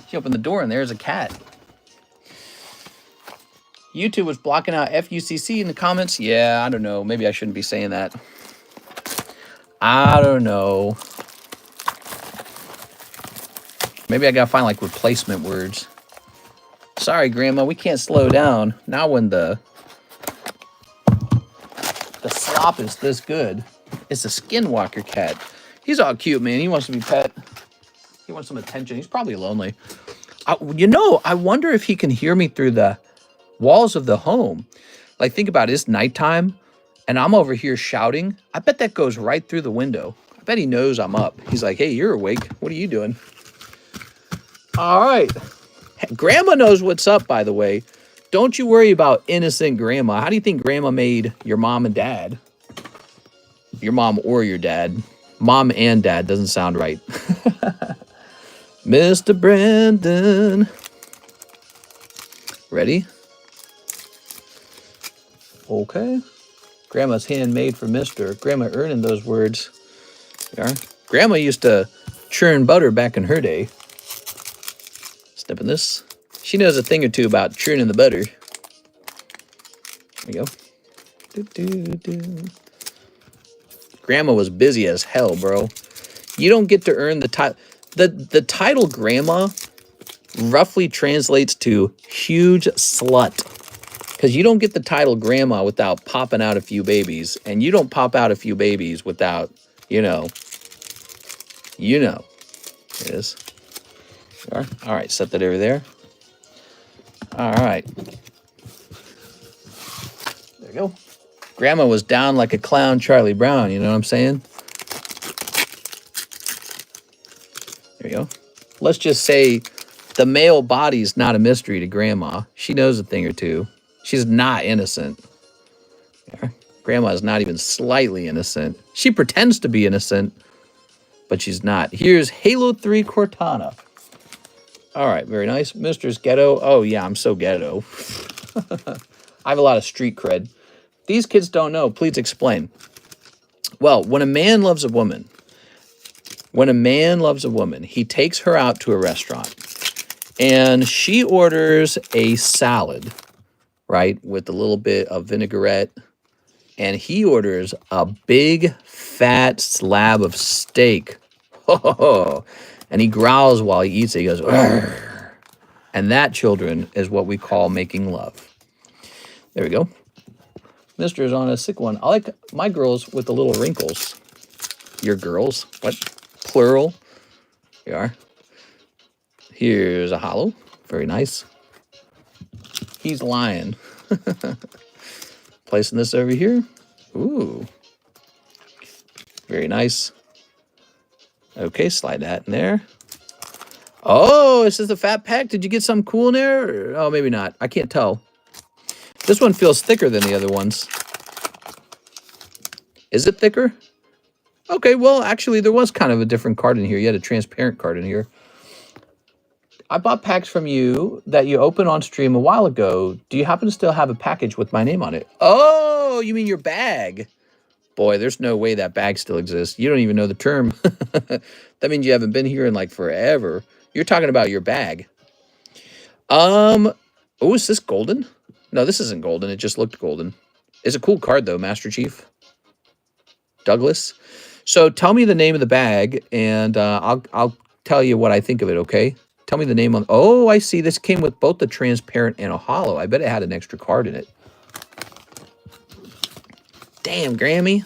She opened the door and there's a cat. YouTube was blocking out FUCC in the comments. Yeah, I don't know. Maybe I shouldn't be saying that. I don't know. Maybe I gotta find like replacement words. Sorry, Grandma, we can't slow down. Now when the slop is this good. It's a skinwalker cat. He's all cute, man. He wants to be pet. He wants some attention. He's probably lonely. You know, I wonder if he can hear me through the walls of the home. Like, think about it. It's nighttime, and I'm over here shouting. I bet that goes right through the window. I bet he knows I'm up. He's like, hey, you're awake. What are you doing? All right. Grandma knows what's up, by the way. Don't you worry about innocent Grandma. How do you think Grandma made your mom and dad? Your mom or your dad. Mom and dad doesn't sound right. Mr. Brandon. Ready? Okay. Grandma's handmade for Mr. Grandma earning those words. There. Grandma used to churn butter back in her day. Step in this. She knows a thing or two about churning the butter. There we go. Grandma was busy as hell, bro. You don't get to earn the title. The title Grandma roughly translates to huge slut. Because you don't get the title Grandma without popping out a few babies. And you don't pop out a few babies without, you know. It is. All right, set that over there. All right. There you go. Grandma was down like a clown Charlie Brown, you know what I'm saying? There you go. Let's just say the male body's not a mystery to Grandma. She knows a thing or two. She's not innocent. Grandma's not even slightly innocent. She pretends to be innocent, but she's not. Here's Halo 3 Cortana. All right, very nice. Mr.'s ghetto. Oh, yeah, I'm so ghetto. I have a lot of street cred. These kids don't know. Please explain. Well, when a man loves a woman, he takes her out to a restaurant, and she orders a salad, right, with a little bit of vinaigrette, and he orders a big, fat slab of steak. Oh, and he growls while he eats it. He goes, "Arr." And that, children, is what we call making love. There we go. Mr. is on a sick one. I like my girls with the little wrinkles. Your girls. What? Plural. Here you are. Here's a hollow. Very nice. He's lying. Placing this over here. Ooh. Very nice. Okay, slide that in there. Oh, this is the fat pack. Did you get something cool in there? Oh, maybe not. I can't tell. This one feels thicker than the other ones. Is it thicker? Okay, well, actually, there was kind of a different card in here. You had a transparent card in here. I bought packs from you that you opened on stream a while ago. Do you happen to still have a package with my name on it? Oh, you mean your bag? Boy, there's no way that bag still exists. You don't even know the term. That means you haven't been here in like forever. You're talking about your bag. Oh, is this golden? No, this isn't golden. It just looked golden. It's a cool card though, Master Chief. Douglas. So tell me the name of the bag, and I'll tell you what I think of it. Okay. Tell me the name on. Oh, I see. This came with both the transparent and a hollow. I bet it had an extra card in it. Damn, Grammy.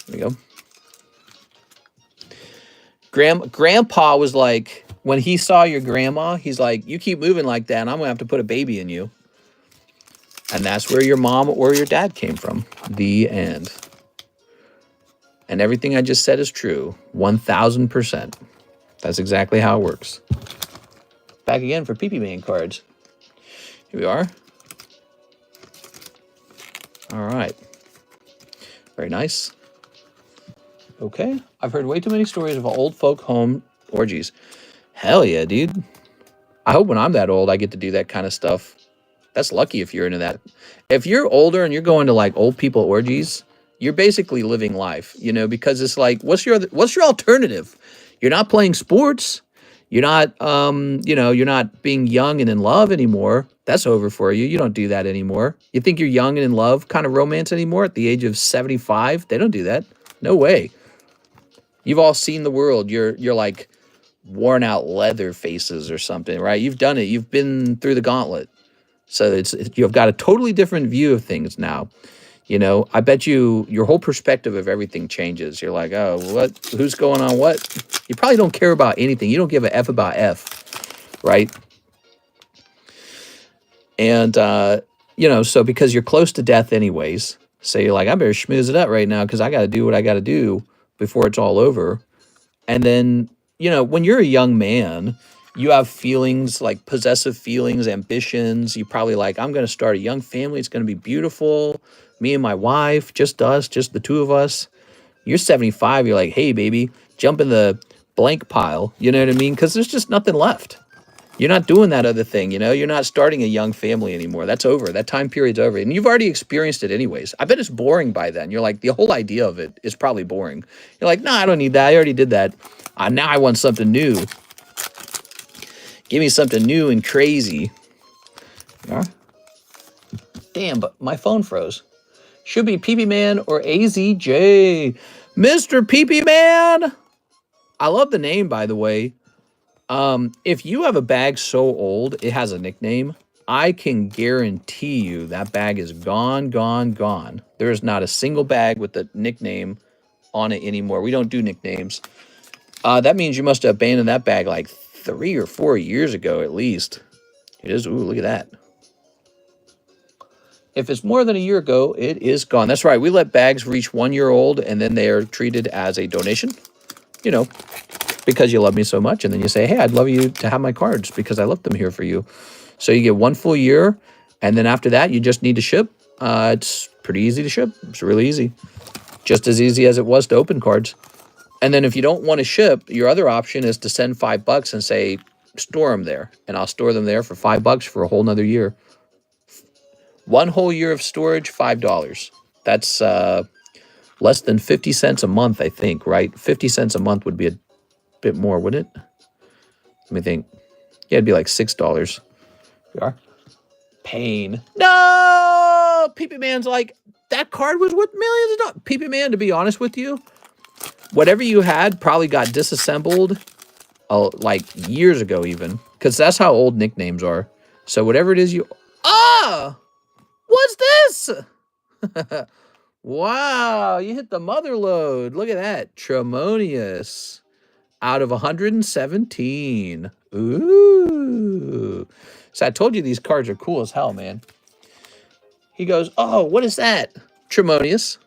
There we go. Grandpa was like, when he saw your grandma, he's like, you keep moving like that, and I'm going to have to put a baby in you. And that's where your mom or your dad came from. The end. And everything I just said is true. 1,000%. That's exactly how it works. Back again for PP Man cards. Here we are. All right. Very nice. Okay. I've heard way too many stories of old folk home orgies. Hell yeah, dude. I hope when I'm that old, I get to do that kind of stuff. That's lucky if you're into that. If you're older and you're going to like old people orgies, you're basically living life, you know, because it's like, what's your alternative? You're not playing sports. You're not, you know, you're not being young and in love anymore. That's over for you. You don't do that anymore. You think you're young and in love kind of romance anymore at the age of 75? They don't do that. No way. You've all seen the world. You're like worn out leather faces or something, right? You've done it. You've been through the gauntlet. So you've got a totally different view of things now. You know, I bet you your whole perspective of everything changes. You're like, oh, what? Who's going on what? You probably don't care about anything. You don't give a F about F, right? And, you know, so because you're close to death anyways, so you're like, I better schmooze it up right now because I got to do what I got to do before it's all over. And then, you know, when you're a young man, you have feelings like possessive feelings, ambitions. You probably like, I'm going to start a young family. It's going to be beautiful. Me and my wife, just us, just the two of us. You're 75. You're like, hey, baby, jump in the blank pile. You know what I mean? Because there's just nothing left. You're not doing that other thing, you know? You're not starting a young family anymore. That's over. That time period's over. And you've already experienced it anyways. I bet it's boring by then. You're like, the whole idea of it is probably boring. You're like, no, I don't need that. I already did that. Now I want something new. Give me something new and crazy. Yeah. Damn, but my phone froze. Should be PP Man or AZJ. Mr. PP Man! I love the name, by the way. If you have a bag so old, it has a nickname, I can guarantee you that bag is gone, gone, gone. There is not a single bag with the nickname on it anymore. We don't do nicknames. That means you must have abandoned that bag like 3 or 4 years ago at least. It is, ooh, look at that. If it's more than a year ago, it is gone. That's right. We let bags reach 1 year old and then they are treated as a donation, you know, because you love me so much. And then you say, hey, I'd love you to have my cards because I left them here for you. So you get 1 full year. And then after that, you just need to ship. It's pretty easy to ship. It's really easy. Just as easy as it was to open cards. And then if you don't want to ship, your other option is to send $5 and say, store them there. And I'll store them there for $5 for a whole nother year. 1 whole year of storage, $5. That's less than 50 cents a month, I think, right? 50 cents a month would be a bit more, wouldn't it? Let me think. Yeah, it'd be like $6. We are. Pain. No! PP Man's like, that card was worth millions of dollars. PP Man, to be honest with you, whatever you had probably got disassembled like years ago even. Because that's how old nicknames are. So whatever it is you... Ah! What's this? Wow, you hit the mother load. Look at that. Tremonious. Out of 117. Ooh. So I told you these cards are cool as hell, man. He goes, oh, what is that? Tremonious.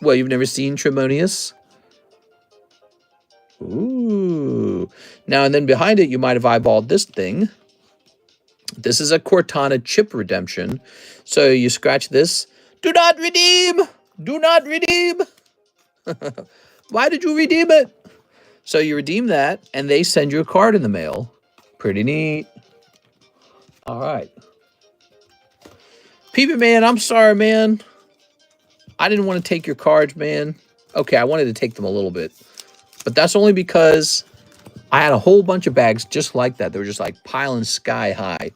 Well, you've never seen Tremonious? Ooh. Now, and then behind it, you might have eyeballed this thing. This is a Cortana chip redemption. So you scratch this. Do not redeem! Do not redeem! Why did you redeem it? So you redeem that, and they send you a card in the mail. Pretty neat. All right. Peepy Man, I'm sorry, man. I didn't want to take your cards, man. Okay, I wanted to take them a little bit. But that's only because I had a whole bunch of bags just like that. They were just like piling sky high.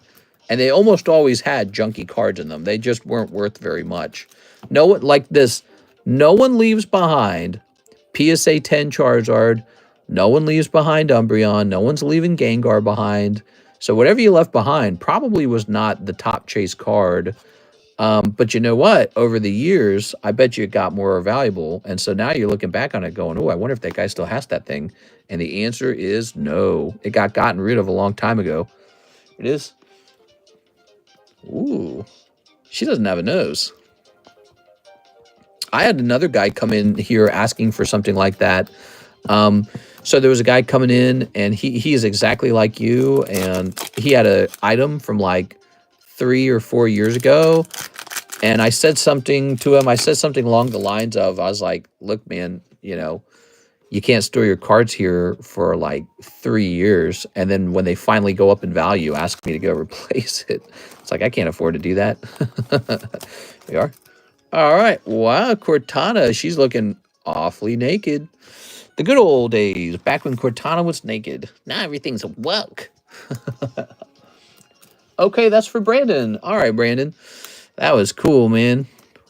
And they almost always had junky cards in them. They just weren't worth very much. No one, like this, no one leaves behind PSA 10 Charizard. No one leaves behind Umbreon. No one's leaving Gengar behind. So whatever you left behind probably was not the top chase card. But you know what? Over the years, I bet you it got more valuable. And so now you're looking back on it going, oh, I wonder if that guy still has that thing. And the answer is no. It got gotten rid of a long time ago. It is. Ooh. She doesn't have a nose. I had another guy come in here asking for something like that. So there was a guy coming in, and he is exactly like you, and he had an item from like 3 or 4 years ago, and I said something to him. I said something along the lines of, I was like, look, man, you know, you can't store your cards here for like 3 years, and then when they finally go up in value, ask me to go replace it. It's like, I can't afford to do that. We are. All right. Wow, Cortana, she's looking awfully naked. The good old days, back when Cortana was naked. Now everything's woke. Okay, that's for Brandon. All right, Brandon. That was cool, man.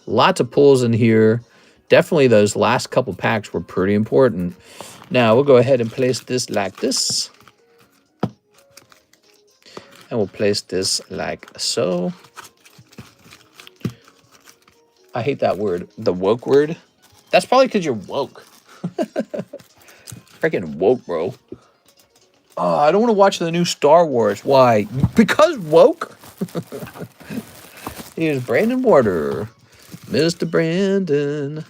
Lots of pulls in here. Definitely those last couple packs were pretty important. Now, we'll go ahead and place this like this. And we'll place this like so. I hate that word. The woke word. That's probably because you're woke. Freaking woke, bro. Oh, I don't want to watch the new Star Wars. Why? Because woke? Here's Brandon Warder. Mr. Brandon.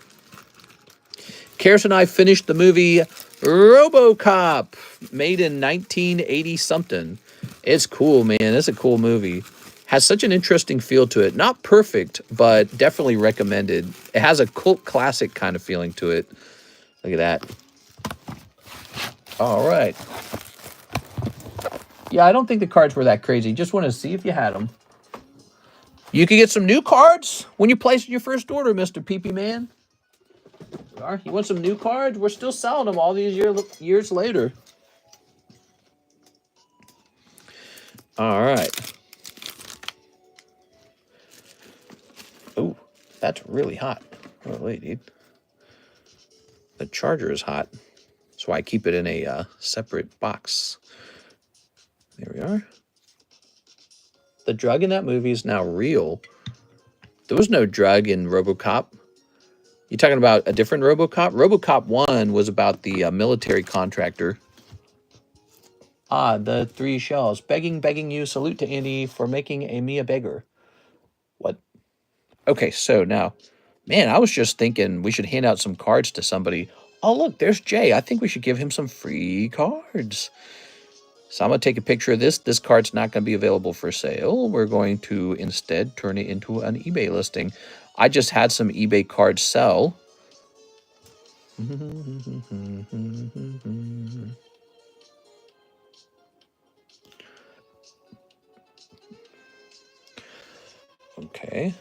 Karis and I finished the movie RoboCop, made in 1980-something. It's cool, man. It's a cool movie. Has such an interesting feel to it. Not perfect, but definitely recommended. It has a cult classic kind of feeling to it. Look at that. All right. Yeah, I don't think the cards were that crazy. Just want to see if you had them. You can get some new cards when you place your first order, Mr. PP Man. You want some new cards? We're still selling them all these years later. All right. Oh, that's really hot. Oh, wait, dude. The charger is hot. That's why I keep it in a separate box. There we are. The drug in that movie is now real. There was no drug in RoboCop. You talking about a different RoboCop? RoboCop 1 was about the military contractor. Ah, the 3 shells. Begging you. Salute to Andy for making a me a beggar. What? Okay, so now, man, I was just thinking we should hand out some cards to somebody. Oh, look, there's Jay. I think we should give him some free cards. So I'm going to take a picture of this. This card's not going to be available for sale. We're going to instead turn it into an eBay listing. I just had some eBay cards sell. Okay.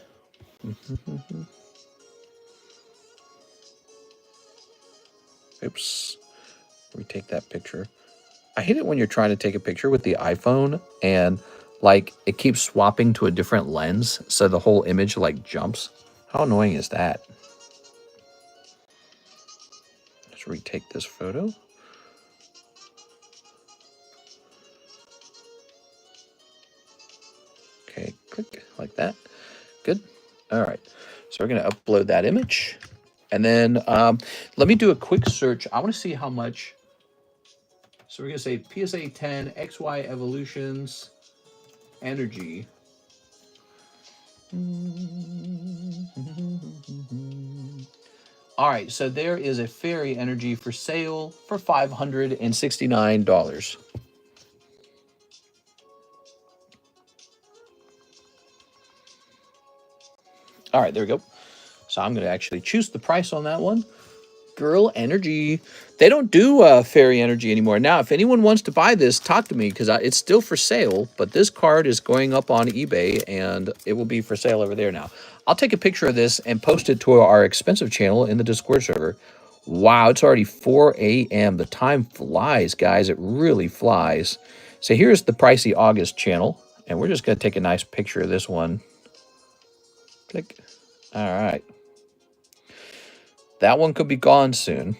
Oops. Retake that picture. I hate it when you're trying to take a picture with the iPhone and like it keeps swapping to a different lens, so the whole image like jumps. How annoying is that? Let's retake this photo. Okay, click like that. Good. All right. So we're going to upload that image. And then let me do a quick search. I want to see how much. So we're going to say PSA 10 XY Evolutions Energy. All right, so there is a fairy energy for sale for $569. All right, there we go. So I'm going to actually choose the price on that one. Girl Energy. They don't do fairy energy anymore. Now, if anyone wants to buy this, talk to me because it's still for sale. But this card is going up on eBay and it will be for sale over there now. I'll take a picture of this and post it to our expensive channel in the Discord server. Wow, it's already 4 a.m. The time flies, guys. It really flies. So here's the Pricey August channel. And we're just going to take a nice picture of this one. Click. All right. That one could be gone soon.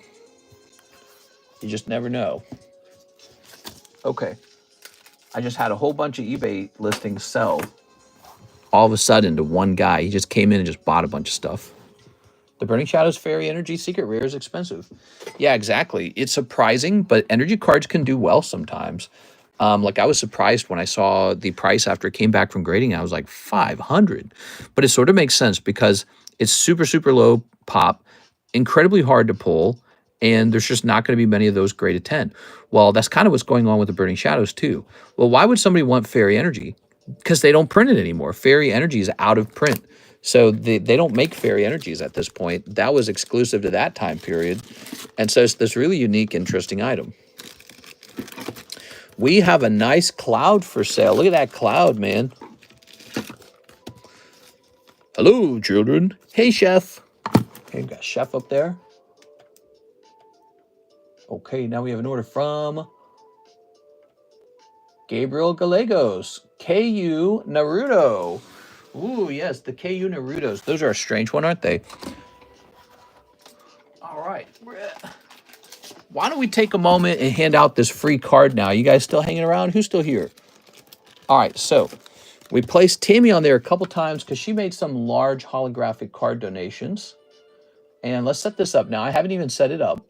You just never know. Okay. I just had a whole bunch of eBay listings sell all of a sudden to one guy. He just came in and just bought a bunch of stuff. The Burning Shadows Fairy Energy Secret Rare is expensive. Yeah, exactly. It's surprising, but energy cards can do well sometimes. Like I was surprised when I saw the price after it came back from grading. I was like, 500. But it sort of makes sense because it's super, super low pop. Incredibly hard to pull, and there's just not going to be many of those graded 10. Well, that's kind of what's going on with the Burning Shadows too. Well, why would somebody want Fairy Energy? Because they don't print it anymore. Fairy Energy is out of print. So they don't make Fairy Energies at this point. That was exclusive to that time period. And so it's this really unique, interesting item. We have a nice cloud for sale. Look at that cloud, man. Hello, children. Hey, Chef. Okay, we've got Chef up there. Okay, now we have an order from Gabriel Gallegos. KU Naruto. Ooh, yes, the KU Narutos. Those are a strange one, aren't they? All right. Why don't we take a moment and hand out this free card now? You guys still hanging around? Who's still here? All right, so we placed Tammy on there a couple times because she made some large holographic card donations. And let's set this up now. I haven't even set it up.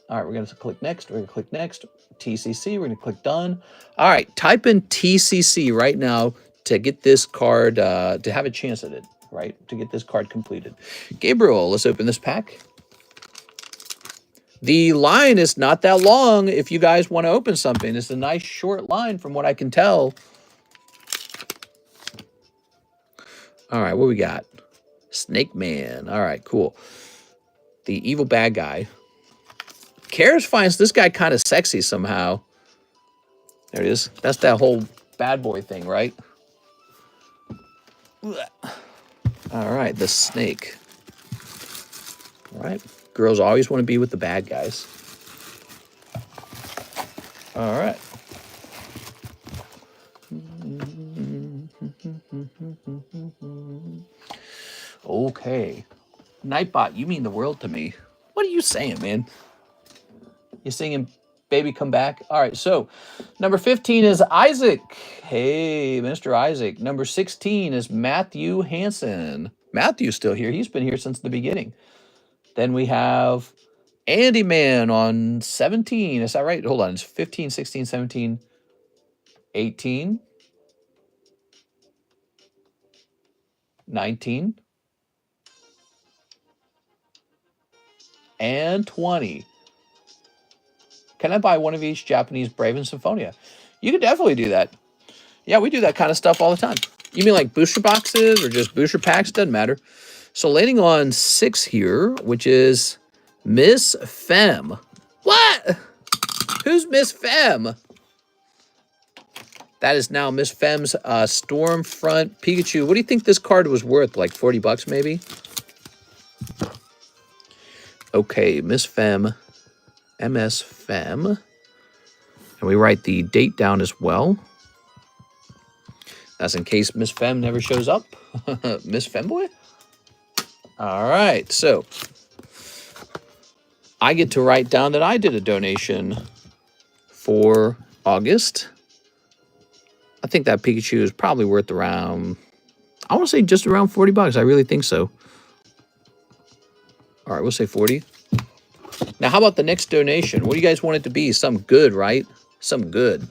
All right, we're going to click next. We're going to click next. TCC, we're going to click done. All right, type in TCC right now to get this card, to have a chance at it, right? To get this card completed. Gabriel, let's open this pack. The line is not that long if you guys want to open something. It's a nice short line from what I can tell. All right, what we got? Snake Man. All right, cool. The evil bad guy. Karis finds this guy kind of sexy somehow. There it is. That's that whole bad boy thing, right? All right, the snake. All right. Girls always want to be with the bad guys. All right. Okay. Nightbot, you mean the world to me. What are you saying, man? You singing Baby Come Back? All right, so number 15 is Isaac. Hey, Mr. Isaac. Number 16 is Matthew Hansen. Matthew's still here. He's been here since the beginning. Then we have Andy Man on 17. Is that right? Hold on. It's 15, 16, 17, 18, 19, and 20. Can I buy one of each Japanese Brave and Symphonia? You could definitely do that. Yeah, we do that kind of stuff all the time. You mean like booster boxes or just booster packs? Doesn't matter. So landing on 6 here, which is Miss Femme. What? Who's Miss Femme? That is now Miss Femme's Stormfront Pikachu. What do you think this card was worth? Like 40 bucks maybe? Okay, Miss Femme. MS Femme. And we write the date down as well. That's in case Miss Femme never shows up. Miss Femboy? All right, so I get to write down that I did a donation for August. I think that Pikachu is probably worth around, I want to say just around 40 bucks. I really think so. All right, we'll say 40. Now, how about the next donation? What do you guys want it to be? Something good, right? Something good.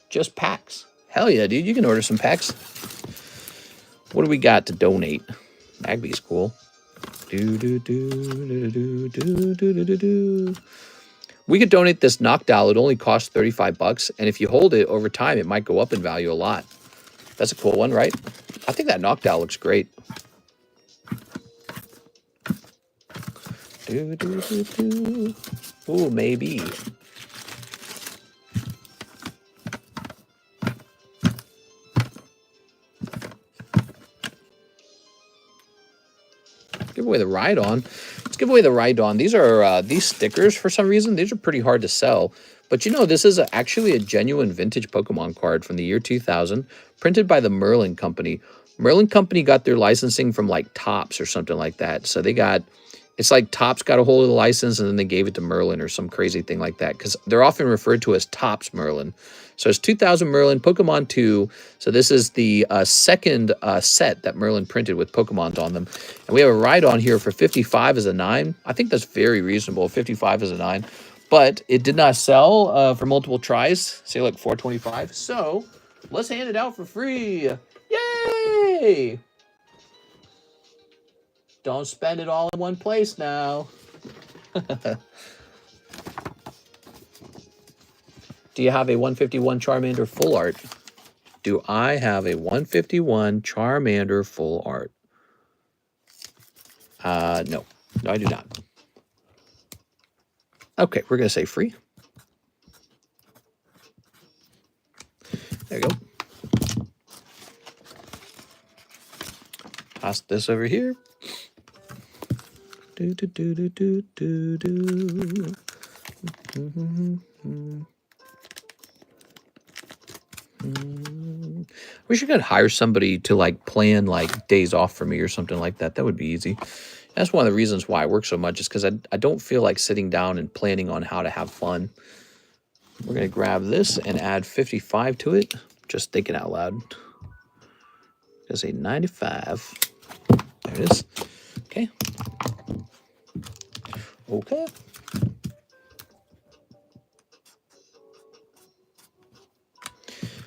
Just packs. Hell yeah, dude. You can order some packs. What do we got to donate? Magby's cool. We could donate this Noctowl. It only costs 35 bucks. And if you hold it over time, it might go up in value a lot. That's a cool one, right? I think that Noctowl looks great. Ooh, maybe. Give away the Rhydon. Let's give away the Rhydon. These are these stickers for some reason. These are pretty hard to sell. But you know, this is actually a genuine vintage Pokemon card from the year 2000, printed by the Merlin Company. Merlin Company got their licensing from like Topps or something like that. So they got, it's like Topps got a hold of the license and then they gave it to Merlin or some crazy thing like that. Because they're often referred to as Topps Merlin. So it's 2000 Merlin, Pokemon 2. So this is the second set that Merlin printed with Pokemons on them. And we have a Rhydon here for 55 as a 9. I think that's very reasonable, 55 as a 9. But it did not sell for multiple tries. Say like 425. So let's hand it out for free. Yay! Don't spend it all in one place now. Do you have a 151 Charmander full art? Do I have a 151 Charmander full art? No. No, I do not. Okay, we're going to say free. There you go. Toss this over here. Do, do, do, do, do, do, do. Wish I could hire somebody to like plan like days off for me or something like that. That would be easy. That's one of the reasons why I work so much is because I don't feel like sitting down and planning on how to have fun. We're going to grab this and add 55 to it. Just thinking out loud. Gonna say 95. There it is. Okay. Okay.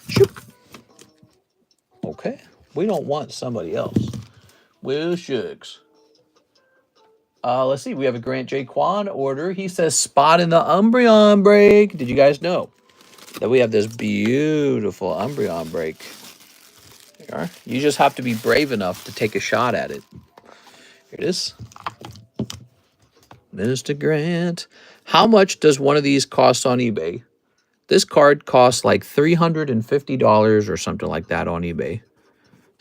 Shoop. Okay. We don't want somebody else. Well, shucks. Let's see. We have a Grant J. Kwan order. He says spot in the Umbreon break. Did you guys know that we have this beautiful Umbreon break? There you are. You just have to be brave enough to take a shot at it. Here it is. Mr. Grant. How much does one of these cost on eBay? This card costs like $350 or something like that on eBay.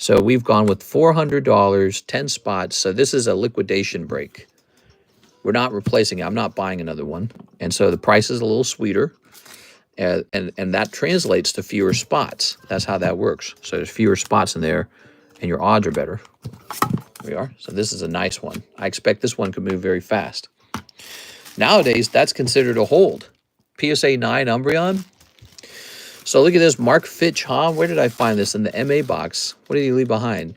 So we've gone with $400, 10 spots. So this is a liquidation break. We're not replacing it. I'm not buying another one. And so the price is a little sweeter. And that translates to fewer spots. That's how that works. So there's fewer spots in there and your odds are better. There we are. So this is a nice one. I expect this one could move very fast. Nowadays, that's considered a hold. PSA 9 Umbreon. So look at this. Mark Fitch, huh? Where did I find this? In the MA box. What did he leave behind?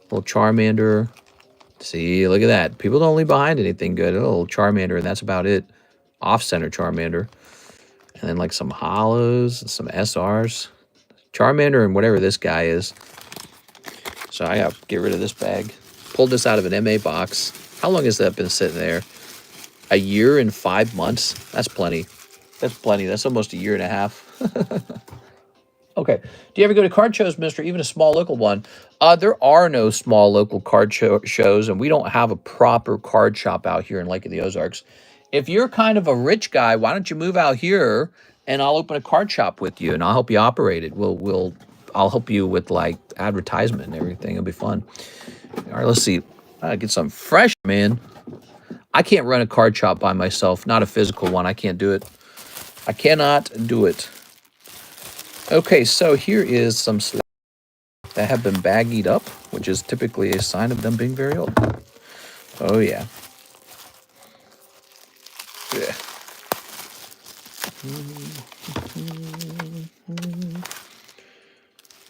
Little Charmander. See, look at that. People don't leave behind anything good. A little Charmander, and that's about it. Off-center Charmander. And then like some hollows and some SRs. Charmander and whatever this guy is. So I got to get rid of this bag. Pulled this out of an MA box. How long has that been sitting there? A year and 5 months? That's plenty. That's plenty. That's almost a year and a half. Okay. Do you ever go to card shows, mister? Even a small local one? There are no small local card shows, and we don't have a proper card shop out here in Lake of the Ozarks. If you're kind of a rich guy, why don't you move out here, and I'll open a card shop with you, and I'll help you operate it. I'll help you with, like, advertisement and everything. It'll be fun. All right, let's see. I gotta get something fresh, man. I can't run a card shop by myself. Not a physical one. I can't do it. I cannot do it. Okay, so here is some slabs that have been baggied up, which is typically a sign of them being very old. Oh, yeah. Yeah.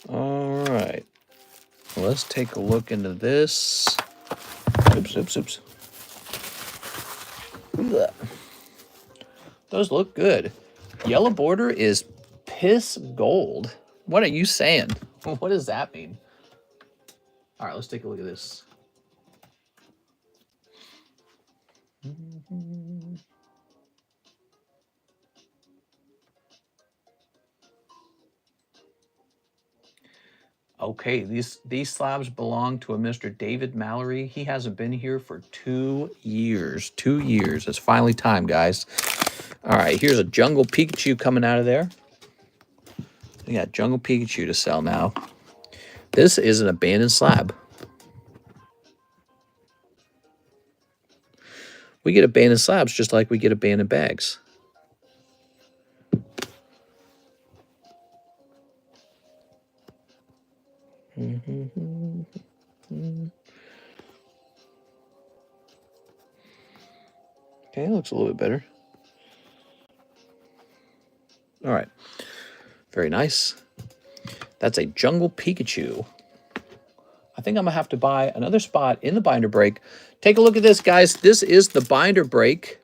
All right. let's take a look into this. Oops. Ugh. Those look good. Yellow border is piss gold. What are you saying? What does that mean? All right, let's take a look at this. Okay, these slabs belong to a Mr. David Mallory. He hasn't been here for 2 years. 2 years. It's finally time, guys. All right, here's a Jungle Pikachu coming out of there. We got Jungle Pikachu to sell now. This is an abandoned slab. We get abandoned slabs just like we get abandoned bags. Okay, looks a little bit better. All right. Very nice. That's a Jungle Pikachu. I think I'm going to have to buy another spot in the binder break. Take a look at this, guys. This is the binder break.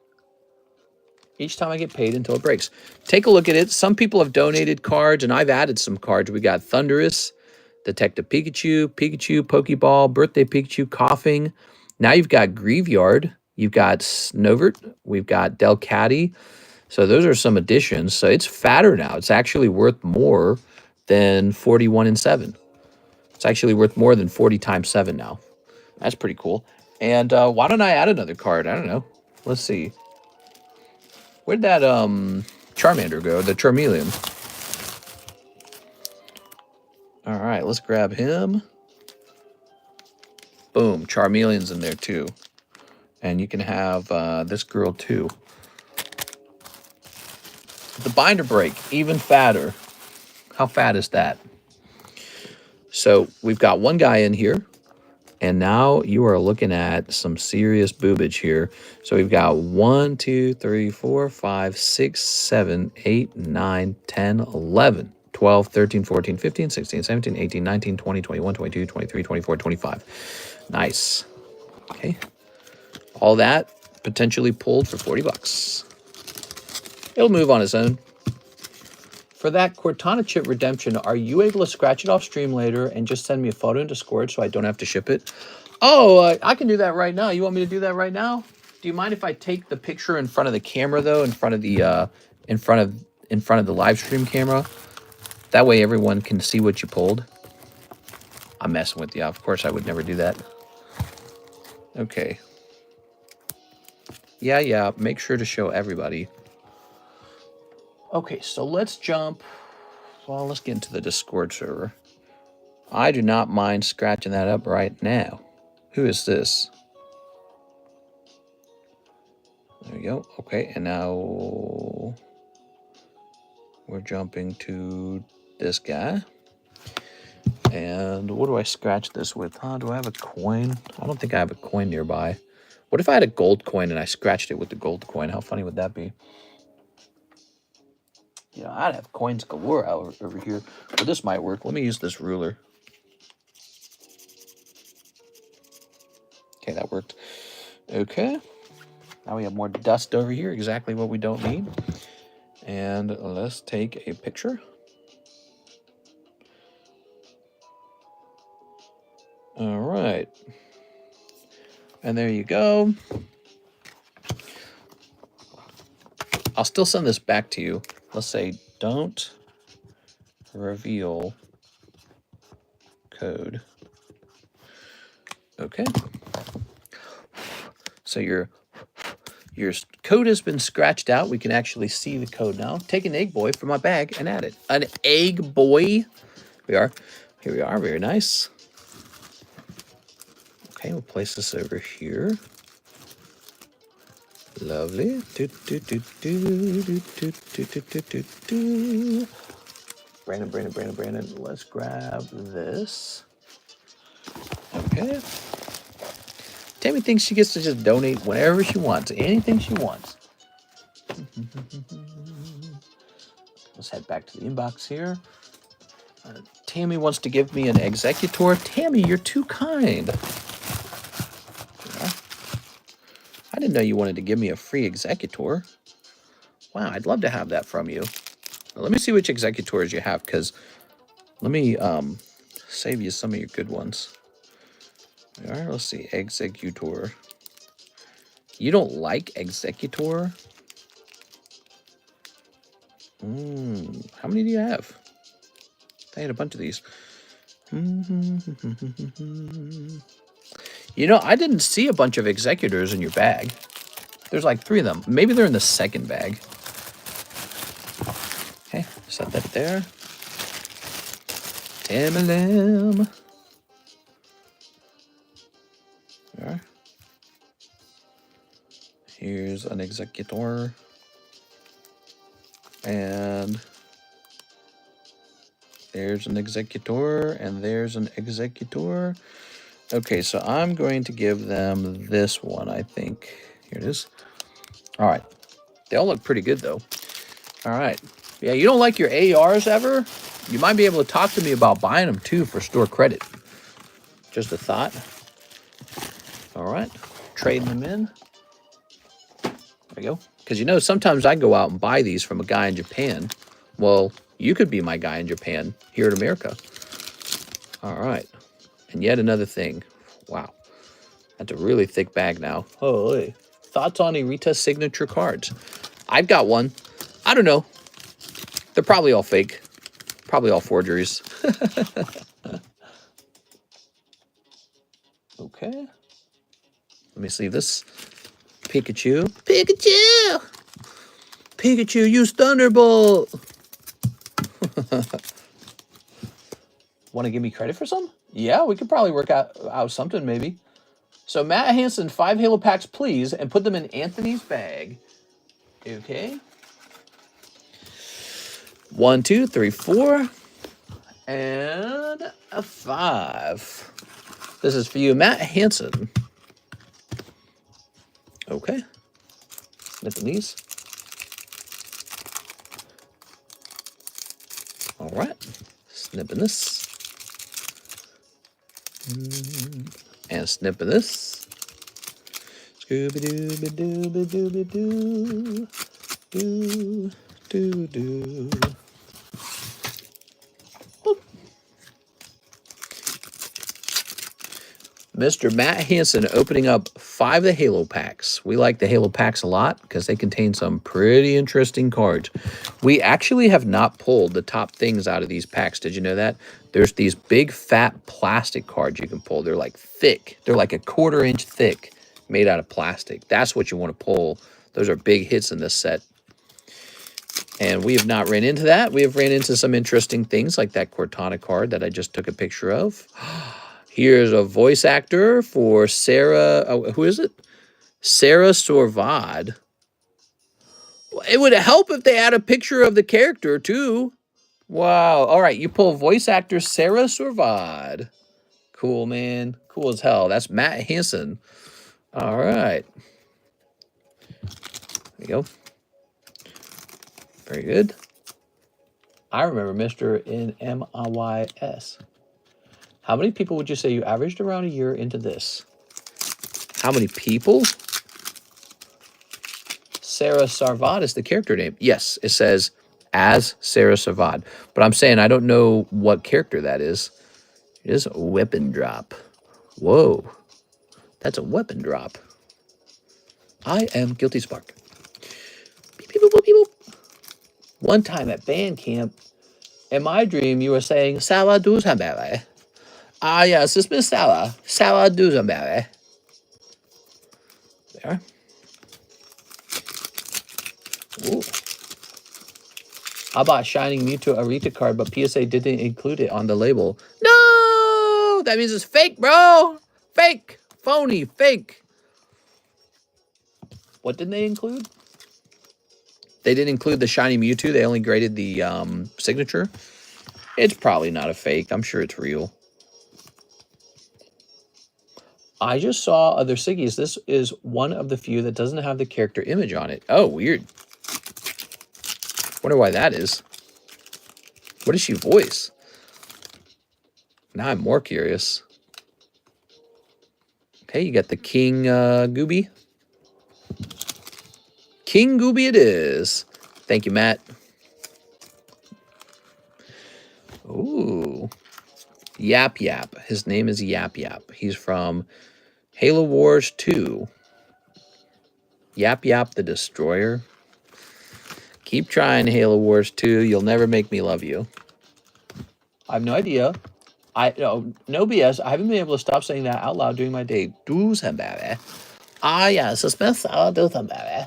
Each time I get paid until it breaks. Take a look at it. Some people have donated cards, and I've added some cards. We got Thunderous, Detective Pikachu, Pokeball, Birthday Pikachu, Coughing. Now you've got Graveyard. You've got Snovert. We've got Delcatty. So those are some additions. So it's fatter now. It's actually worth more than 41 and 7. It's actually worth more than 40 times 7 now. That's pretty cool. And why don't I add another card? I don't know. Let's see. Where'd that Charmander go? The Charmeleon. All right, let's grab him. Boom, Charmeleon's in there too. And you can have this girl too. The binder break, even fatter. How fat is that? So we've got one guy in here. And now you are looking at some serious boobage here. So we've got 1, 2, 3, 4, 5, 6, 7, 8, 9, 10, 11, 12, 13, 14, 15, 16, 17, 18, 19, 20, 21, 22, 23, 24, 25. Nice. Okay. All that potentially pulled for 40 bucks. It'll move on its own. For that Cortana chip redemption, are you able to scratch it off stream later and just send me a photo in Discord so I don't have to ship it? Oh, I can do that right now. You want me to do that right now? Do you mind if I take the picture in front of the camera though, in front of the live stream camera? That way everyone can see what you pulled. I'm messing with you. Of course I would never do that. Okay. Yeah. Make sure to show everybody. Okay, so let's jump. Well, let's get into the Discord server. I do not mind scratching that up right now. Who is this? There we go. Okay, and now we're jumping to this guy. And what do I scratch this with? Do I have a coin? I don't think I have a coin nearby. What if I had a gold coin and I scratched it with the gold coin? How funny would that be? You know, I'd have coins galore over here, but this might work. Let me use this ruler. Okay, that worked. Okay. Now we have more dust over here, exactly what we don't need. And let's take a picture. All right. And there you go. I'll still send this back to you. Let's say, don't reveal code. Okay. So your code has been scratched out. We can actually see the code now. Take an egg boy from my bag and add it. An egg boy. Here we are. Very nice. Okay, we'll place this over here. Lovely. Brandon. Let's grab this. Okay. Tammy thinks she gets to just donate whenever she wants. Anything she wants. Let's head back to the inbox here. Tammy wants to give me an executor. Tammy, you're too kind. Yeah. I didn't know you wanted to give me a free executor. Wow, I'd love to have that from you. Now, let me see which executors you have, because let me save you some of your good ones. All right, let's see. Executor. You don't like executor? How many do you have? I had a bunch of these. You know, I didn't see a bunch of executors in your bag. There's like 3 of them. Maybe they're in the second bag. Okay, set that there. Tam-a-lam. There. Here's an executor. And there's an executor, and there's an executor. Okay, so I'm going to give them this one, I think. Here it is. All right. They all look pretty good, though. All right. Yeah, you don't like your ARs ever? You might be able to talk to me about buying them, too, for store credit. Just a thought. All right. Trading them in. There we go. Because, you know, sometimes I go out and buy these from a guy in Japan. Well, you could be my guy in Japan here in America. All right. And yet another thing. Wow. That's a really thick bag now. Holy. Thoughts on Irita signature cards? I've got one. I don't know. They're probably all fake. Probably all forgeries. Okay. Let me see this. Pikachu. Pikachu! Pikachu, use Thunderbolt! Want to give me credit for some? Yeah, we could probably work out something, maybe. So, Matt Hansen, 5 Halo packs, please, and put them in Anthony's bag. Okay. 1, 2, 3, 4. And a 5. This is for you, Matt Hansen. Okay. Snipping these. All right. Snipping this. And snipping this. Scooby-dooby-dooby-dooby-doo. Do-do-do. Mr. Matt Hansen opening up 5 of the Halo packs. We like the Halo packs a lot because they contain some pretty interesting cards. We actually have not pulled the top things out of these packs. Did you know that? There's these big fat plastic cards you can pull. They're like thick. They're like a 1/4 inch thick, made out of plastic. That's what you want to pull. Those are big hits in this set. And we have not ran into that. We have ran into some interesting things like that Cortana card that I just took a picture of. Here's a voice actor for Sarah. Oh, who is it? Sarah Sorvad. It would help if they had a picture of the character, too. Wow. All right, you pull voice actor Sarah Sorvad. Cool, man. Cool as hell. That's Matt Hansen. All right. There you go. Very good. I remember Mr. in MIYS. How many people would you say you averaged around a year into this? How many people? Sarah Sarvad is the character name. Yes, it says as Sarah Sarvad. But I'm saying I don't know what character that is. It is a weapon drop. Whoa. That's a weapon drop. I am Guilty Spark. Beep, beep, boop, boop, beep, boop. One time at band camp, in my dream, you were saying, Salah Duzhamere. Ah, yes, it's Miss Salah. Salah Duzhamere. There. Ooh. I bought Shining Mewtwo Arita card, but PSA didn't include it on the label. No! That means it's fake, bro! Fake! Phony! Fake! What didn't they include? They didn't include the Shiny Mewtwo. They only graded the signature. It's probably not a fake. I'm sure it's real. I just saw other Siggies. This is one of the few that doesn't have the character image on it. Oh, weird. Wonder why that is. What does she voice? Now I'm more curious. Okay, you got the King Gooby. King Gooby it is. Thank you, Matt. Ooh. Yap Yap. His name is Yap Yap. He's from Halo Wars 2. Yap Yap the Destroyer. Keep trying, Halo Wars 2. You'll never make me love you. I have no idea. No BS. I haven't been able to stop saying that out loud during my day. Do some baby. Ah, yes, Smith. I'll do some baby.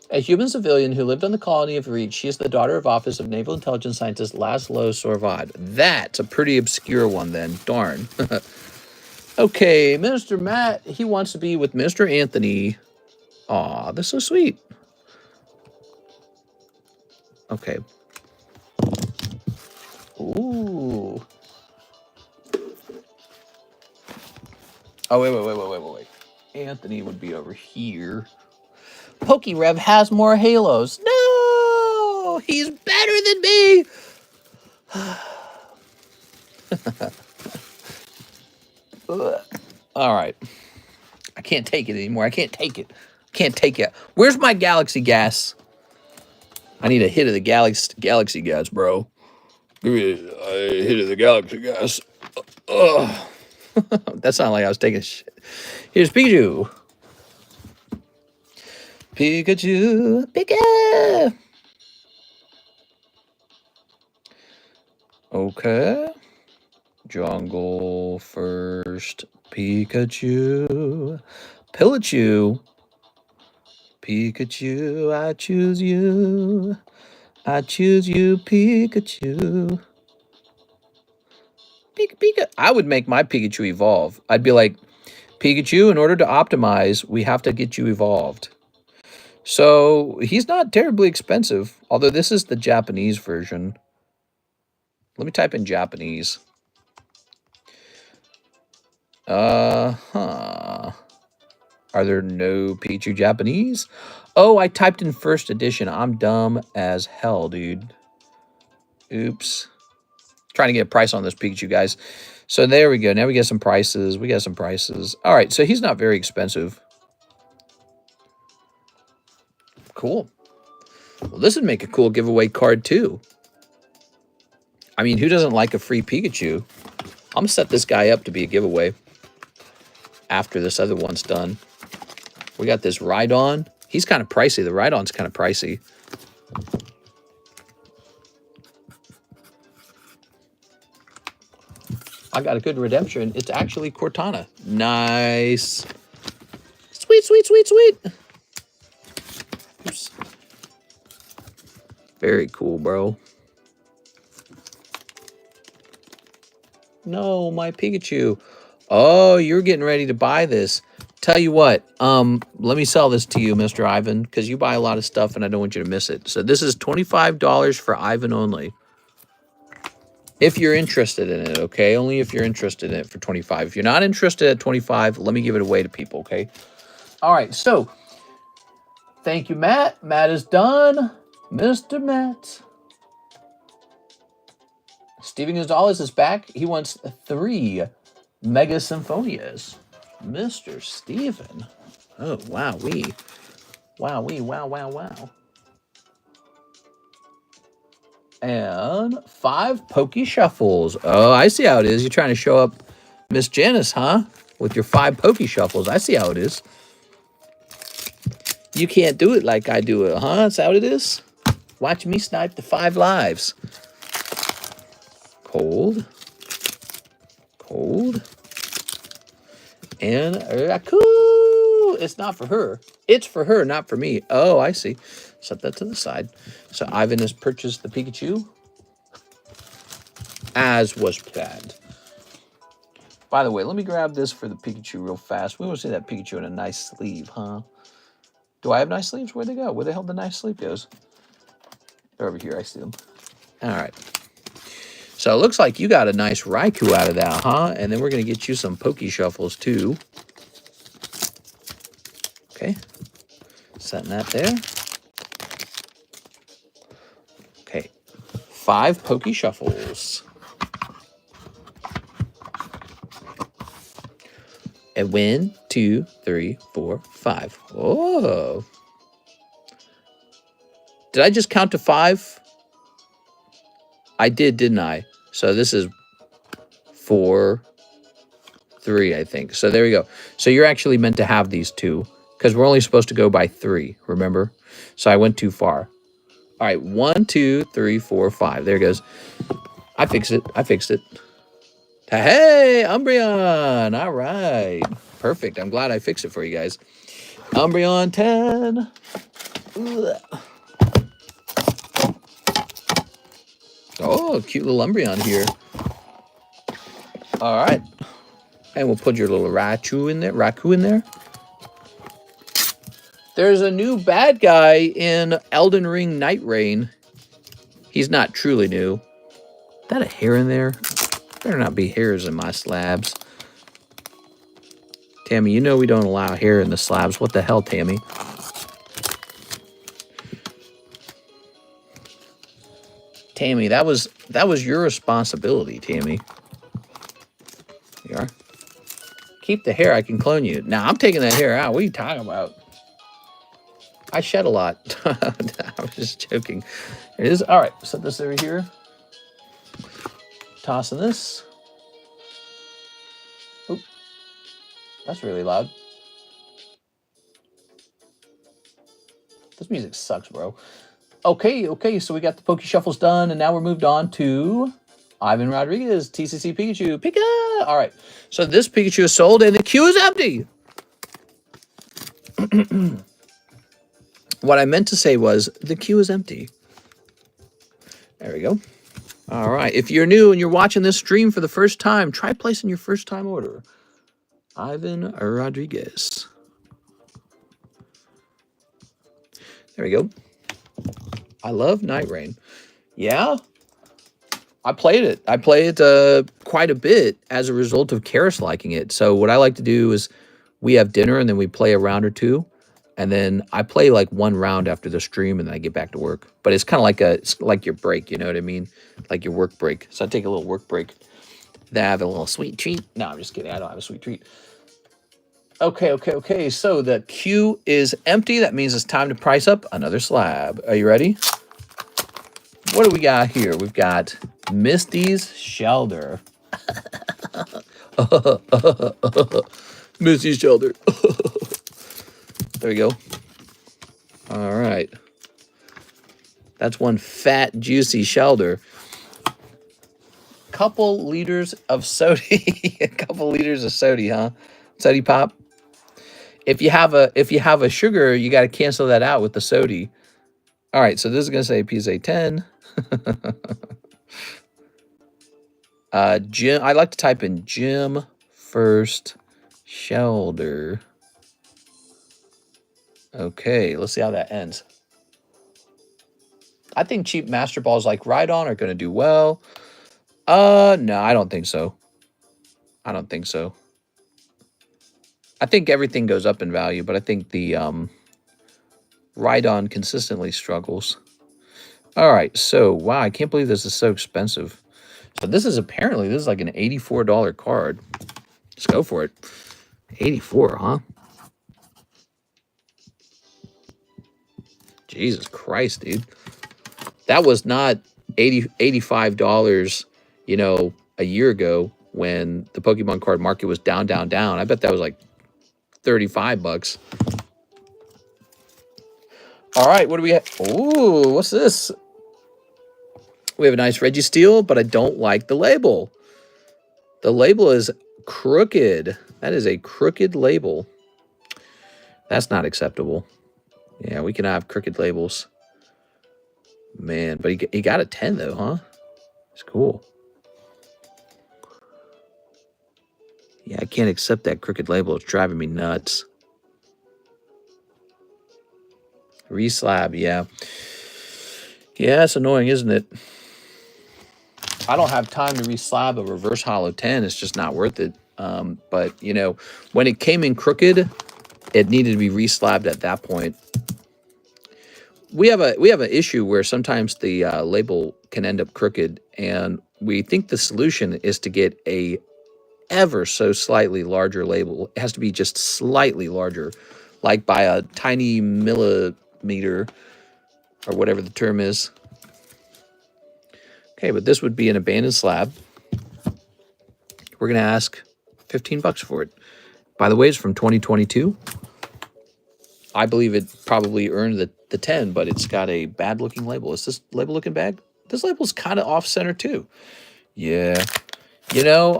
A human civilian who lived on the colony of Reach. She is the daughter of Office of Naval Intelligence Scientist Laszlo Sorvad. That's a pretty obscure one, then. Darn. Okay, Minister Matt. He wants to be with Mr. Anthony. Aw, that's so sweet. Okay. Ooh. Oh, wait. Anthony would be over here. PokeRev has more halos. No! He's better than me! All right. I can't take it anymore. I can't take it. Can't take it. Where's my galaxy gas? I need a hit of the galaxy gas, bro. Give me a hit of the galaxy gas. Ugh. That sounded like I was taking shit. Here's Pikachu. Pikachu. Okay. Jungle first. Pikachu. Pillachu. Pikachu, I choose you. I choose you, Pikachu. Pika. I would make my Pikachu evolve. I'd be like, Pikachu, in order to optimize, we have to get you evolved. So he's not terribly expensive, although this is the Japanese version. Let me type in Japanese. Are there no Pikachu Japanese? Oh, I typed in first edition. I'm dumb as hell, dude. Oops. Trying to get a price on this Pikachu, guys. So there we go. Now we get some prices. We got some prices. All right, so he's not very expensive. Cool. Well, this would make a cool giveaway card, too. I mean, who doesn't like a free Pikachu? I'm going to set this guy up to be a giveaway after this other one's done. We got this Rhydon. He's kind of pricey. The Rhydon's kind of pricey. I got a good redemption. It's actually Cortana. Nice. Sweet. Oops. Very cool, bro. No, my Pikachu. Oh, you're getting ready to buy this. Tell you what, let me sell this to you, Mr. Ivan, because you buy a lot of stuff and I don't want you to miss it. So this is $25 for Ivan only. If you're interested in it, okay? Only if you're interested in it for $25. If you're not interested at $25, let me give it away to people, okay? All right, so thank you, Matt. Matt is done. Mr. Matt. Steven Gonzalez is back. He wants 3 Mega Simp-Phonias. Mr. Steven. Oh, wow-wee. Wow. And 5 Poke Shuffles. Oh, I see how it is. You're trying to show up Miss Janice, huh? With your 5 Poke Shuffles. I see how it is. You can't do it like I do it, huh? That's how it is? Watch me snipe the 5 lives. Cold. And Raku. It's not for her. It's for her, not for me. Oh, I see. Set that to the side. So Ivan has purchased the Pikachu, as was planned. By the way, let me grab this for the Pikachu real fast. We want to see that Pikachu in a nice sleeve, huh? Do I have nice sleeves? Where'd they go? Where the hell the nice sleeve goes? They're over here. I see them. All right. So it looks like you got a nice Raikou out of that, huh? And then we're going to get you some Poke Shuffles, too. Okay. Setting that there. Okay. 5 Poke Shuffles. And 1, 2, 3, 4, 5. Oh. Did I just count to 5? I did, didn't I? So this is 4, 3, I think. So there we go. So you're actually meant to have these 2 because we're only supposed to go by 3, remember? So I went too far. All right, 1, 2, 3, 4, 5. There it goes. I fixed it. I fixed it. Hey, Umbreon. All right. Perfect. I'm glad I fixed it for you guys. Umbreon 10. Ugh. Oh, cute little Umbreon here. All right. And we'll put your little Raichu in there. There's a new bad guy in Elden Ring Night Rain. He's not truly new. Is that a hair in there? Better not be hairs in my slabs. Tammy, you know we don't allow hair in the slabs. What the hell, Tammy? Tammy, that was your responsibility, Tammy. There you are. Keep the hair, I can clone you. Now, I'm taking that hair out. What are you talking about? I shed a lot. I was just joking. There it is. All right, set this over here. Tossing this. Oop. That's really loud. This music sucks, bro. Okay, so we got the Poke Shuffles done, and now we're moved on to Ivan Rodriguez, TCC Pikachu. Pika! All right, so this Pikachu is sold, and the queue is empty. What I meant to say was the queue is empty. There we go. All right, if you're new and you're watching this stream for the first time, try placing your first time order. Ivan Rodriguez. There we go. I love Night Rain. Yeah, I played it. I played it quite a bit as a result of Karis liking it. So what I like to do is we have dinner and then we play a round or two. And then I play like one round after the stream and then I get back to work. But it's kind of like it's like your break, you know what I mean? Like your work break. So I take a little work break. Then I have a little sweet treat. No, I'm just kidding. I don't have a sweet treat. Okay. So the queue is empty. That means it's time to price up another slab. Are you ready? What do we got here? We've got Misty's Shelter. Misty's Shelter. There we go. All right. That's one fat, juicy Shelter. Couple liters of soda. A couple liters of soda, huh? Soda pop. If you have a sugar, you got to cancel that out with the soda. All right, so this is gonna say PSA 10. Jim, I like to type in Jim first Shelter. Okay, let's see how that ends. I think cheap Master Balls like Rhydon are going to do well. No, I don't think so. I don't think so. I think everything goes up in value, but I think the Rhydon consistently struggles. All right, so, wow, I can't believe this is so expensive. So this is apparently, this is like an $84 card. Let's go for it. 84, huh? Jesus Christ, dude. That was not $85, you know, a year ago when the Pokemon card market was down. I bet that was like 35 bucks. All right, what do we have? Ooh, what's this? We have a nice Registeel, but I don't like the label. The label is crooked. That is a crooked label. That's not acceptable. Yeah, we cannot have crooked labels. Man, but he got a 10 though, huh? It's cool. Yeah, I can't accept that crooked label. It's driving me nuts. Reslab, yeah. Yeah, it's annoying, isn't it? I don't have time to reslab a reverse hollow 10. It's just not worth it. But, you know, when it came in crooked, it needed to be reslabbed at that point. We have an issue where sometimes the label can end up crooked, and we think the solution is to get a ever so slightly larger label. It has to be just slightly larger, like by a tiny millimeter or whatever the term is. Okay, but this would be an abandoned slab. We're going to ask 15 bucks for it. By the way, it's from 2022. I believe it probably earned the 10, but it's got a bad looking label. Is this label looking bad? This label's kind of off center too. Yeah. You know,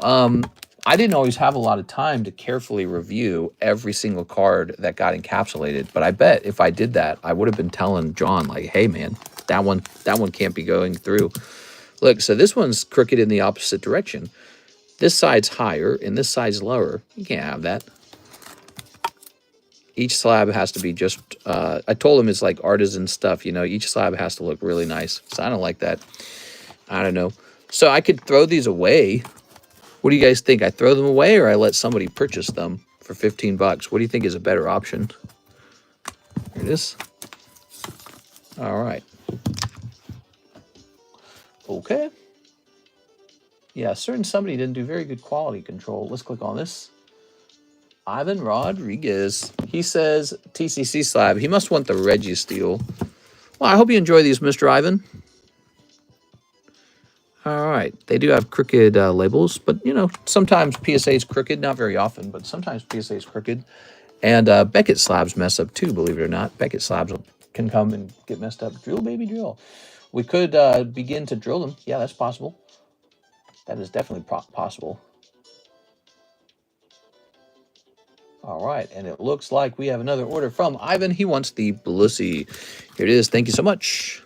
I didn't always have a lot of time to carefully review every single card that got encapsulated, but I bet if I did that, I would have been telling John, like, hey man, that one can't be going through. Look, so this one's crooked in the opposite direction. This side's higher and this side's lower. You can't have that. Each slab has to be just, I told him it's like artisan stuff, you know, each slab has to look really nice. So I don't like that. I don't know. So I could throw these away. What do you guys think? I throw them away or I let somebody purchase them for 15 bucks? What do you think is a better option? Here it is. All right. Okay. Yeah, certain somebody didn't do very good quality control. Let's click on this. Ivan Rodriguez. He says TCC slab. He must want the Reggie steel. Well, I hope you enjoy these, Mr. Ivan. All right. They do have crooked labels, but, you know, sometimes PSA is crooked. Not very often, but sometimes PSA is crooked. And Beckett slabs mess up too, believe it or not. Beckett slabs can come and get messed up. Drill, baby, drill. We could begin to drill them. Yeah, that's possible. That is definitely possible. All right, and it looks like we have another order from Ivan. He wants the Blussy. Here it is. Thank you so much.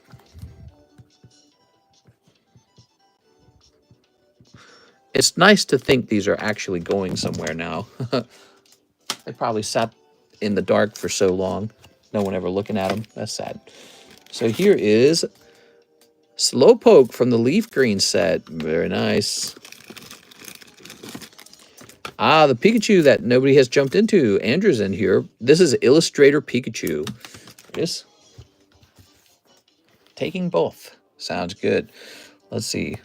It's nice to think these are actually going somewhere now. They probably sat in the dark for so long. No one ever looking at them. That's sad. So here is Slowpoke from the Leaf Green set. Very nice. Ah, the Pikachu that nobody has jumped into. Andrew's in here. This is Illustrator Pikachu. Yes. Taking both. Sounds good. Let's see.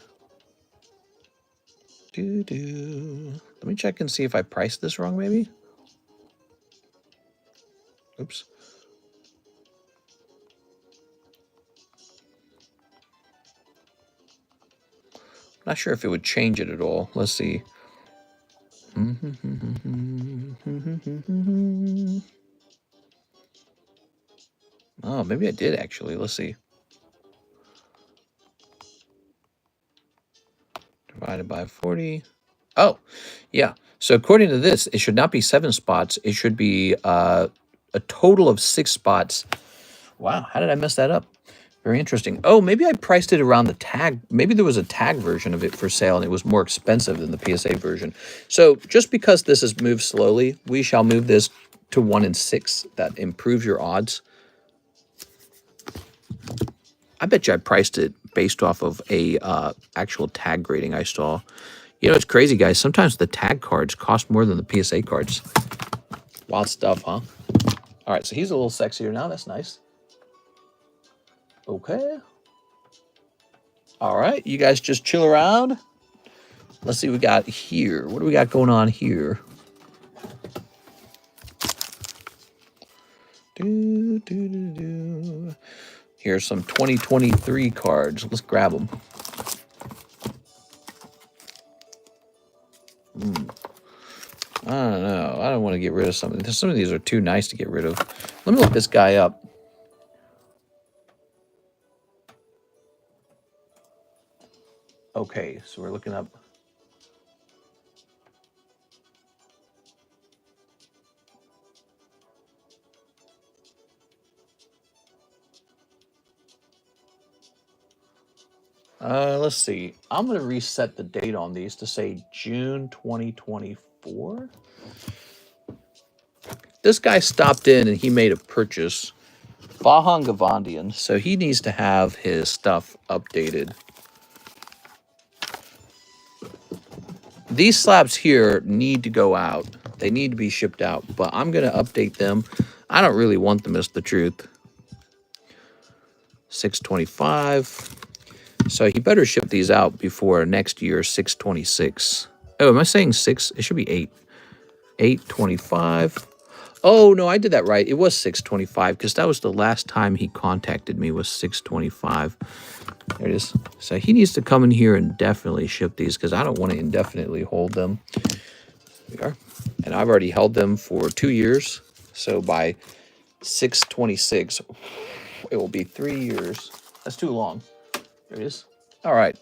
Let me check and see if I priced this wrong, maybe. Oops. Not sure if it would change it at all. Let's see. Oh, maybe I did actually. Let's see. Divided by 40. Oh, yeah. So according to this, it should not be 7 spots. It should be a total of 6 spots. Wow, how did I mess that up? Very interesting. Oh, maybe I priced it around the tag. Maybe there was a tag version of it for sale, and it was more expensive than the PSA version. So just because this has moved slowly, we shall move this to 1 in 6. That improves your odds. I bet you I priced it based off of a actual tag grading I saw. You know, it's crazy, guys. Sometimes the tag cards cost more than the PSA cards. Wild stuff, huh? All right, so he's a little sexier now. That's nice. Okay. All right, you guys just chill around. Let's see what we got here. What do we got going on here? Here's some 2023 cards. Let's grab them. I don't know. I don't want to get rid of some. Some of these are too nice to get rid of. Let me look this guy up. Okay, so we're looking up. Let's see. I'm going to reset the date on these to say June 2024. This guy stopped in and he made a purchase. Vahan Gavandian. So he needs to have his stuff updated. These slabs here need to go out. They need to be shipped out, but I'm going to update them. I don't really want them, is the truth. 625. So he better ship these out before next year, 626. Oh, am I saying 6? It should be 8. 825. Oh, no, I did that right. It was 625 because that was the last time he contacted me was 625. There it is. So he needs to come in here and definitely ship these because I don't want to indefinitely hold them. There we are. And I've already held them for 2 years. So by 626, it will be 3 years. That's too long. There it is. All right.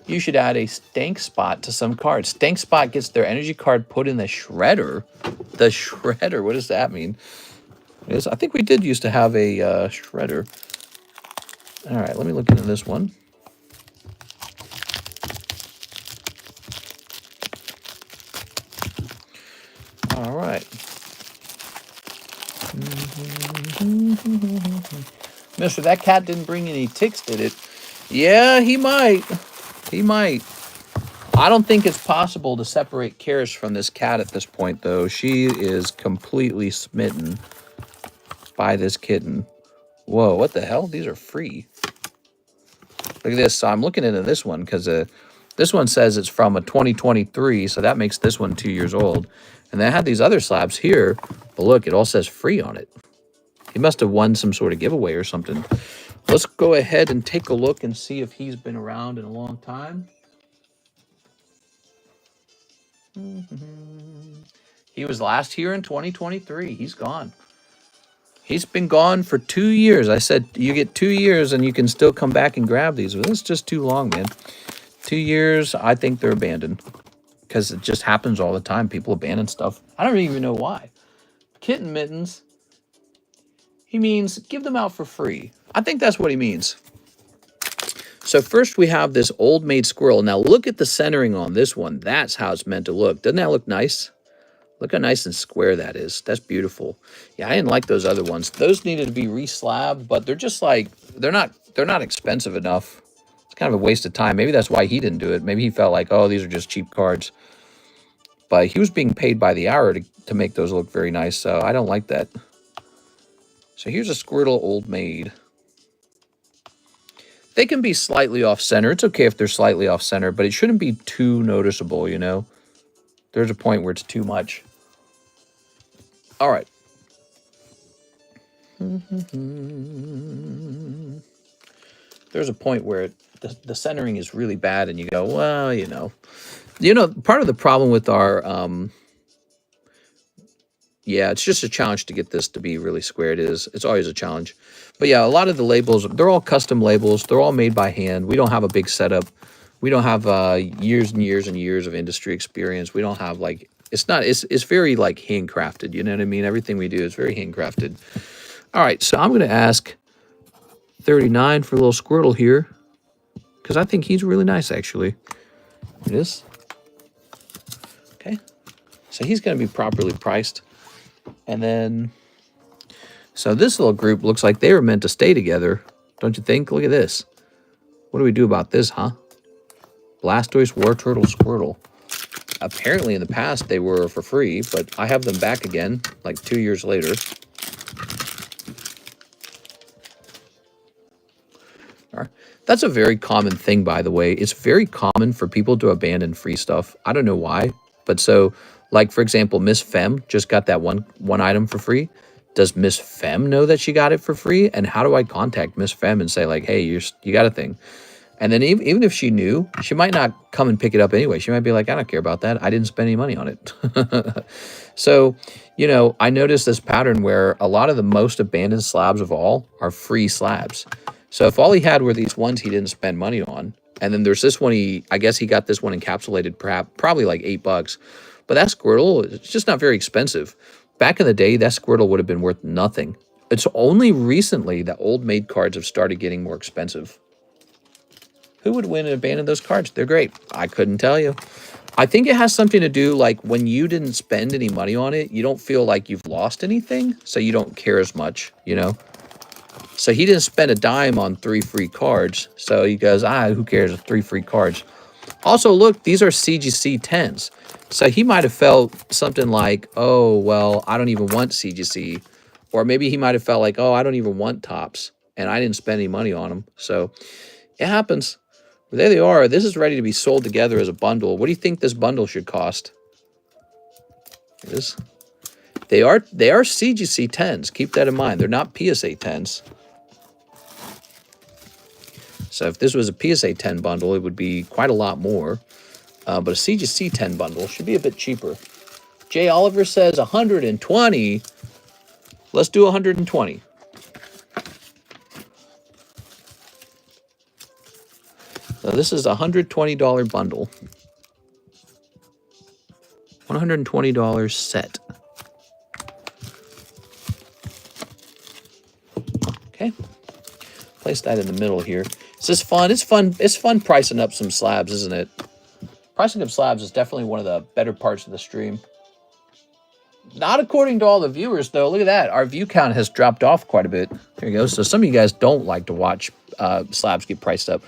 You should add a stank spot to some cards. Stank spot gets their energy card put in the shredder. The shredder, what does that mean? I think we did used to have a shredder. All right, let me look into this one. All right. Mister, that cat didn't bring any ticks, did it? Yeah, he might. He might. I don't think it's possible to separate Karis from this cat at this point, though. She is completely smitten by this kitten. Whoa, what the hell? These are free. Look at this. So I'm looking into this one because this one says it's from a 2023, so that makes this one 2 years old. And they had these other slabs here, but look, it all says free on it. He must have won some sort of giveaway or something. Let's go ahead and take a look and see if he's been around in a long time. He was last here in 2023. He's gone. He's been gone for 2 years. I said you get 2 years and you can still come back and grab these. Well, that's just too long, man. 2 years, I think they're abandoned. Because it just happens all the time. People abandon stuff. I don't even know why. Kitten mittens. He means give them out for free. I think that's what he means. So first we have this old maid squirrel. Now look at the centering on this one. That's how it's meant to look. Doesn't that look nice? Look how nice and square that is. That's beautiful. Yeah, I didn't like those other ones. Those needed to be re-slabbed, but they're just like, they're not expensive enough. It's kind of a waste of time. Maybe that's why he didn't do it. Maybe he felt like, oh, these are just cheap cards. But he was being paid by the hour to make those look very nice, so I don't like that. So here's a Squirtle Old Maid. They can be slightly off-center. It's okay if they're slightly off-center, but it shouldn't be too noticeable, you know? There's a point where it's too much. All right. There's a point where the centering is really bad, and you go, well, you know. Part of the problem with our... yeah, it's just a challenge to get this to be really square. It's always a challenge. But yeah, a lot of the labels, they're all custom labels. They're all made by hand. We don't have a big setup. We don't have years and years and years of industry experience. We don't have like, it's very like handcrafted. You know what I mean? Everything we do is very handcrafted. All right, so I'm going to ask 39 for a little Squirtle here because I think he's really nice, actually. It is. Okay. So he's going to be properly priced. And then, so this little group looks like they were meant to stay together. Don't you think? Look at this. What do we do about this, huh? Blastoise, Wartortle, Squirtle. Apparently in the past they were for free, but I have them back again, like 2 years later. All right. That's a very common thing, by the way. It's very common for people to abandon free stuff. I don't know why, but so... Like, for example, Miss Femme just got that one item for free. Does Miss Femme know that she got it for free? And how do I contact Miss Femme and say, like, hey, you got a thing? And then even if she knew, she might not come and pick it up anyway. She might be like, I don't care about that. I didn't spend any money on it. So, I noticed this pattern where a lot of the most abandoned slabs of all are free slabs. So if all he had were these ones he didn't spend money on, and then there's this one, I guess he got this one encapsulated probably like $8. But that Squirtle, it's just not very expensive. Back in the day, that Squirtle would have been worth nothing. It's only recently that old maid cards have started getting more expensive. Who would win and abandon those cards? They're great. I couldn't tell you. I think it has something to do, like, when you didn't spend any money on it, you don't feel like you've lost anything, so you don't care as much, you know? So he didn't spend a dime on 3 free cards, so he goes, who cares, 3 free cards. Also, look, these are CGC 10s. So he might have felt something like, oh, well, I don't even want CGC. Or maybe he might have felt like, oh, I don't even want tops. And I didn't spend any money on them. So it happens. There they are. This is ready to be sold together as a bundle. What do you think this bundle should cost? It is. They are CGC 10s. Keep that in mind. They're not PSA 10s. So if this was a PSA 10 bundle, it would be quite a lot more. But a CGC 10 bundle should be a bit cheaper. Jay Oliver says 120. Let's do 120. So this is a $120 bundle. $120 set. Okay. Place that in the middle here. Is this fun? It's fun. It's fun pricing up some slabs, isn't it? Pricing up slabs is definitely one of the better parts of the stream. Not according to all the viewers, though. Look at that. Our view count has dropped off quite a bit. There you go. So some of you guys don't like to watch slabs get priced up.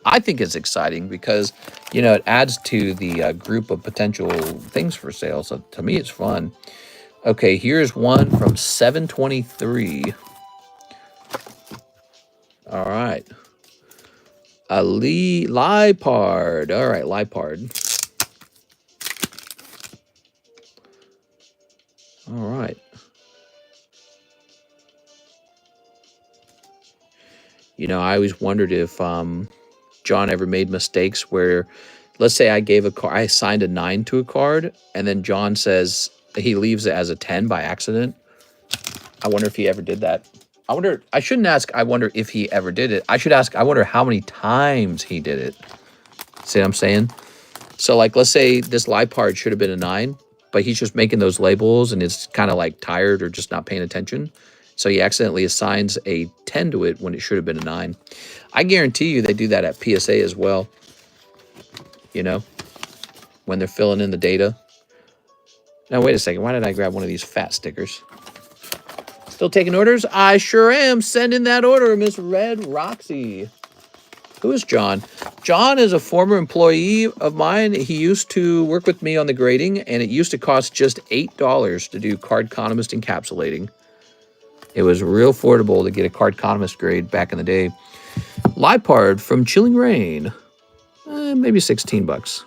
I think it's exciting because, you know, it adds to the group of potential things for sale. So to me, it's fun. Okay, here's one from 723. All right. A Lipard. All right, Lipard. All right. You know, I always wondered if John ever made mistakes where, let's say I gave a card, I assigned a 9 to a card, and then John says he leaves it as a 10 by accident. I wonder if he ever did that. I shouldn't ask, I wonder if he ever did it. I should ask, I wonder how many times he did it. See what I'm saying? So, like, let's say this Lipard should have been a 9, but he's just making those labels and it's kind of like tired or just not paying attention. So he accidentally assigns a 10 to it when it should have been a 9. I guarantee you they do that at PSA as well. You know, when they're filling in the data. Now, wait a second. Why did I grab one of these fat stickers? Still taking orders? I sure am. Send in that order, Miss Red Roxy. Who is John? John is a former employee of mine. He used to work with me on the grading, and it used to cost just $8 to do Cardconomist encapsulating. It was real affordable to get a Cardconomist grade back in the day. Lipard from Chilling Rain. Maybe 16 bucks.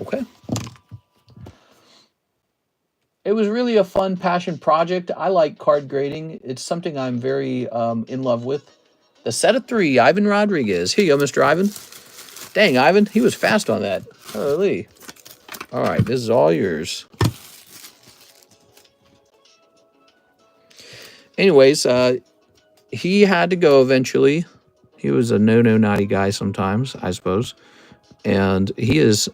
Okay. It was really a fun passion project. I like card grading. It's something I'm very in love with. The set of 3, Ivan Rodriguez. Here you go, Mr. Ivan. Dang, Ivan, he was fast on that. Holy. All right, this is all yours. Anyways, he had to go eventually. He was a no naughty guy sometimes, I suppose. And he is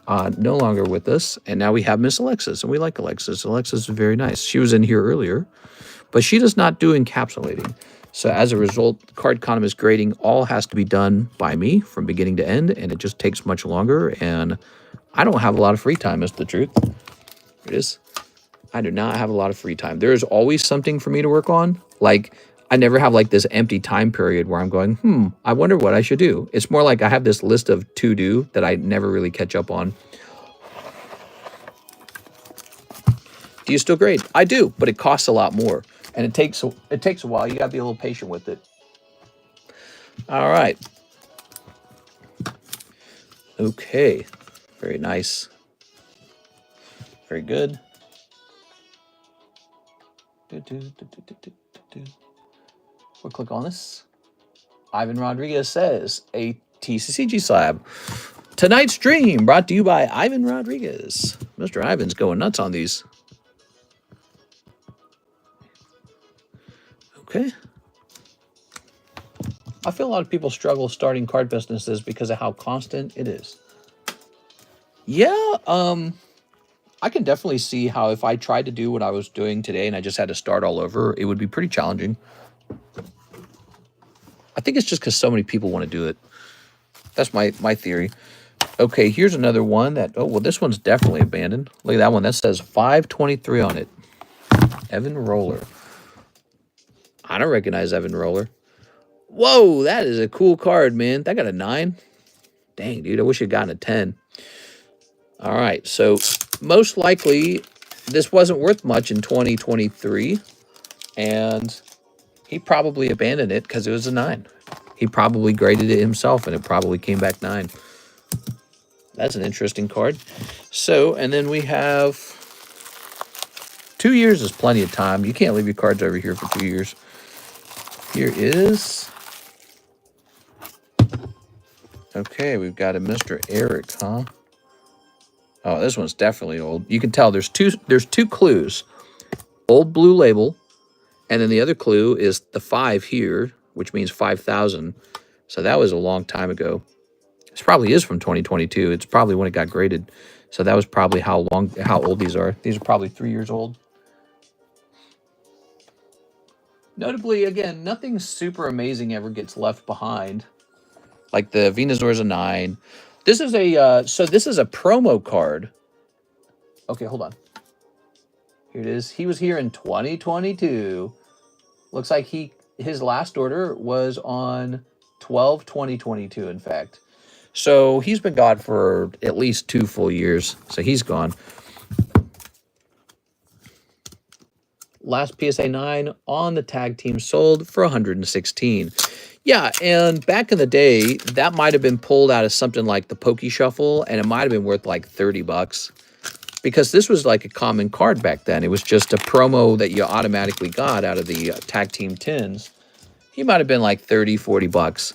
no longer with us. And now we have Miss Alexis, and we like Alexis. Alexis is very nice. She was in here earlier, but she does not do encapsulating. So as a result, Cardconomist grading all has to be done by me from beginning to end, and it just takes much longer. And I don't have a lot of free time, is the truth. It is. I do not have a lot of free time. There is always something for me to work on. Like, I never have like this empty time period where I'm going, I wonder what I should do. It's more like I have this list of to-do that I never really catch up on. Do you still grade? I do, but it costs a lot more. And it takes a while. You got to be a little patient with it. All right. Okay. Very nice. Very good. We'll click on this. Ivan Rodriguez says, a TCCG slab. Tonight's stream brought to you by Ivan Rodriguez. Mr. Ivan's going nuts on these. Okay. I feel a lot of people struggle starting card businesses because of how constant it is. Yeah, I can definitely see how if I tried to do what I was doing today and I just had to start all over, it would be pretty challenging. I think it's just because so many people want to do it. That's my theory. Okay, here's another one that, oh, well, this one's definitely abandoned. Look at that one. That says 523 on it. Evan Roller. I don't recognize Evan Roller. Whoa, that is a cool card, man. That got a 9. Dang, dude, I wish it gotten a 10. All right, so most likely this wasn't worth much in 2023, and he probably abandoned it because it was a 9. He probably graded it himself, and it probably came back 9. That's an interesting card. So, and then we have 2 years is plenty of time. You can't leave your cards over here for 2 years. Here is... Okay, we've got a Mr. Eric, huh? Oh, this one's definitely old. You can tell there's two clues. Old blue label, and then the other clue is the 5 here, which means 5,000. So that was a long time ago. This probably is from 2022. It's probably when it got graded. So that was probably how old these are. These are probably 3 years old. Notably, again, nothing super amazing ever gets left behind. Like the Venusaur's a 9. This is a so this is a promo card. Okay, hold on. Here it is. He was here in 2022. Looks like his last order was on 12/20/22, in fact. So he's been gone for at least 2 full years. So he's gone. Last PSA 9 on the tag team sold for 116. Yeah, and back in the day, that might have been pulled out of something like the Poke Shuffle, and it might have been worth like 30 bucks. Because this was like a common card back then. It was just a promo that you automatically got out of the tag team tins. He might have been like 30, 40 bucks.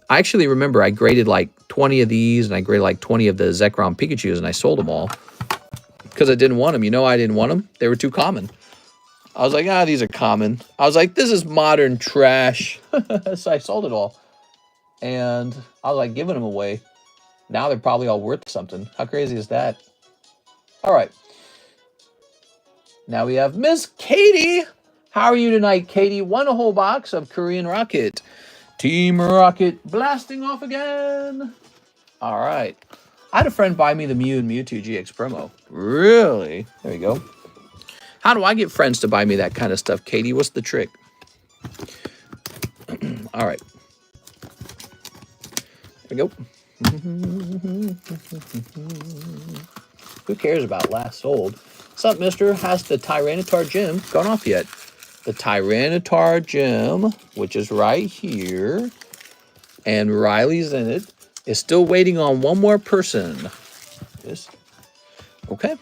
I actually remember I graded like 20 of these, and I graded like 20 of the Zekrom Pikachus, and I sold them all. Because I didn't want them. You know why I didn't want them? They were too common. I was like, these are common. I was like, this is modern trash. So I sold it all. And I was like, giving them away. Now they're probably all worth something. How crazy is that? All right. Now we have Miss Katie. How are you tonight, Katie? Won a whole box of Korean Rocket. Team Rocket blasting off again. All right. I had a friend buy me the Mew and Mewtwo GX promo. Really? There you go. How do I get friends to buy me that kind of stuff, Katie? What's the trick? All right. There we go. Who cares about last sold? What's up, mister? Has the Tyranitar gem gone off yet? The Tyranitar gem, which is right here, and Riley's in it, is still waiting on one more person. This. Okay.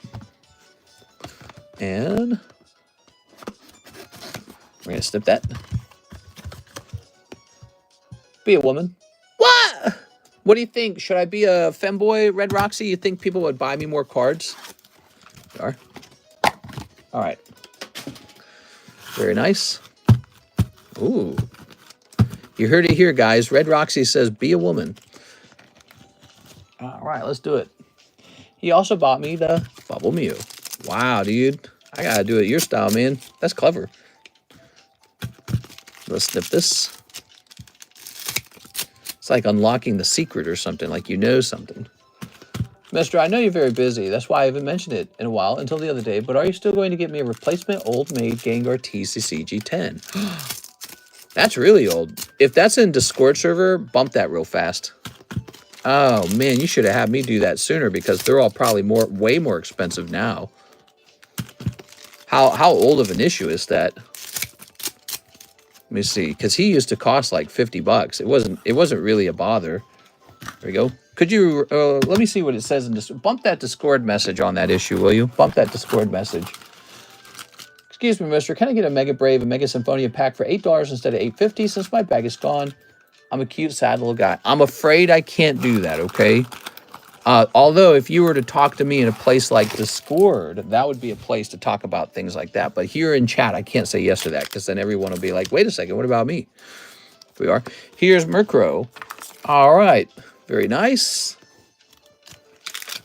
And we're going to snip that. Be a woman. What? What do you think? Should I be a femboy, Red Roxy? You think people would buy me more cards? You are. All right. Very nice. Ooh. You heard it here, guys. Red Roxy says, be a woman. All right, let's do it. He also bought me the Bubble Mew. Wow, dude. I gotta do it your style, man. That's clever. Let's snip this. It's like unlocking the secret or something, like you know something. Mister, I know you're very busy. That's why I haven't mentioned it in a while, until the other day. But are you still going to get me a replacement old-made Gengar TCC G10? That's really old. If that's in Discord server, bump that real fast. Oh, man, you should have had me do that sooner because they're all probably way more expensive now. How old of an issue is that? Let me see, because he used to cost like 50 bucks. It wasn't really a bother. There we go. Could you let me see what it says in this? Bump that Discord message on that issue, will you? Bump that Discord message. Excuse me, mister. Can I get a Mega Brave and Mega Symphonia pack for $8 instead of $8.50 since my bag is gone? I'm a cute, sad little guy. I'm afraid I can't do that, okay? Although, if you were to talk to me in a place like Discord, that would be a place to talk about things like that. But here in chat, I can't say yes to that because then everyone will be like, wait a second, what about me? Here we are. Here's Murkrow. All right. Very nice.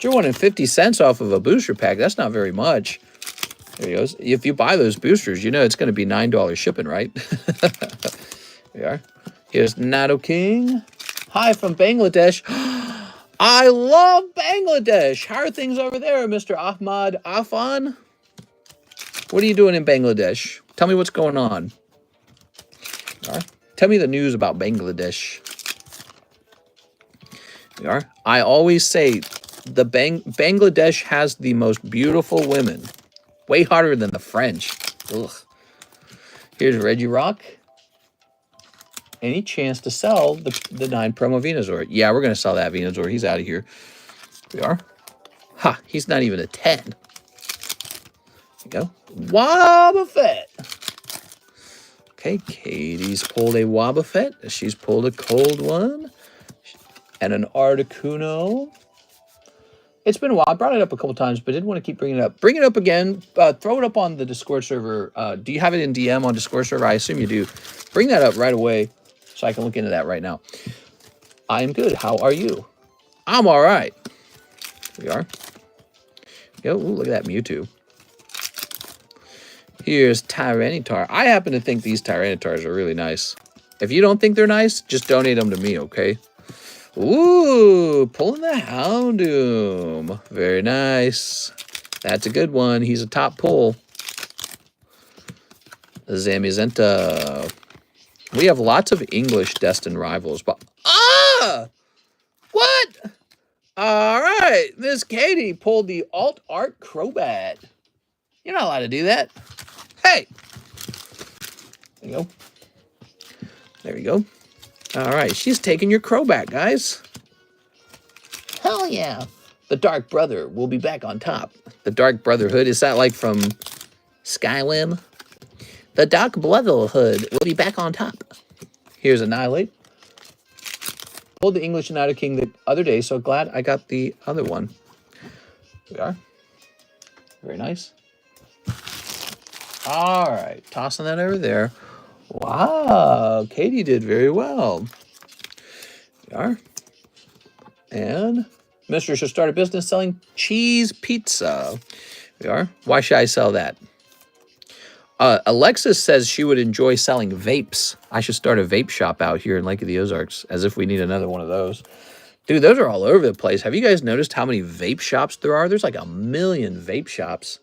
You're wanting 50 cents off of a booster pack. That's not very much. There he goes. If you buy those boosters, you know it's going to be $9 shipping, right? There we are. Here's Nado King. Hi from Bangladesh. I love Bangladesh. How are things over there, Mr. Ahmad Afan? What are you doing in Bangladesh? Tell me what's going on. All right. Tell me the news about Bangladesh. There we are. I always say the Bangladesh has the most beautiful women. Way hotter than the French. Ugh. Here's Reggie Rock. any chance to sell the 9 promo Venusaur? Yeah, we're going to sell that Venusaur. He's out of here. We are. Ha, he's not even a 10. There you go. Wobbuffet. Okay, Katie's pulled a Wobbuffet. She's pulled a cold one. And an Articuno. It's been a while. I brought it up a couple times, but didn't want to keep bringing it up. Bring it up again. Throw it up on the Discord server. Do you have it in DM on Discord server? I assume you do. Bring that up right away so I can look into that right now. I'm good. How are you? I'm all right. We are. Yo, ooh, look at that Mewtwo. Here's Tyranitar. I happen to think these Tyranitars are really nice. If you don't think they're nice, just donate them to me, okay? Ooh, pulling the Houndoom. Very nice. That's a good one. He's a top pull. Zamazenta. We have lots of English destined rivals, but what? All right, Miss Katie pulled the Alt Art Crobat. You're not allowed to do that. Hey, there you go. There we go. All right, she's taking your Crobat, guys. Hell yeah. The Dark Brother will be back on top. The Dark Brotherhood, is that like from Skyrim? The Dark Brotherhood will be back on top. Here's Annihilate. Pulled the English United King the other day, so glad I got the other one. We are. Very nice. All right, tossing that over there. Wow, Katie did very well. We are. And Mr. should start a business selling cheese pizza. We are. Why should I sell that? Alexis says she would enjoy selling vapes. I should start a vape shop out here in Lake of the Ozarks, as if we need another one of those. Dude, those are all over the place. Have you guys noticed how many vape shops there are? There's like 1 million vape shops.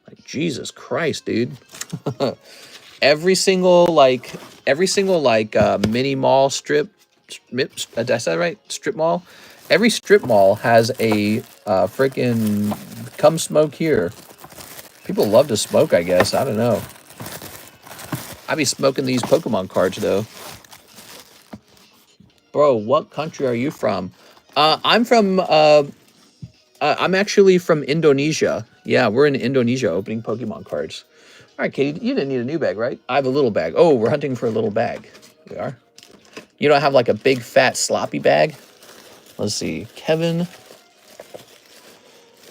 Like, Jesus Christ, dude. every single mini mall strip, did I say that right? Strip mall? Every strip mall has a freaking come smoke here. People love to smoke, I guess. I don't know. I be smoking these Pokemon cards, though. Bro, what country are you from? I'm actually from Indonesia. Yeah, we're in Indonesia opening Pokemon cards. All right, Katie, you didn't need a new bag, right? I have a little bag. Oh, we're hunting for a little bag. We are. You don't have like a big, fat, sloppy bag? Let's see. Kevin.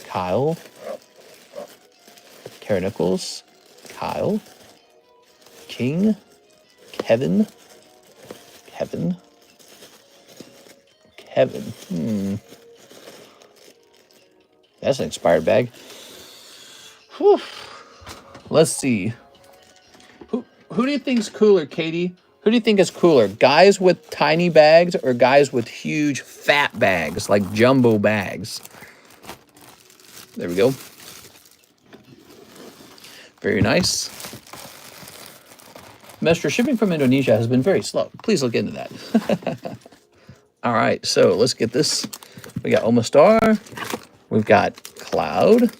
Kyle. Kara Nichols. Kyle. King. Kevin. Kevin. Kevin. That's an expired bag. Whew. Let's see. Who do you think's cooler, Katie? Who do you think is cooler? Guys with tiny bags or guys with huge fat bags, like jumbo bags? There we go. Very nice. Mestre, shipping from Indonesia has been very slow. Please look into that. All right, so let's get this. We got Omastar. We've got Cloud.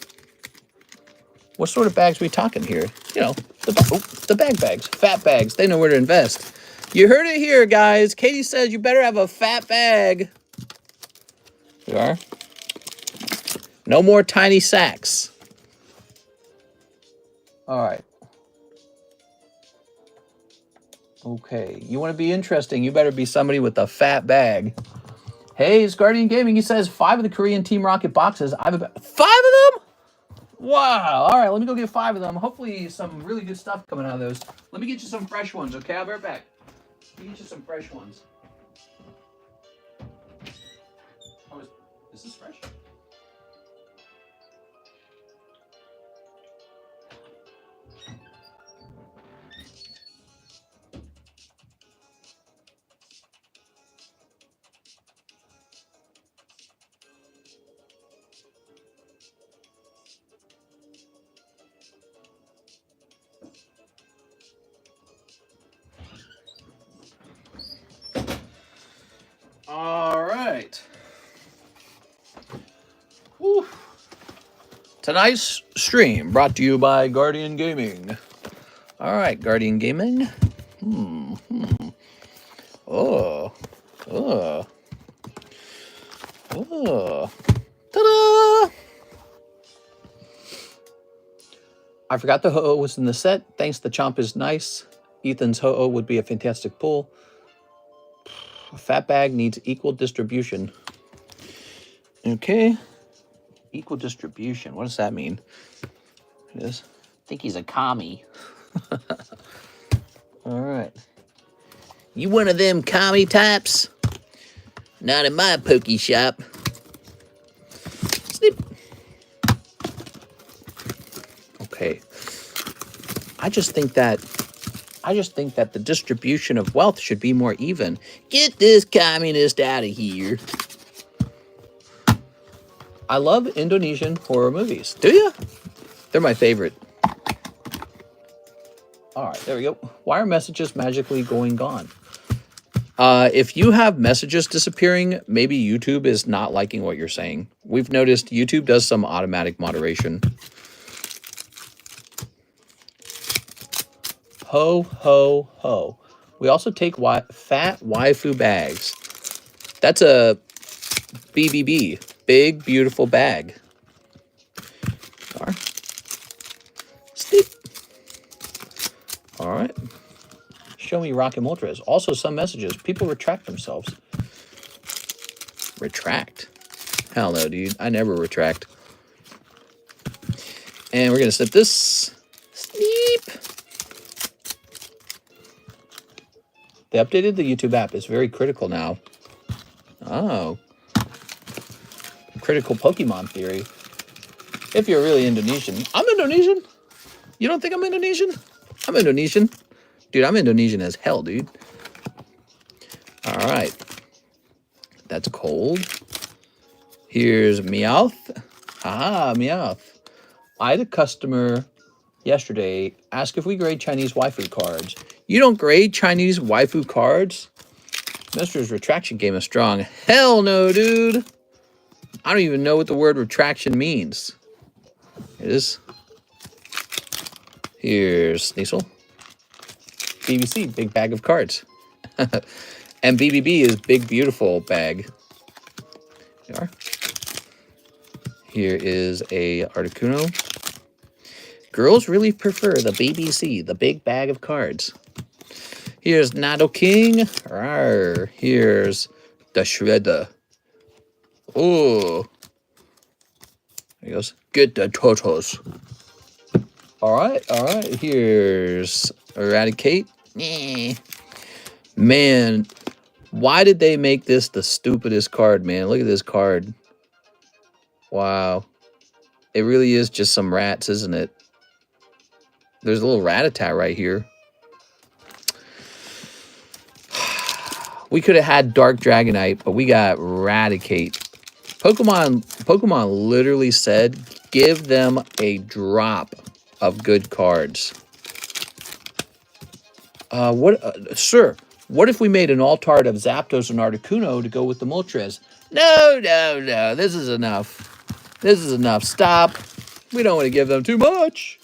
What sort of bags are we talking here? You know, the bag bags, fat bags. They know where to invest. You heard it here, guys. Katie says you better have a fat bag. We are. No more tiny sacks. All right. Okay, you want to be interesting, you better be somebody with a fat bag. Hey, it's Guardian Gaming. He says 5 of the Korean Team Rocket boxes. I have 5 of them? Wow. All right, let me go get 5 of them. Hopefully some really good stuff coming out of those. Let me get you some fresh ones, okay? I'll be right back. Let me get you some fresh ones. Oh, is this fresh? All right. Whew. Tonight's stream brought to you by Guardian Gaming. All right, Guardian Gaming. Oh. Oh. Oh. Ta-da! I forgot the Ho-Oh was in the set. Thanks, the Chomp is nice. Ethan's Ho-Oh would be a fantastic pull. A fat bag needs equal distribution. Okay. Equal distribution. What does that mean? It is. I think he's a commie. All right. You one of them commie types? Not in my pokey shop. Snip. Okay. I just think that the distribution of wealth should be more even. Get this communist out of here. I love Indonesian horror movies. Do you? They're my favorite. All right, there we go. Why are messages magically gone? If you have messages disappearing, maybe YouTube is not liking what you're saying. We've noticed YouTube does some automatic moderation. Ho, ho, ho. We also take fat waifu bags. That's a BBB. Big, beautiful bag. Steep. All right. Show me Rocket Ultras. Also, some messages. People retract themselves. Retract? Hell no, dude. I never retract. And we're going to snip this. Sneep. They updated the YouTube app. It's very critical now. Oh. Critical Pokemon theory. If you're really Indonesian. I'm Indonesian. You don't think I'm Indonesian? I'm Indonesian. Dude, I'm Indonesian as hell, dude. All right. That's cold. Here's Meowth. Ah, Meowth. I had a customer yesterday ask if we grade Chinese waifu cards. You don't grade Chinese waifu cards? Mister's retraction game is strong. Hell no, dude. I don't even know what the word retraction means. It is. Here's Sneasel. BBC, big bag of cards. And BBB is big, beautiful bag. Here are. Here is a Articuno. Girls really prefer the BBC, the big bag of cards. Here's Nado King. Rawr. Here's the Shredder. Oh. There he goes. Get the Totos. All right. Here's Eradicate. Man, why did they make this the stupidest card, man? Look at this card. Wow. It really is just some rats, isn't it? There's a little rat-a-tat right here. We could have had Dark Dragonite, but we got Raticate. Pokemon literally said, give them a drop of good cards. Sir, what if we made an alt-art of Zapdos and Articuno to go with the Moltres? No. This is enough. Stop. We don't want to give them too much.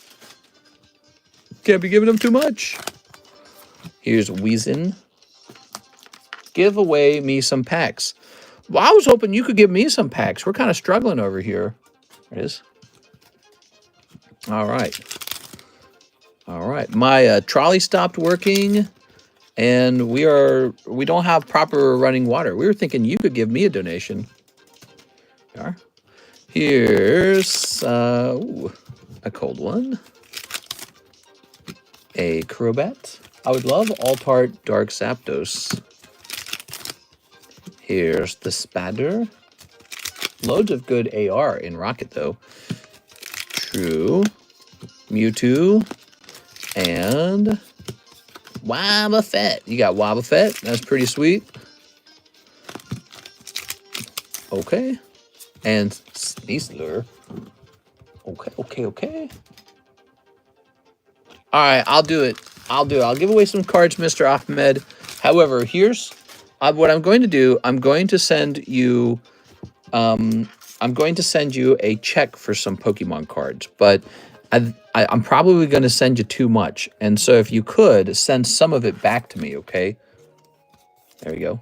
Can't be giving them too much. Here's Weezin. Give away me some packs. Well, I was hoping you could give me some packs. We're kind of struggling over here. There it is. All right. My trolley stopped working, and we don't have proper running water. We were thinking you could give me a donation. Here's a cold one. A Crobat. I would love alt-art Dark Zapdos. Here's the Spatter. Loads of good AR in Rocket, though. True. Mewtwo. And Wobbuffet. You got Wobbuffet. That's pretty sweet. Okay. And Sneasler. Okay. All right, I'll do it. I'll give away some cards, Mr. Ahmed. However, here's what I'm going to do. I'm going to send you a check for some Pokemon cards, but I'm probably going to send you too much. And so if you could send some of it back to me, okay? There we go.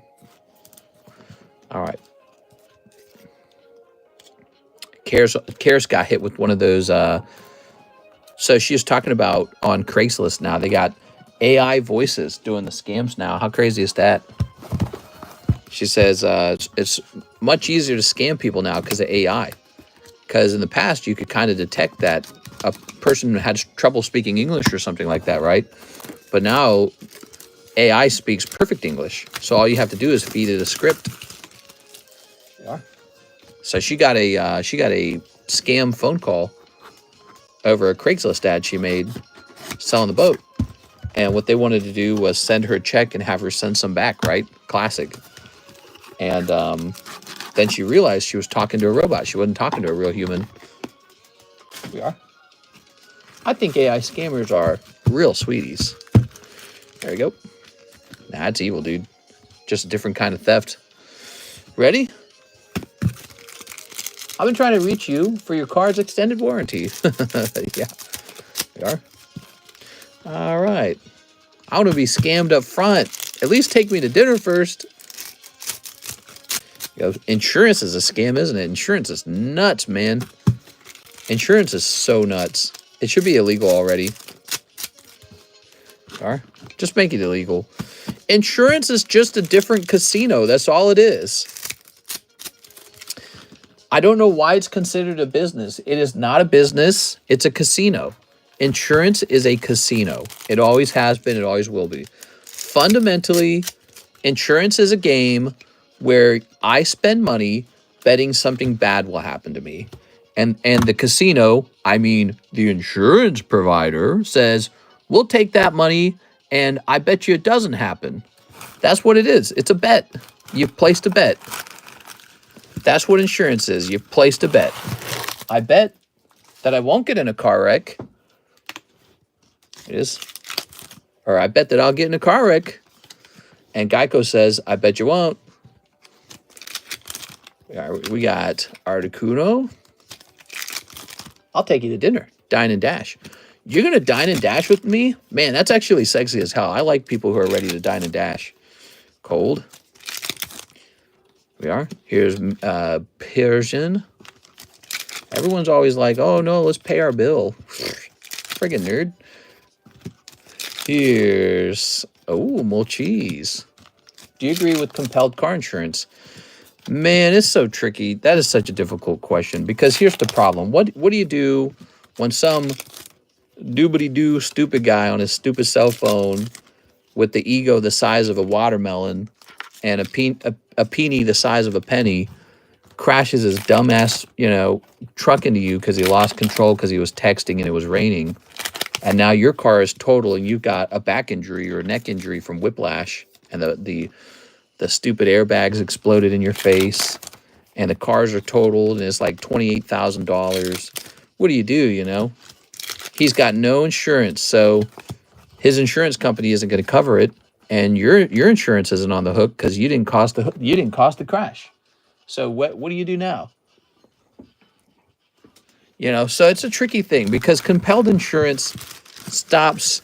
All right. Karis got hit with one of those. So she was talking about on Craigslist now. They got AI voices doing the scams now. How crazy is that? She says it's much easier to scam people now because of AI. Because in the past, you could kind of detect that a person had trouble speaking English or something like that, right? But now AI speaks perfect English. So all you have to do is feed it a script. Yeah. So she got a scam phone call over a Craigslist ad she made selling the boat. And what they wanted to do was send her a check and have her send some back, right? Classic. And then she realized she was talking to a robot. She wasn't talking to a real human. We are. I think AI scammers are real sweeties. There you go. Nah, that's evil, dude. Just a different kind of theft. Ready? I've been trying to reach you for your car's extended warranty. Yeah, we are. All right. I want to be scammed up front. At least take me to dinner first. You know, insurance is a scam, isn't it? Insurance is nuts, man. Insurance is so nuts. It should be illegal already. Or just make it illegal. Insurance is just a different casino. That's all it is. I don't know why it's considered a business. It is not a business. It's a casino. Insurance is a casino. It always has been. It always will be. Fundamentally, insurance is a game where I spend money betting something bad will happen to me. And the casino, I mean the insurance provider, says, we'll take that money and I bet you it doesn't happen. That's what it is. It's a bet. You've placed a bet. That's what insurance is. You've placed a bet. I bet that I won't get in a car wreck. It is. Or I bet that I'll get in a car wreck. And Geico says, I bet you won't. We got Articuno. I'll take you to dinner. Dine and dash. You're going to dine and dash with me? Man, that's actually sexy as hell. I like people who are ready to dine and dash. Cold. We are. Here's Persian. Everyone's always like, oh, no, let's pay our bill. Friggin' nerd. Here's, oh, more cheese. Do you agree with compelled car insurance? Man, it's so tricky. That is such a difficult question because here's the problem. What do you do when some doobity-doo stupid guy on his stupid cell phone with the ego the size of a watermelon and a peenie the size of a penny crashes his dumbass, truck into you because he lost control because he was texting and it was raining. And now your car is total and you've got a back injury or a neck injury from whiplash and the stupid airbags exploded in your face and the cars are totaled and it's like $28,000. What do? He's got no insurance, so his insurance company isn't going to cover it, and your insurance isn't on the hook because you didn't cost the crash. So what do you do now? So it's a tricky thing because compelled insurance stops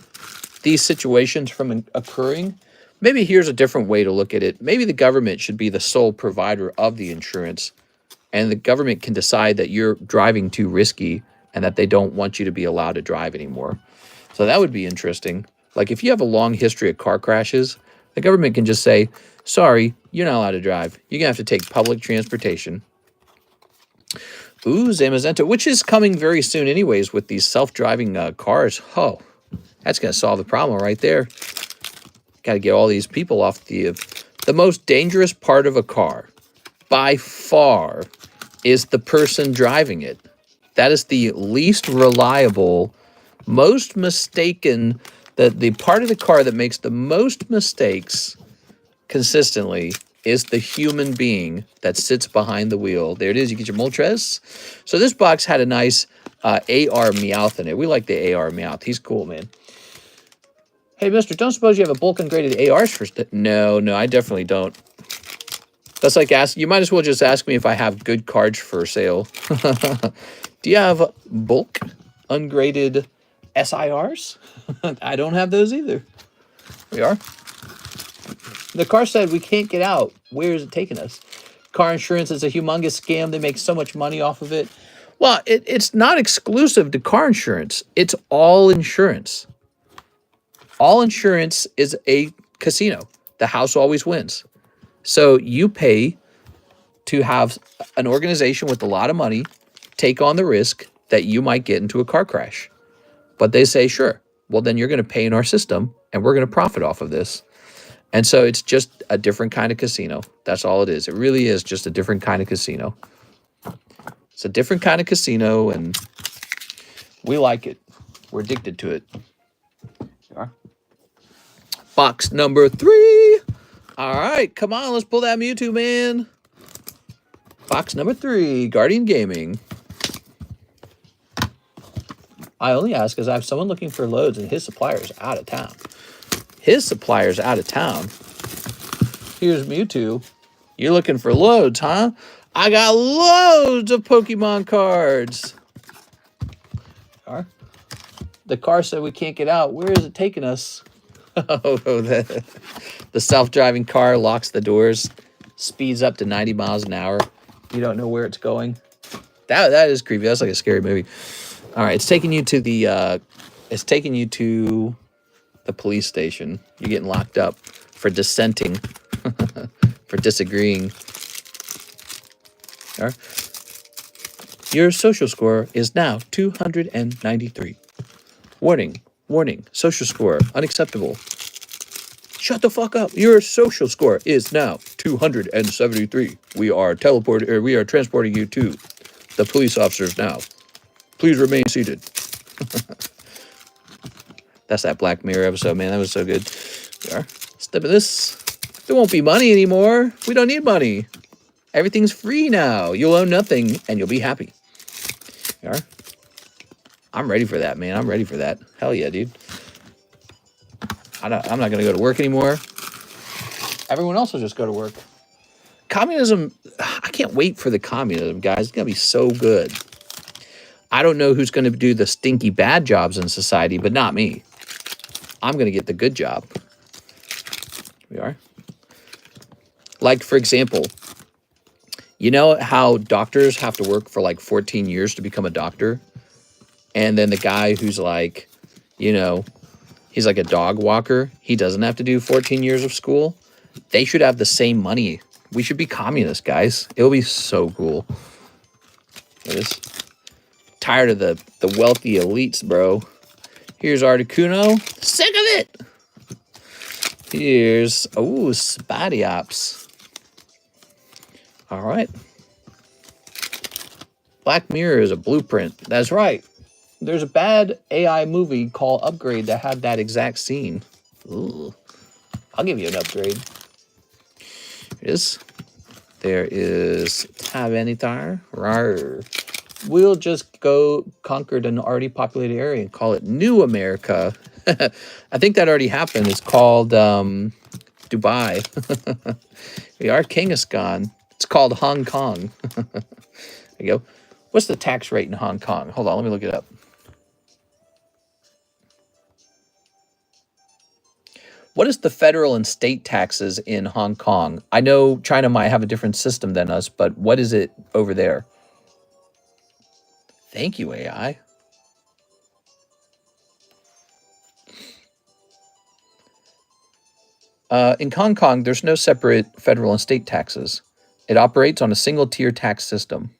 these situations from occurring. Maybe here's a different way to look at it. Maybe the government should be the sole provider of the insurance, and the government can decide that you're driving too risky and that they don't want you to be allowed to drive anymore. So that would be interesting. Like if you have a long history of car crashes, the government can just say, sorry, you're not allowed to drive. You're going to have to take public transportation. Ooh, Zamazenta, which is coming very soon anyways with these self-driving cars. Oh, that's going to solve the problem right there. Got to get all these people off the most dangerous part of a car, by far, is the person driving it. That is the least reliable, most mistaken, the part of the car that makes the most mistakes consistently is the human being that sits behind the wheel. There it is. You get your Moltres. So this box had a nice AR Meowth in it. We like the AR Meowth. He's cool, man. Hey, mister, don't suppose you have a bulk ungraded ARs for... No, I definitely don't. That's like you might as well just ask me if I have good cards for sale. Do you have bulk ungraded SIRs? I don't have those either. We are. The car said we can't get out. Where is it taking us? Car insurance is a humongous scam. They make so much money off of it. Well, it's not exclusive to car insurance. It's all insurance. All insurance is a casino. The house always wins. So you pay to have an organization with a lot of money take on the risk that you might get into a car crash. But they say, sure, well, then you're going to pay in our system and we're going to profit off of this. And so it's just a different kind of casino. That's all it is. It really is just a different kind of casino. It's a different kind of casino, and we like it. We're addicted to it. Box number 3. All right, come on, let's pull that Mewtwo, man. Box number 3, Guardian Gaming. I only ask because I have someone looking for loads, and his supplier's out of town. His supplier's out of town. Here's Mewtwo. You're looking for loads, huh? I got loads of Pokemon cards. The car said we can't get out. Where is it taking us? Oh, the self-driving car locks the doors, speeds up to 90 miles an hour. You don't know where it's going. That is creepy. That's like a scary movie. All right, it's taking you to the police station. You're getting locked up for dissenting, for disagreeing. All right. Your social score is now 293. Warning, warning, social score unacceptable. Shut the fuck up. Your social score is now 273. We are transporting you to the police officers now. Please remain seated. That's that Black Mirror episode, man. That was so good. Step of this. There won't be money anymore. We don't need money. Everything's free now. You'll own nothing, and you'll be happy. I'm ready for that, man. I'm ready for that. Hell yeah, dude. I'm not going to go to work anymore. Everyone else will just go to work. Communism, I can't wait for the communism, guys. It's going to be so good. I don't know who's going to do the stinky bad jobs in society, but not me. I'm going to get the good job. We are. Like, for example, you know how doctors have to work for like 14 years to become a doctor? And then the guy who's like, you know, he's like a dog walker. He doesn't have to do 14 years of school. They should have the same money. We should be communists, guys. It'll be so cool. Tired of the wealthy elites, bro. Here's Articuno. Sick of it. Here's, Spatiops. All right. Black Mirror is a blueprint. That's right. There's a bad AI movie called Upgrade that had that exact scene. Ooh. I'll give you an upgrade. There is Tavanitar. Rawr. We'll just go conquer an already populated area and call it New America. I think that already happened. It's called Dubai. We are Kangaskhan. It's called Hong Kong. There you go. What's the tax rate in Hong Kong? Hold on, let me look it up. What is the federal and state taxes in Hong Kong? I know China might have a different system than us, but what is it over there? Thank you, AI. In Hong Kong, there's no separate federal and state taxes. It operates on a single-tier tax system.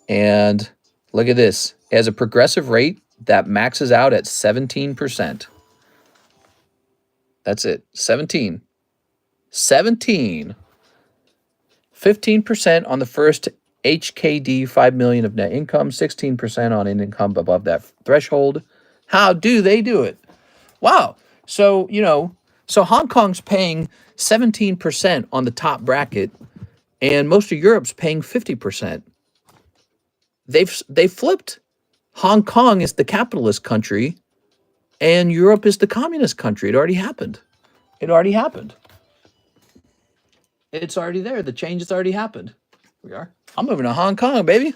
And look at this. It has a progressive rate that maxes out at 17%. That's it. 17. 17. 15% on the first HKD 5 million of net income, 16% on income above that threshold. How do they do it? Wow. So, so Hong Kong's paying 17% on the top bracket, and most of Europe's paying 50%. They've flipped. Hong Kong is the capitalist country, and Europe is the communist country. It already happened. It already happened. It's already there. The change has already happened. We are. I'm moving to Hong Kong, baby.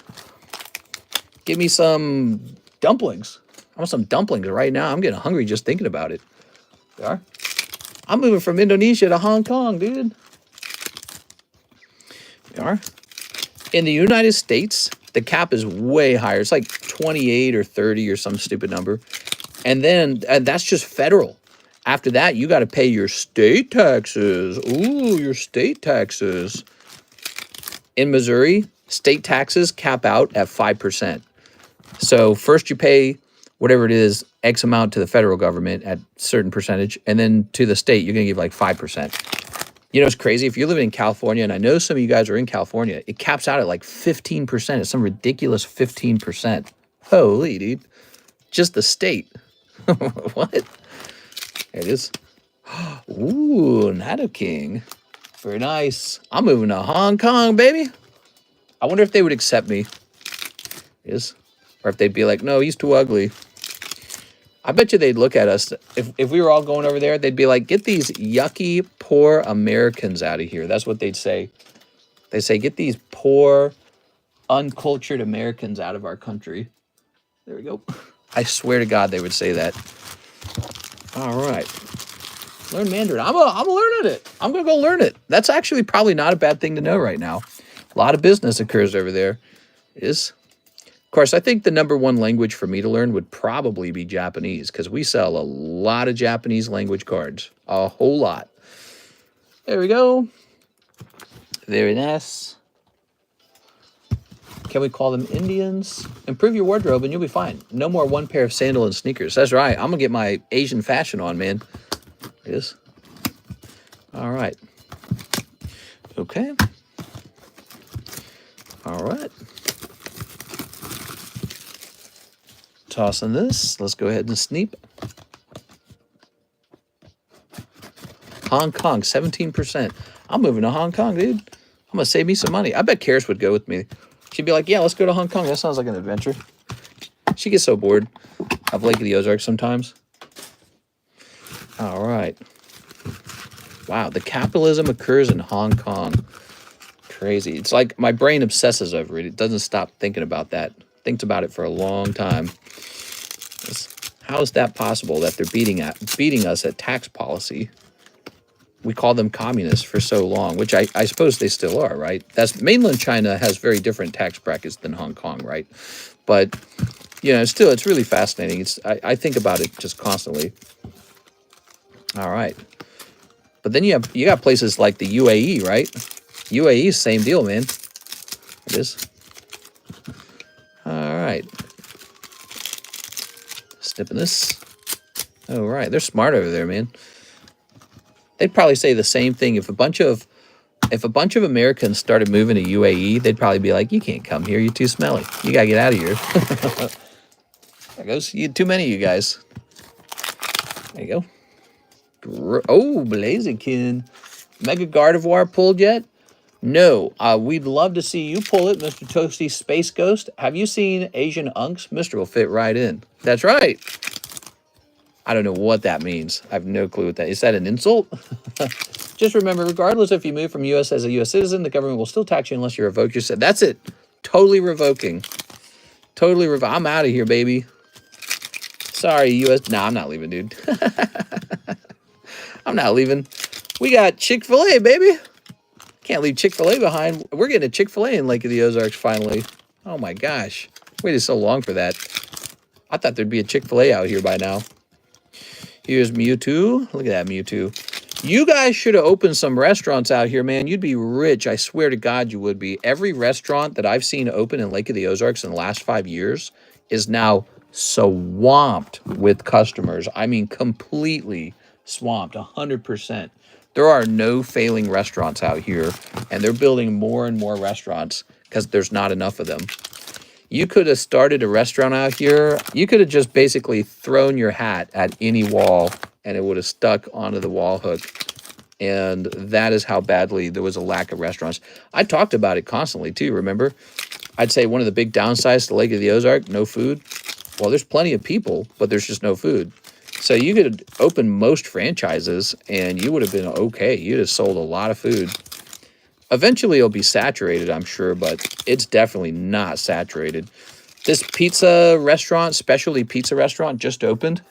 Give me some dumplings. I want some dumplings right now. I'm getting hungry just thinking about it. We are. I'm moving from Indonesia to Hong Kong, dude. We are. In the United States, the cap is way higher. It's like 28 or 30 or some stupid number. And then that's just federal. After that, you got to pay your state taxes. Ooh, your state taxes. In Missouri, state taxes cap out at 5%. So first you pay whatever it is, X amount to the federal government at a certain percentage, and then to the state, you're going to give like 5%. You know, it's crazy. If you're living in California, and I know some of you guys are in California, it caps out at like 15%. It's some ridiculous 15%. Holy, dude. Just the state. What? There it is. Ooh, Nado King. Very nice. I'm moving to Hong Kong, baby. I wonder if they would accept me. Is, or if they'd be like, no, he's too ugly. I bet you they'd look at us. If we were all going over there, they'd be like, get these yucky, poor Americans out of here. That's what they'd say. They say, get these poor, uncultured Americans out of our country. There we go. I swear to God, they would say that. All right. Learn Mandarin. I'm learning it. I'm going to go learn it. That's actually probably not a bad thing to know right now. A lot of business occurs over there. Of course, I think the #1 language for me to learn would probably be Japanese, because we sell a lot of Japanese language cards. A whole lot. There we go. Very nice. Can we call them Indians? Improve your wardrobe and you'll be fine. No more one pair of sandal and sneakers. That's right. I'm going to get my Asian fashion on, man. Yes. All right. Okay. All right. Tossing this. Let's go ahead and sneak. Hong Kong, 17%. I'm moving to Hong Kong, dude. I'm going to save me some money. I bet Karis would go with me. She'd be like, yeah, let's go to Hong Kong. That sounds like an adventure. She gets so bored of Lake of the Ozarks sometimes. All right. Wow, the capitalism occurs in Hong Kong. Crazy. It's like my brain obsesses over it. It doesn't stop thinking about that. Thinks about it for a long time. How is that possible that they're beating us at tax policy? We call them communists for so long, which I suppose they still are, right? That's mainland China has very different tax brackets than Hong Kong, right? But, you know, still, it's really fascinating. I think about it just constantly. All right. But then you got places like the UAE, right? UAE, same deal, man. It is. All right. Snipping this. All right. They're smart over there, man. They'd probably say the same thing if a bunch of Americans started moving to UAE. They'd probably be like, "You can't come here. You're too smelly. You gotta get out of here." There goes too many of you guys. There you go. Oh, Blaziken. Mega Gardevoir pulled yet? No. We'd love to see you pull it, Mr. Toasty Space Ghost. Have you seen Asian Unks? Mr. will fit right in. That's right. I don't know what that means. I have no clue what that is. Is that an insult? Just remember, regardless if you move from U.S. as a U.S. citizen, the government will still tax you unless you revoke your... That's it. Totally revoking. Totally I'm out of here, baby. Sorry, U.S. Nah, I'm not leaving, dude. I'm not leaving. We got Chick-fil-A, baby. Can't leave Chick-fil-A behind. We're getting a Chick-fil-A in Lake of the Ozarks finally. Oh, my gosh. Waited so long for that. I thought there'd be a Chick-fil-A out here by now. Here's Mewtwo. Look at that Mewtwo. You guys should have opened some restaurants out here, man. You'd be rich. I swear to God you would be. Every restaurant that I've seen open in Lake of the Ozarks in the last 5 years is now swamped with customers. I mean, completely swamped, 100%. There are no failing restaurants out here, and they're building more and more restaurants because there's not enough of them. You could have started a restaurant out here. You could have just basically thrown your hat at any wall and it would have stuck onto the wall hook. And that is how badly there was a lack of restaurants. I talked about it constantly too, remember? I'd say one of the big downsides to Lake of the Ozark, no food. Well, there's plenty of people, but there's just no food. So you could open most franchises and you would have been okay. You'd have sold a lot of food. Eventually, it'll be saturated, I'm sure, but it's definitely not saturated. This pizza restaurant, specialty pizza restaurant, just opened,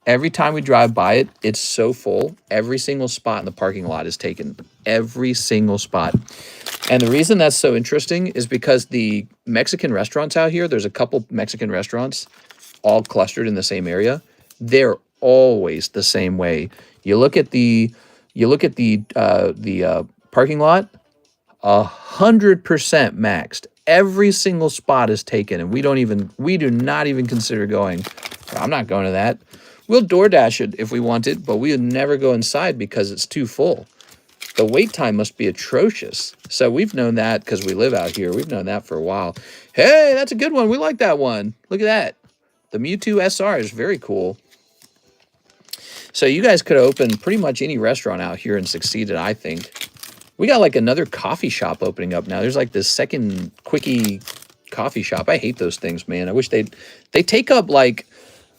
Every time we drive by it, it's so full. Every single spot in the parking lot is taken. Every single spot. And the reason that's so interesting is because the Mexican restaurants out here, there's a couple Mexican restaurants all clustered in the same area. They're always the same way. You look at the parking lot, 100% maxed. Every single spot is taken, and we do not even consider going. I'm not going to that. We'll DoorDash it if we want it, but we would never go inside because it's too full. The wait time must be atrocious. So we've known that because we live out here. We've known that for a while. Hey, that's a good one. We like that one. Look at that. The Mewtwo SR is very cool. So you guys could have opened pretty much any restaurant out here and succeeded, I think. We got like another coffee shop opening up now. There's like this second quickie coffee shop. I hate those things, man. I wish they take up like,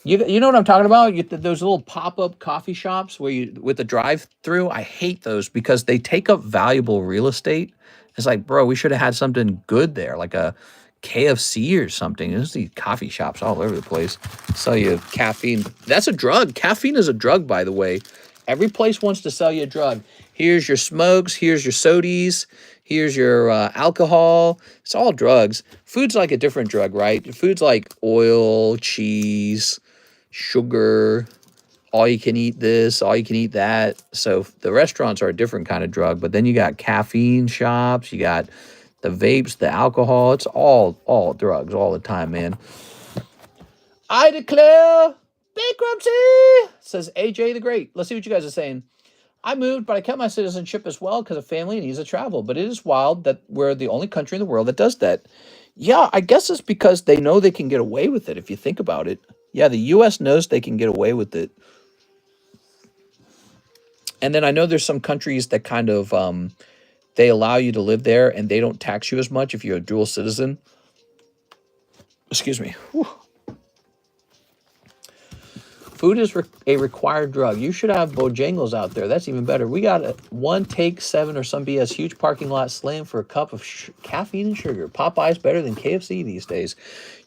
you know what I'm talking about? Those little pop-up coffee shops where with the drive-through. I hate those because they take up valuable real estate. It's like, bro, we should have had something good there, like a KFC or something. There's these coffee shops all over the place. Sell you caffeine. That's a drug. Caffeine is a drug, by the way. Every place wants to sell you a drug. Here's your smokes. Here's your sodies. Here's your alcohol. It's all drugs. Food's like a different drug, right? Food's like oil, cheese, sugar, all you can eat this, all you can eat that. So the restaurants are a different kind of drug, but then you got caffeine shops, you got the vapes, the alcohol. It's all drugs all the time, man. I declare bankruptcy, says AJ the Great. Let's see what you guys are saying. I moved, but I kept my citizenship as well because of family and ease of travel. But it is wild that we're the only country in the world that does that. Yeah, I guess it's because they know they can get away with it, if you think about it. Yeah, the U.S. knows they can get away with it. And then I know there's some countries that kind of, they allow you to live there and they don't tax you as much if you're a dual citizen. Excuse me. Whew. Food is a required drug. You should have Bojangles out there. That's even better. We got a 1 take 7 or some BS huge parking lot slam for a cup of caffeine and sugar. Popeye's better than KFC these days.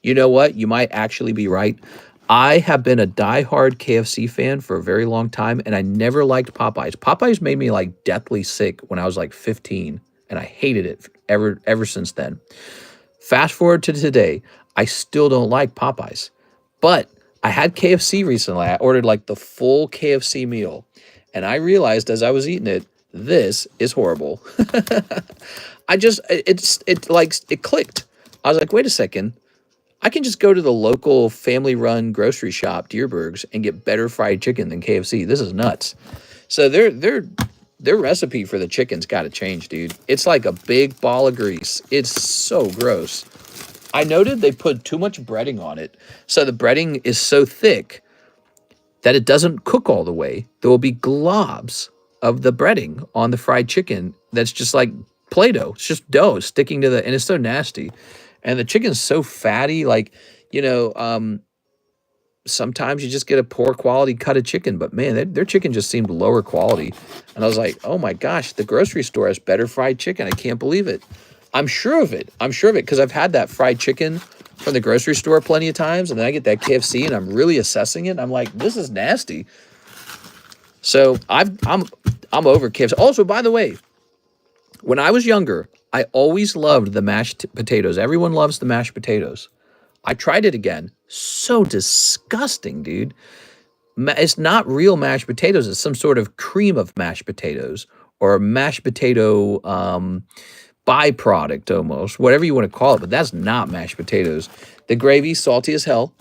You know what? You might actually be right. I have been a diehard KFC fan for a very long time, and I never liked Popeyes. Popeyes made me like deathly sick when I was like 15, and I hated it ever since then. Fast forward to today, I still don't like Popeyes, but I had KFC recently. I ordered like the full KFC meal, and I realized as I was eating it, this is horrible. It clicked. I was like, wait a second. I can just go to the local family-run grocery shop, Deerberg's, and get better fried chicken than KFC. This is nuts. So their recipe for the chicken's got to change, dude. It's like a big ball of grease. It's so gross. I noted they put too much breading on it. So the breading is so thick that it doesn't cook all the way. There will be globs of the breading on the fried chicken that's just like Play-Doh. It's just dough sticking to and it's so nasty. And the chicken's so fatty, like, sometimes you just get a poor quality cut of chicken. But man, their chicken just seemed lower quality. And I was like, oh my gosh, the grocery store has better fried chicken. I can't believe it. I'm sure of it. Because I've had that fried chicken from the grocery store plenty of times. And then I get that KFC and I'm really assessing it. And I'm like, this is nasty. So I'm over KFC. Also, by the way, when I was younger, I always loved the mashed potatoes. Everyone loves the mashed potatoes. I tried it again. So disgusting, dude. It's not real mashed potatoes. It's some sort of cream of mashed potatoes or a mashed potato byproduct almost, whatever you want to call it. But that's not mashed potatoes. The gravy, salty as hell.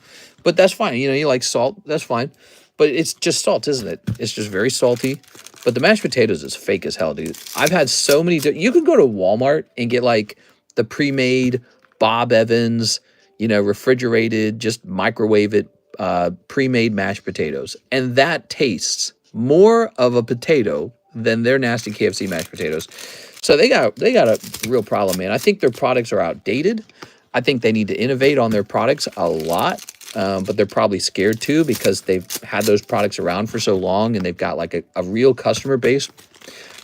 But that's fine. You like salt. That's fine. But it's just salt, isn't it? It's just very salty. But the mashed potatoes is fake as hell, dude. I've had so many. You can go to Walmart and get like the pre-made Bob Evans, refrigerated, just microwave it, pre-made mashed potatoes. And that tastes more of a potato than their nasty KFC mashed potatoes. So they got a real problem, man. I think their products are outdated. I think they need to innovate on their products a lot. But they're probably scared too because they've had those products around for so long and they've got like a real customer base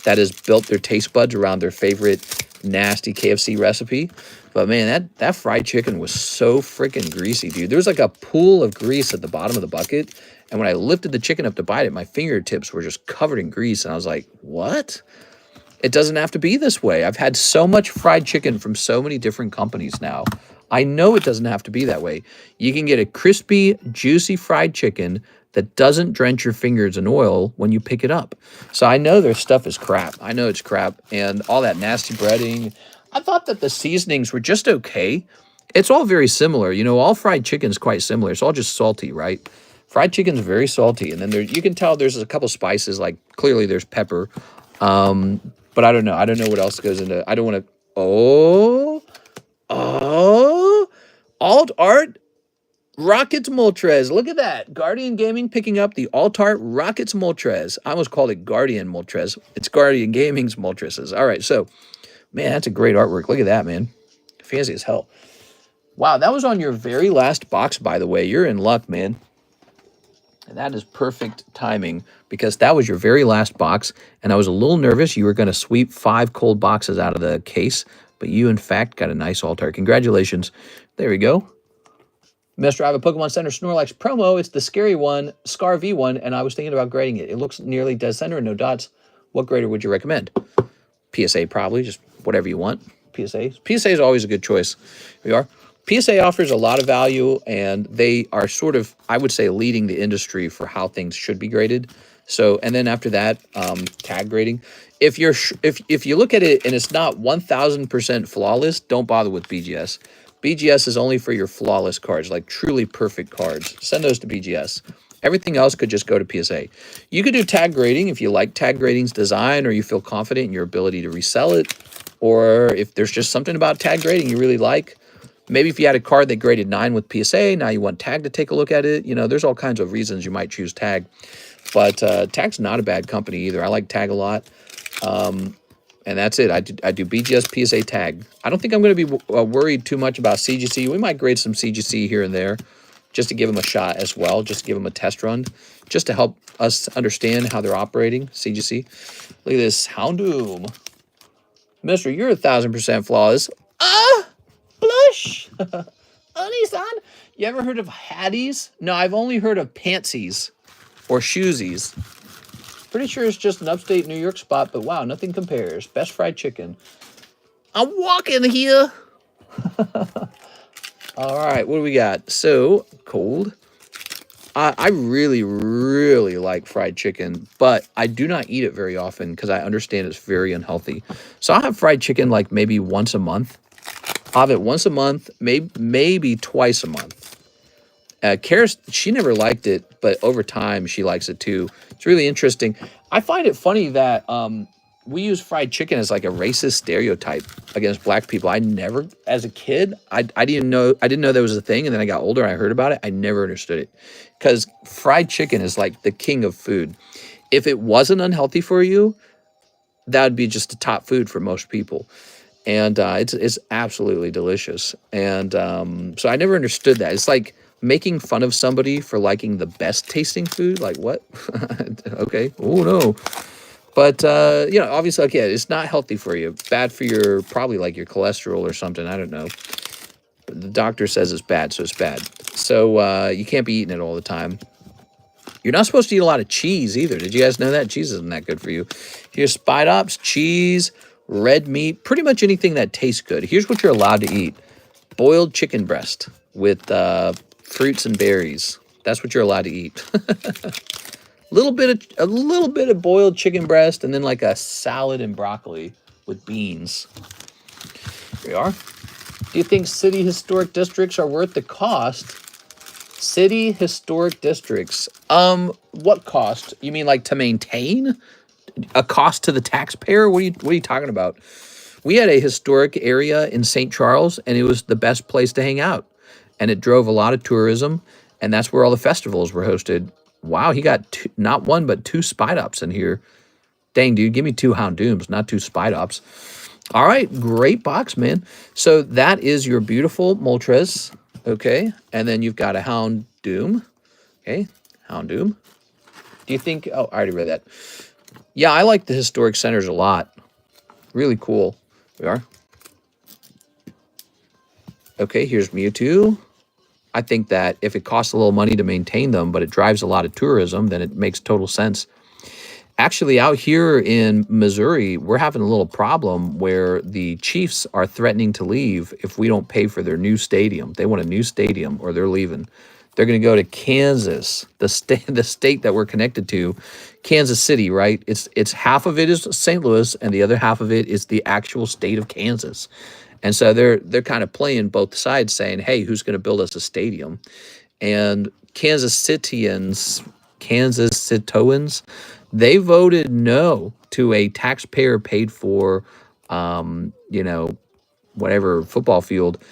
that has built their taste buds around their favorite nasty KFC recipe. But man, that fried chicken was so freaking greasy, dude. There was like a pool of grease at the bottom of the bucket And when I lifted the chicken up to bite it, my fingertips were just covered in grease. And I was like, what? It doesn't have to be this way. I've had so much fried chicken from so many different companies now. I know it doesn't have to be that way. You can get a crispy, juicy fried chicken that doesn't drench your fingers in oil when you pick it up. So I know their stuff is crap. I know it's crap. And all that nasty breading. I thought that the seasonings were just okay. It's all very similar. You know, all fried chicken's quite similar. It's all just salty, right? Fried chicken's very salty. And then there, you can tell there's a couple spices, like clearly there's pepper. But I don't know. I don't know what else goes into it. I don't want to. Alt Art Rockets Moltres. Look at that. Guardian Gaming picking up the Alt Art Rockets Moltres. I almost called it Guardian Moltres. It's Guardian Gaming's Moltreses. All right. So, man, that's a great artwork. Look at that, man. Fancy as hell. Wow. That was on your very last box, by the way. You're in luck, man. And that is perfect timing because that was your very last box. And I was a little nervous. You were going to sweep 5 cold boxes out of the case. But you, in fact, got a nice Alt Art. Congratulations. There we go. Mister, I have a Pokemon Center Snorlax promo. It's the scary one, Scar V1. And I was thinking about grading it. It looks nearly dead center and no dots. What grader would you recommend? PSA probably. Just whatever you want. PSA. PSA is always a good choice. Here we are. PSA offers a lot of value, and they are sort of, I would say, leading the industry for how things should be graded. So, and then after that, tag grading. If you look at it and it's not 1000% flawless, don't bother with BGS. BGS is only for your flawless cards, like truly perfect cards. Send those to BGS. Everything else could just go to PSA. You could do tag grading if you like tag grading's design or you feel confident in your ability to resell it, or if there's just something about tag grading you really like. Maybe if you had a card that graded 9 with PSA, now you want Tag to take a look at it. You know, there's all kinds of reasons you might choose Tag. But Tag's not a bad company either. I like Tag a lot. And that's it. I do BGS, PSA, Tag. I don't think I'm going to be worried too much about CGC. We might grade some CGC here and there just to give them a shot as well, just to give them a test run, just to help us understand how they're operating, CGC. Look at this, Houndoom. Mister, you're 1000% flawless. Blush! Honey-san, you ever heard of Hatties? No, I've only heard of Pantsies or Shoesies. Pretty sure it's just an upstate New York spot, but wow, nothing compares. Best fried chicken. I'm walking here. All right, what do we got? So, cold. I really, really like fried chicken, but I do not eat it very often because I understand it's very unhealthy. So I'll have fried chicken like maybe once a month. I'll have it once a month, maybe twice a month. Karis, she never liked it, but over time she likes it too. It's really interesting. I find it funny that we use fried chicken as like a racist stereotype against black people. I never, as a kid, I didn't know that was a thing, and then I got older and I heard about it. I never understood it because fried chicken is like the king of food. If it wasn't unhealthy for you, that would be just the top food for most people. And it's absolutely delicious. And so I never understood that. It's like making fun of somebody for liking the best tasting food. Like, what? Okay. Oh, no. But, you know, obviously, okay, it's not healthy for you. Bad for your, probably like your cholesterol or something. I don't know. But the doctor says it's bad, so it's bad. So you can't be eating it all the time. You're not supposed to eat a lot of cheese either. Did you guys know that? Cheese isn't that good for you. Here's Spide Ops, cheese, red meat, pretty much anything that tastes good. Here's what you're allowed to eat. Boiled chicken breast with fruits and berries. That's what you're allowed to eat. a little bit of boiled chicken breast and then like a salad and broccoli with beans. Here we are. Do you think city historic districts are worth the cost? City historic districts. What cost? You mean like to maintain? A cost to the taxpayer? What are you talking about? We had a historic area in St. Charles, and it was the best place to hang out. And it drove a lot of tourism, and that's where all the festivals were hosted. Wow, he got not one, but 2 Spide Ops in here. Dang, dude, give me 2 Houndooms, not 2 Spide Ops. All right, great box, man. So that is your beautiful Moltres, okay? And then you've got a Houndoom, okay? Houndoom. Do you think, oh, I already read that. Yeah, I like the historic centers a lot. Really cool. We are. Okay, here's Mewtwo. I think that if it costs a little money to maintain them, but it drives a lot of tourism, then it makes total sense. Actually, out here in Missouri, we're having a little problem where the Chiefs are threatening to leave if we don't pay for their new stadium. They want a new stadium or they're leaving. They're going to go to Kansas, the state that we're connected to, Kansas City, right? It's half of it is St. Louis and the other half of it is the actual state of Kansas. And so they're kind of playing both sides saying, "Hey, who's going to build us a stadium?" And Kansas Cityans, they voted no to a taxpayer paid for, you know, whatever football field.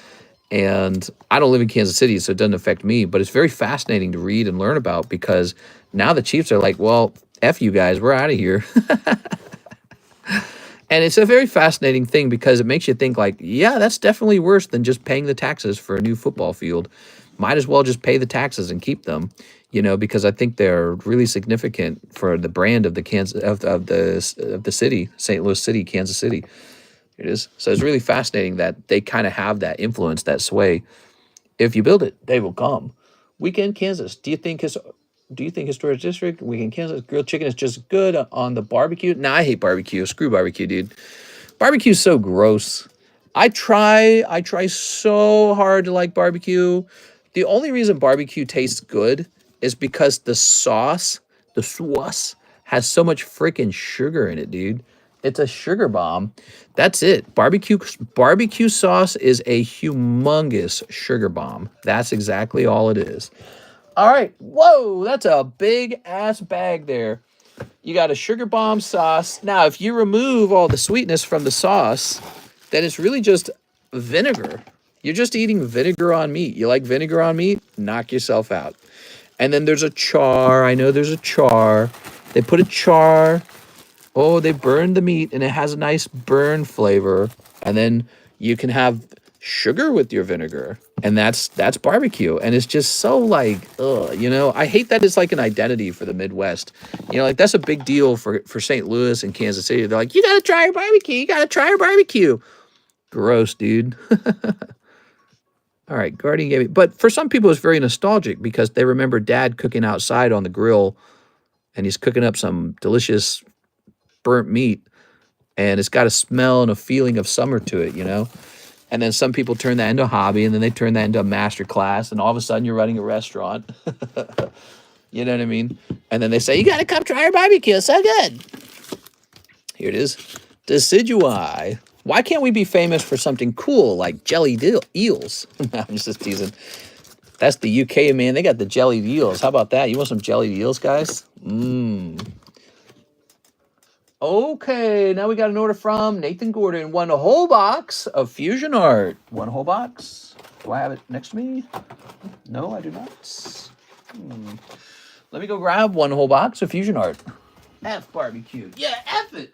And I don't live in Kansas City, so it doesn't affect me. But it's very fascinating to read and learn about because now the Chiefs are like, well, F you guys, we're out of here. And it's a very fascinating thing because it makes you think like, yeah, that's definitely worse than just paying the taxes for a new football field. Might as well just pay the taxes and keep them, you know, because I think they're really significant for the brand of the the city, St. Louis City, Kansas City. It is. So it's really fascinating that they kind of have that influence, that sway. If you build it, they will come. Weekend Kansas. Do you think historic district weekend Kansas grilled chicken is just good on the barbecue? Nah, I hate barbecue. Screw barbecue, dude. Barbecue's so gross. I try so hard to like barbecue. The only reason barbecue tastes good is because the sauce, has so much freaking sugar in it, dude. It's a sugar bomb. That's it. Barbecue sauce is a humongous sugar bomb. That's exactly all it is. All right. Whoa, that's a big ass bag there. You got a sugar bomb sauce. Now, if you remove all the sweetness from the sauce, then it's really just vinegar. You're just eating vinegar on meat. You like vinegar on meat? Knock yourself out. And then there's a char. I know there's a char. They put a char. Oh, they burn the meat and it has a nice burn flavor. And then you can have sugar with your vinegar. And that's barbecue. And it's just so like, ugh, you know, I hate that it's like an identity for the Midwest. You know, like that's a big deal for St. Louis and Kansas City. They're like, you got to try our barbecue. You got to try our barbecue. Gross, dude. All right, Guardian gave me. But for some people, it's very nostalgic because they remember Dad cooking outside on the grill and he's cooking up some delicious burnt meat and it's got a smell and a feeling of summer to it, you know? And then some people turn that into a hobby and then they turn that into a master class and all of a sudden you're running a restaurant. You know what I mean? And then they say, you got to come try our barbecue. It's so good. Here it is. Decidui. Why can't we be famous for something cool like jellied eels? I'm just teasing. That's the UK, man. They got the jellied eels. How about that? You want some jellied eels, guys? Okay, now we got an order from Nathan Gordon. One whole box of fusion art. One whole box. Do I have it next to me? No, I do not. Let me go grab one whole box of fusion art. F barbecue. Yeah, F it.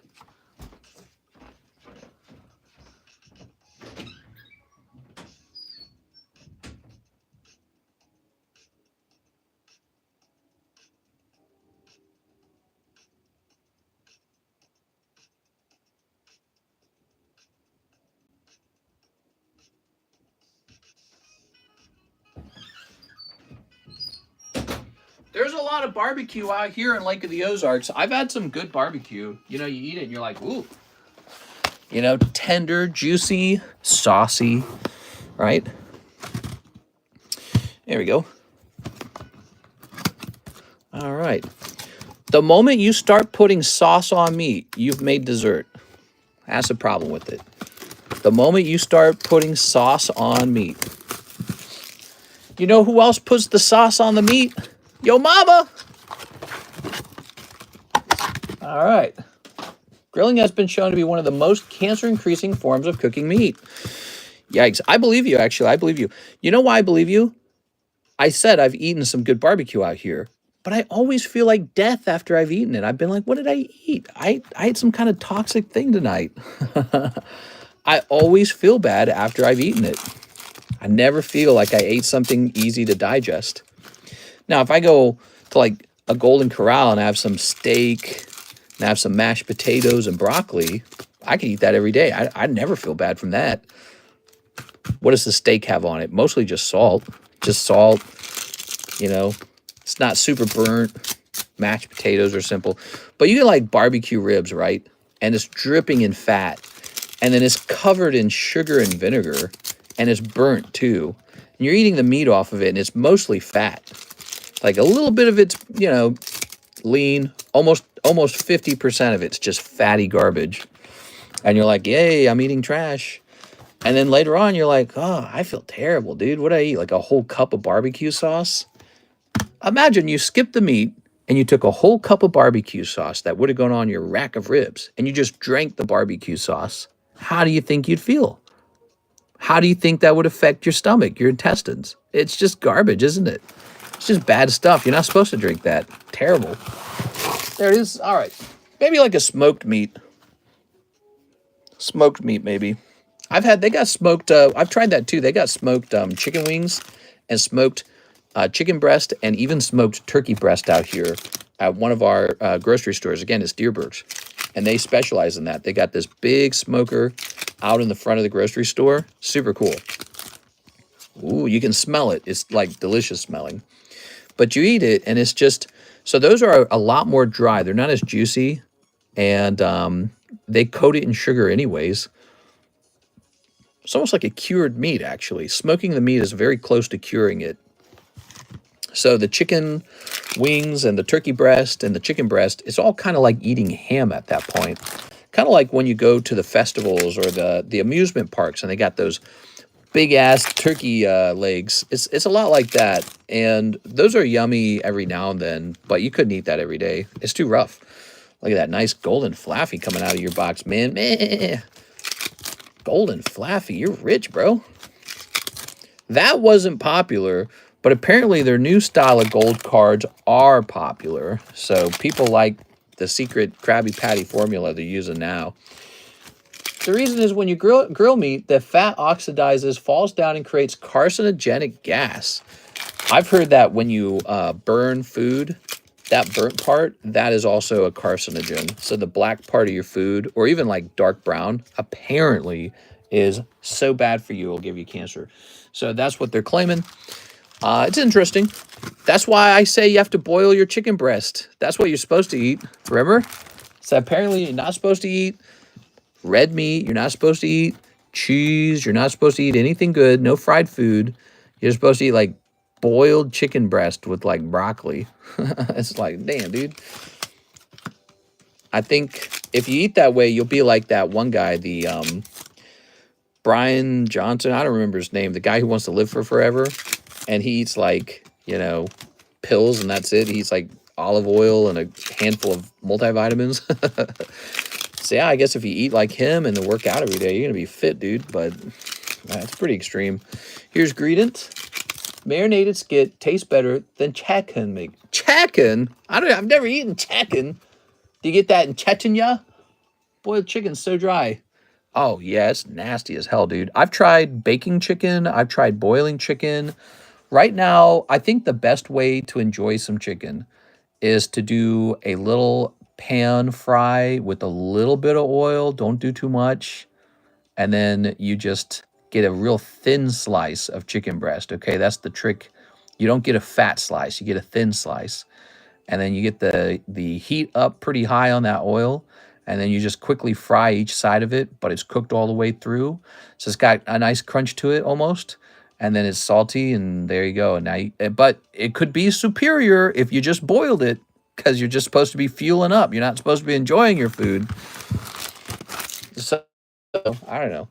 There's a lot of barbecue out here in Lake of the Ozarks. I've had some good barbecue. You know, you eat it and you're like, ooh. You know, tender, juicy, saucy, right? There we go. All right. The moment you start putting sauce on meat, you've made dessert. That's the problem with it. The moment you start putting sauce on meat. You know who else puts the sauce on the meat? Yo mama! All right. Grilling has been shown to be one of the most cancer-increasing forms of cooking meat. Yikes. I believe you, actually. I believe you. You know why I believe you? I said I've eaten some good barbecue out here, but I always feel like death after I've eaten it. I've been like, what did I eat? I ate some kind of toxic thing tonight. I always feel bad after I've eaten it. I never feel like I ate something easy to digest. Now, if I go to like a Golden Corral and have some steak and have some mashed potatoes and broccoli, I could eat that every day. I never feel bad from that. What does the steak have on it? Mostly just salt. just salt, you know. It's not super burnt. Mashed potatoes are simple. But you get like barbecue ribs, right? And it's dripping in fat. And then it's covered in sugar and vinegar. And it's burnt too. And you're eating the meat off of it, and it's mostly fat. Like a little bit of it's, you know, lean. Almost 50% of it's just fatty garbage. And you're like, yay, I'm eating trash. And then later on, you're like, oh, I feel terrible, dude. What did I eat? Like a whole cup of barbecue sauce? Imagine you skipped the meat and you took a whole cup of barbecue sauce that would have gone on your rack of ribs and you just drank the barbecue sauce. How do you think you'd feel? How do you think that would affect your stomach, your intestines? It's just garbage, isn't it? It's just bad stuff. You're not supposed to drink that. Terrible. There it is. All right. Maybe like a smoked meat. Smoked meat, maybe. They got smoked, I've tried that too. They got smoked chicken wings and smoked chicken breast and even smoked turkey breast out here at one of our grocery stores. Again, it's Deerberg's. And they specialize in that. They got this big smoker out in the front of the grocery store. Super cool. Ooh, you can smell it. It's like delicious smelling. But you eat it and it's just, so those are a lot more dry. They're not as juicy. And they coat it in sugar anyways. It's almost like a cured meat, actually. Smoking the meat is very close to curing it. So the chicken wings and the turkey breast and the chicken breast, it's all kind of like eating ham at that point. Kind of like when you go to the festivals or the amusement parks and they got those big-ass turkey legs. It's a lot like that. And those are yummy every now and then, but you couldn't eat that every day. It's too rough. Look at that nice golden flaffy coming out of your box, man. Meh. Golden flaffy, you're rich, bro. That wasn't popular, but apparently their new style of gold cards are popular. So people like the secret Krabby Patty formula they're using now. The reason is when you grill meat, the fat oxidizes, falls down, and creates carcinogenic gas. I've heard that when you burn food, that burnt part, that is also a carcinogen. So the black part of your food, or even like dark brown, apparently is so bad for you, it'll give you cancer. So that's what they're claiming. It's interesting. That's why I say you have to boil your chicken breast. That's what you're supposed to eat. Remember? So apparently you're not supposed to eat red meat. You're not supposed to eat cheese. You're not supposed to eat anything good. No fried food. You're supposed to eat like boiled chicken breast with like broccoli. It's like, damn, dude. I think if you eat that way, you'll be like that one guy, the Brian Johnson. I don't remember his name. The guy who wants to live for forever. And he eats like, you know, pills and that's it. He eats like olive oil and a handful of multivitamins. So yeah, I guess if you eat like him and then work out every day, you're going to be fit, dude. But that's pretty extreme. Here's Greedent. Marinated skit tastes better than chicken meat. Chicken? I've never eaten chicken. Do you get that in Chechnya? Boiled chicken's so dry. Oh, yeah, it's nasty as hell, dude. I've tried baking chicken. I've tried boiling chicken. Right now, I think the best way to enjoy some chicken is to do a little pan fry with a little bit of oil. Don't do too much. And then you just get a real thin slice of chicken breast. Okay, that's the trick. You don't get a fat slice. You get a thin slice. And then you get the heat up pretty high on that oil. And then you just quickly fry each side of it, but it's cooked all the way through. So it's got a nice crunch to it almost. And then it's salty, and there you go. And now, but it could be superior if you just boiled it, because you're just supposed to be fueling up. You're not supposed to be enjoying your food. So, I don't know.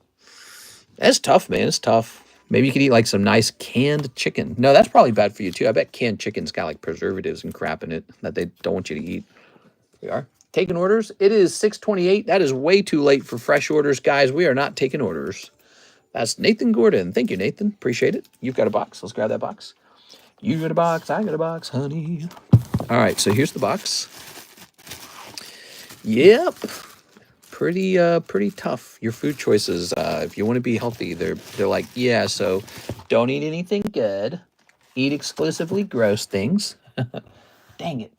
It's tough, man. It's tough. Maybe you could eat like some nice canned chicken. No, that's probably bad for you too. I bet canned chicken's got like preservatives and crap in it that they don't want you to eat. We are taking orders. It is 6:28. That is way too late for fresh orders, guys. We are not taking orders. That's Nathan Gordon. Thank you, Nathan. Appreciate it. You've got a box. Let's grab that box. You got a box. I got a box, honey. All right, so here's the box. Yep. Pretty tough. Your food choices, if you want to be healthy, they're like, yeah, so don't eat anything good. Eat exclusively gross things. Dang it.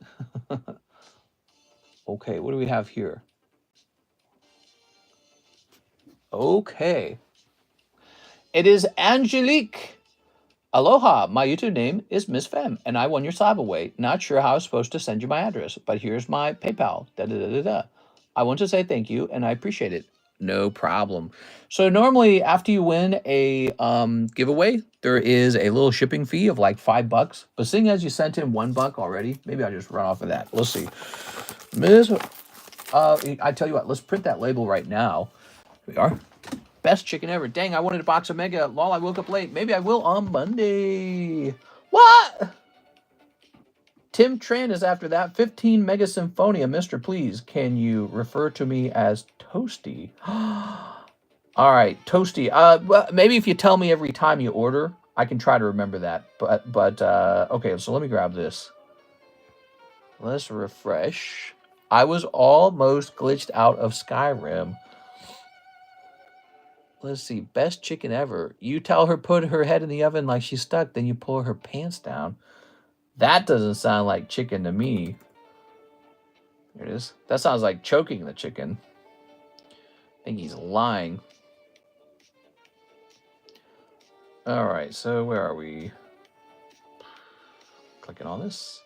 Okay, what do we have here? Okay. It is Angelique. Aloha, my YouTube name is Miss Fem, and I won your slab away. Not sure how I was supposed to send you my address, but here's my PayPal. Da da da da da. I want to say thank you, and I appreciate it. No problem. So normally, after you win a giveaway, there is a little shipping fee of like $5. But seeing as you sent in $1 already, maybe I'll just run off of that. Let's see, Miss. I tell you what, let's print that label right now. Here we are. Best chicken ever. Dang, I wanted a box of Mega. Lol, I woke up late. Maybe I will on Monday. What? Tim Tran is after that. 15 Mega Simp-Phonia. Mister, please, can you refer to me as Toasty? All right, Toasty. Well, maybe if you tell me every time you order, I can try to remember that. But okay, so let me grab this. Let's refresh. I was almost glitched out of Skyrim. Let's see. Best chicken ever. You tell her put her head in the oven like she's stuck, then you pull her pants down. That doesn't sound like chicken to me. There it is. That sounds like choking the chicken. I think he's lying. All right, so where are we? Clicking on this.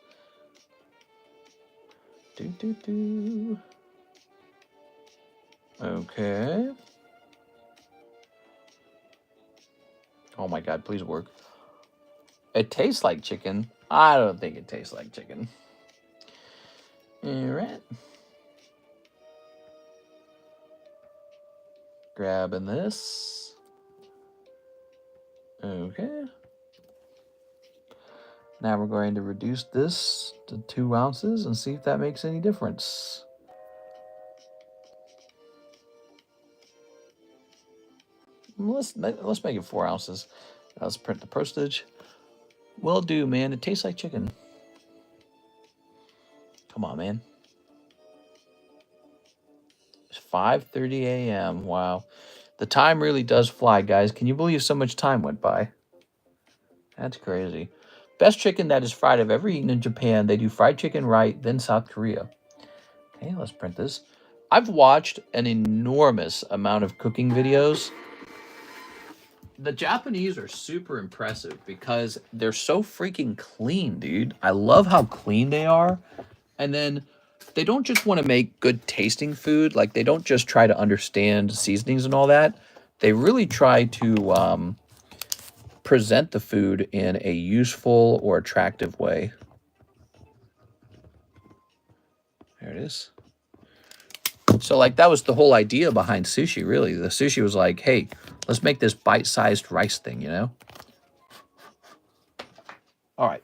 Okay. Oh my God, please work. It tastes like chicken. I don't think it tastes like chicken. All right. Grabbing this. Okay. Now we're going to reduce this to 2 ounces and see if that makes any difference. Let's make it 4 ounces. Let's print the postage. Will do, man. It tastes like chicken. Come on, man. It's 5:30 a.m. Wow. The time really does fly, guys. Can you believe so much time went by? That's crazy. Best chicken that is fried I've ever eaten in Japan. They do fried chicken right, then South Korea. Okay, let's print this. I've watched an enormous amount of cooking videos. The Japanese are super impressive because they're so freaking clean, dude. I love how clean they are. And then they don't just want to make good tasting food. Like, they don't just try to understand seasonings and all that. They really try to present the food in a useful or attractive way. There it is. So, like, that was the whole idea behind sushi, really. The sushi was like, hey, let's make this bite-sized rice thing, you know? All right.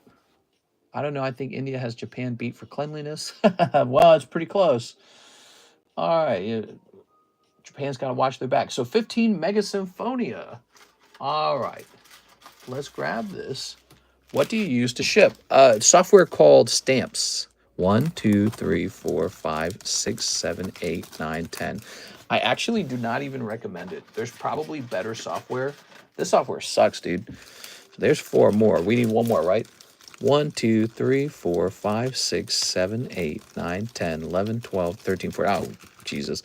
I don't know. I think India has Japan beat for cleanliness. Well, it's pretty close. All right. Japan's got to watch their back. So 15 Mega Simp-Phonia. All right. Let's grab this. What do you use to ship? Software called Stamps. 1, 2, 3, 4, 5, 6, 7, 8, 9, 10. I actually do not even recommend it. There's probably better software. This software sucks, dude. There's 4 more. We need 1 more, right? 1, 2, 3, 4, 5, 6, 7, 8, 9, 10, 11, 12, 13, 14. Oh, Jesus.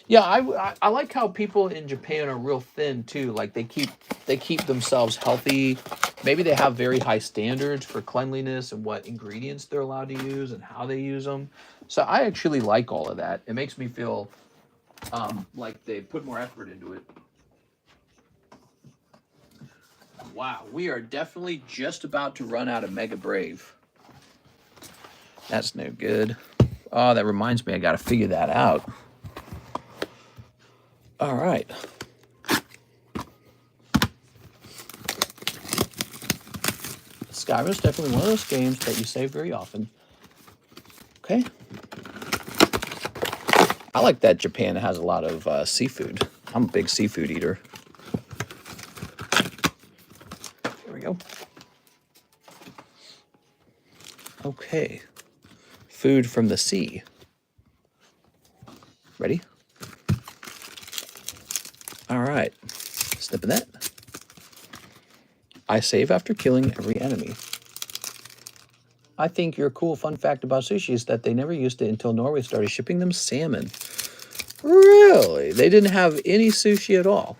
Yeah, I like how people in Japan are real thin too. Like they keep themselves healthy. Maybe they have very high standards for cleanliness and what ingredients they're allowed to use and how they use them. So I actually like all of that. It makes me feel like they put more effort into it. Wow, we are definitely just about to run out of Mega Brave. That's no good. Oh, that reminds me, I got to figure that out. All right. Skyrim is definitely one of those games that you save very often. Okay. I like that Japan has a lot of seafood. I'm a big seafood eater. There we go. Okay. Food from the sea. Ready? All right. Snipping that. I save after killing every enemy. I think your cool fun fact about sushi is that they never used it until Norway started shipping them salmon. Really? They didn't have any sushi at all.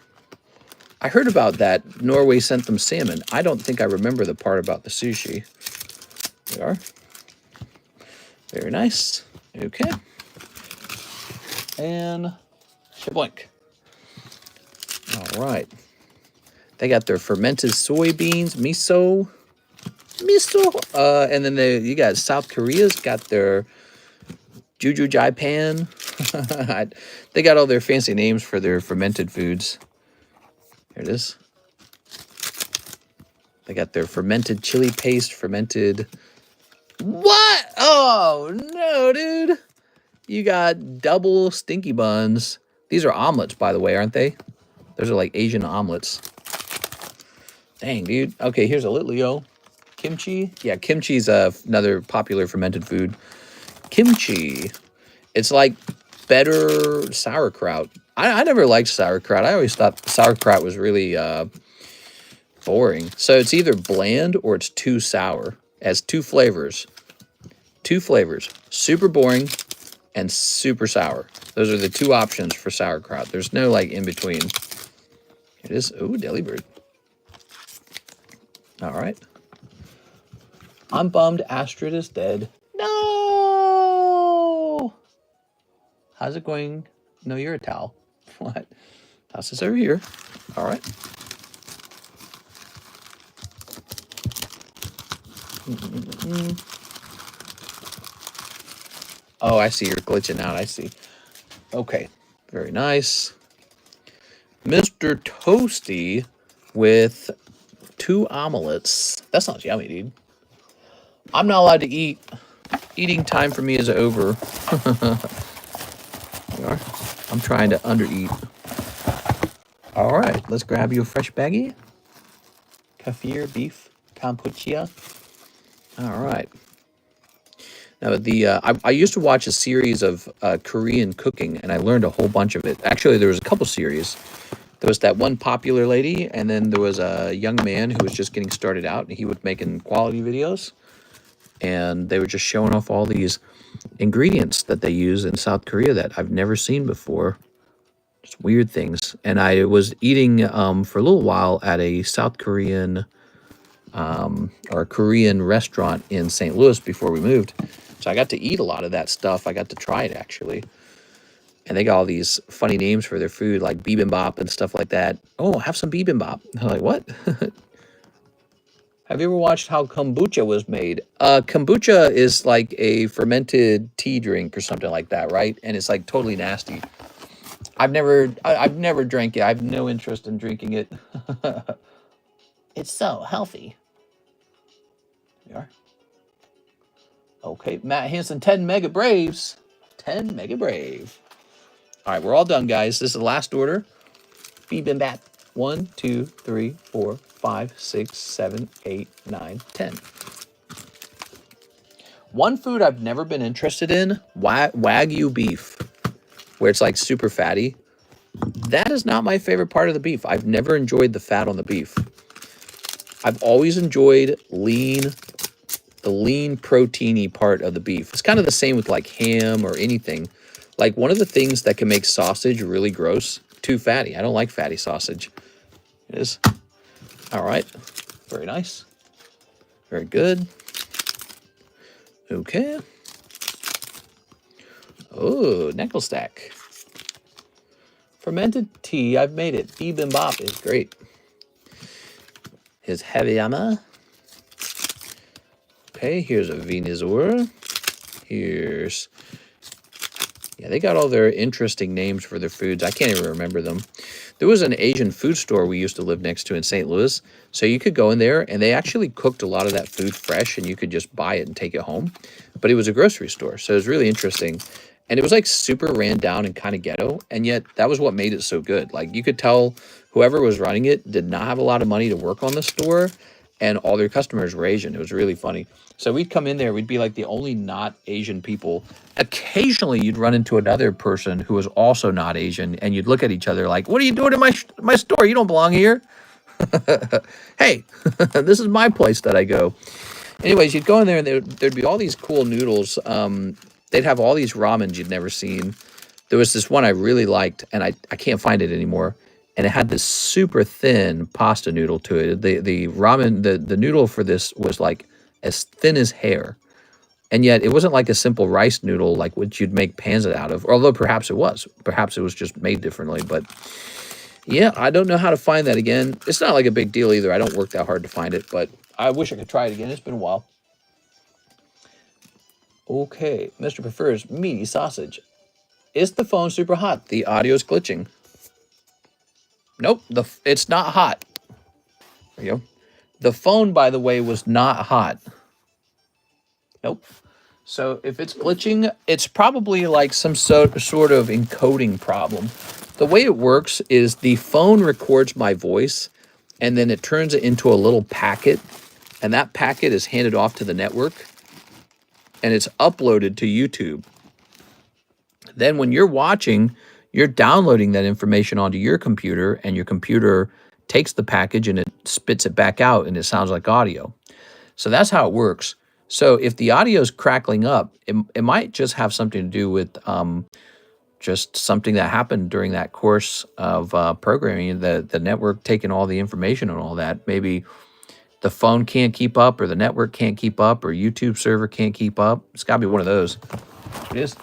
I heard about that. Norway sent them salmon. I don't think I remember the part about the sushi. They are. Very nice. Okay. And shablink. All right. They got their fermented soybeans, miso. And then you got South Korea's got their Juju Jaipan. They got all their fancy names for their fermented foods. Here it is. They got their fermented chili paste, fermented... What? Oh, no, dude. You got double stinky buns. These are omelets, by the way, aren't they? Those are like Asian omelets. Dang, dude. Okay, here's a Litleo. Kimchi. Yeah, kimchi's another popular fermented food. Kimchi. It's like better sauerkraut. I never liked sauerkraut. I always thought sauerkraut was really boring. So it's either bland or it's too sour. It has two flavors. Two flavors. Super boring and super sour. Those are the two options for sauerkraut. There's no like in between. It is. Ooh, Delibird. All right. I'm bummed Astrid is dead. No! How's it going? No, you're a towel. What? Toss this over here. All right. Oh, I see. You're glitching out. I see. Okay. Very nice. Mr. Toasty with 2 omelets. That sounds yummy, dude. I'm not allowed to eat. Eating time for me is over. I'm trying to undereat. All right, let's grab you a fresh baggie. Kefir beef kombucha. All right. Now I used to watch a series of Korean cooking, and I learned a whole bunch of it. Actually, there was a couple series. There was that one popular lady, and then there was a young man who was just getting started out, and he was making quality videos. And they were just showing off all these ingredients that they use in South Korea that I've never seen before. Just weird things. And I was eating for a little while at a South Korean or Korean restaurant in St. Louis before we moved. So I got to eat a lot of that stuff. I got to try it, actually. And they got all these funny names for their food, like bibimbap and stuff like that. Oh, have some bibimbap. I'm like, what? Have you ever watched how kombucha was made? Kombucha is like a fermented tea drink or something like that, right? And it's like totally nasty. I've never drank it. I have no interest in drinking it. It's so healthy. There you are. Okay, Matt Hansen, 10 Mega Braves. 10 Mega Brave. All right, we're all done, guys. This is the last order. Bibimbap. 1, 2, 3, 4, 5, 6, 7, 8, 9, 10. One food I've never been interested in, Wagyu beef, where it's like super fatty. That is not my favorite part of the beef. I've never enjoyed the fat on the beef. I've always enjoyed the lean proteiny part of the beef. It's kind of the same with like ham or anything. Like one of the things that can make sausage really gross, too fatty. I don't like fatty sausage. It is. All right. Very nice. Very good. Okay. Oh, nickel stack. Fermented tea. I've made it. Bibimbap is great. Here's Haviyama. Okay, here's a Venusaur. Here's... Yeah, they got all their interesting names for their foods. I can't even remember them. There was an Asian food store we used to live next to in St. Louis. So you could go in there, and they actually cooked a lot of that food fresh, and you could just buy it and take it home. But it was a grocery store, so it was really interesting. And it was like super ran down and kind of ghetto, and yet that was what made it so good. Like you could tell whoever was running it did not have a lot of money to work on the store, and all their customers were Asian. It was really funny. So we'd come in there, we'd be like the only not Asian people. Occasionally you'd run into another person who was also not Asian, and you'd look at each other like, what are you doing in my store? You don't belong here. Hey, this is my place that I go. Anyways, you'd go in there, and there'd be all these cool noodles. They'd have all these ramens you'd never seen. There was this one I really liked, and I can't find it anymore. and it had this super thin pasta noodle to it. The ramen, the noodle for this was like as thin as hair. And yet it wasn't like a simple rice noodle like what you'd make panza out of, although perhaps it was. Perhaps it was just made differently. But yeah, I don't know how to find that again. It's not like a big deal either. I don't work that hard to find it, but I wish I could try it again. It's been a while. Okay, Mr. Prefers meaty sausage. Is the phone super hot? The audio's glitching. Nope, it's not hot. There you go. The phone, by the way, was not hot. Nope. So if it's glitching, it's probably like some sort of encoding problem. The way it works is the phone records my voice, and then it turns it into a little packet, and that packet is handed off to the network, and it's uploaded to YouTube. Then when you're watching, you're downloading that information onto your computer, and your computer takes the package and it spits it back out, and it sounds like audio. So that's how it works. So if the audio is crackling up, it might just have something to do with just something that happened during that course of programming, the network taking all the information and all that. Maybe the phone can't keep up, or the network can't keep up, or YouTube server can't keep up. It's got to be one of those. It is.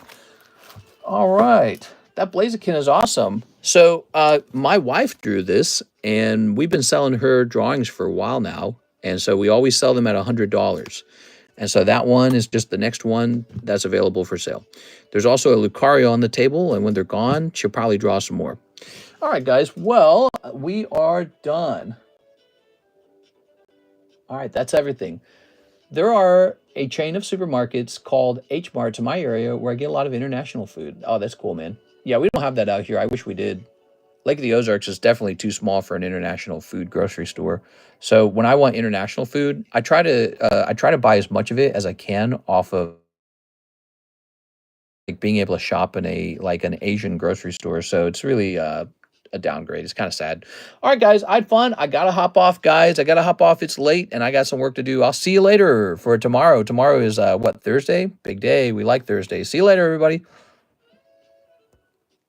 All right. That Blaziken is awesome. So my wife drew this, and we've been selling her drawings for a while now. And so we always sell them at $100. And so that one is just the next one that's available for sale. There's also a Lucario on the table, and when they're gone, she'll probably draw some more. All right, guys. Well, we are done. All right, that's everything. There are a chain of supermarkets called H-Marts in my area where I get a lot of international food. Oh, that's cool, man. Yeah, we don't have that out here. I wish we did. Lake of the Ozarks is definitely too small for an international food grocery store. So when I want international food, I try to buy as much of it as I can off of like being able to shop in an Asian grocery store. So it's really a downgrade. It's kind of sad. All right, guys, I had fun. I gotta hop off, guys. I gotta hop off. It's late, and I got some work to do. I'll see you later for tomorrow. Tomorrow is what, Thursday? Big day. We like Thursdays. See you later, everybody.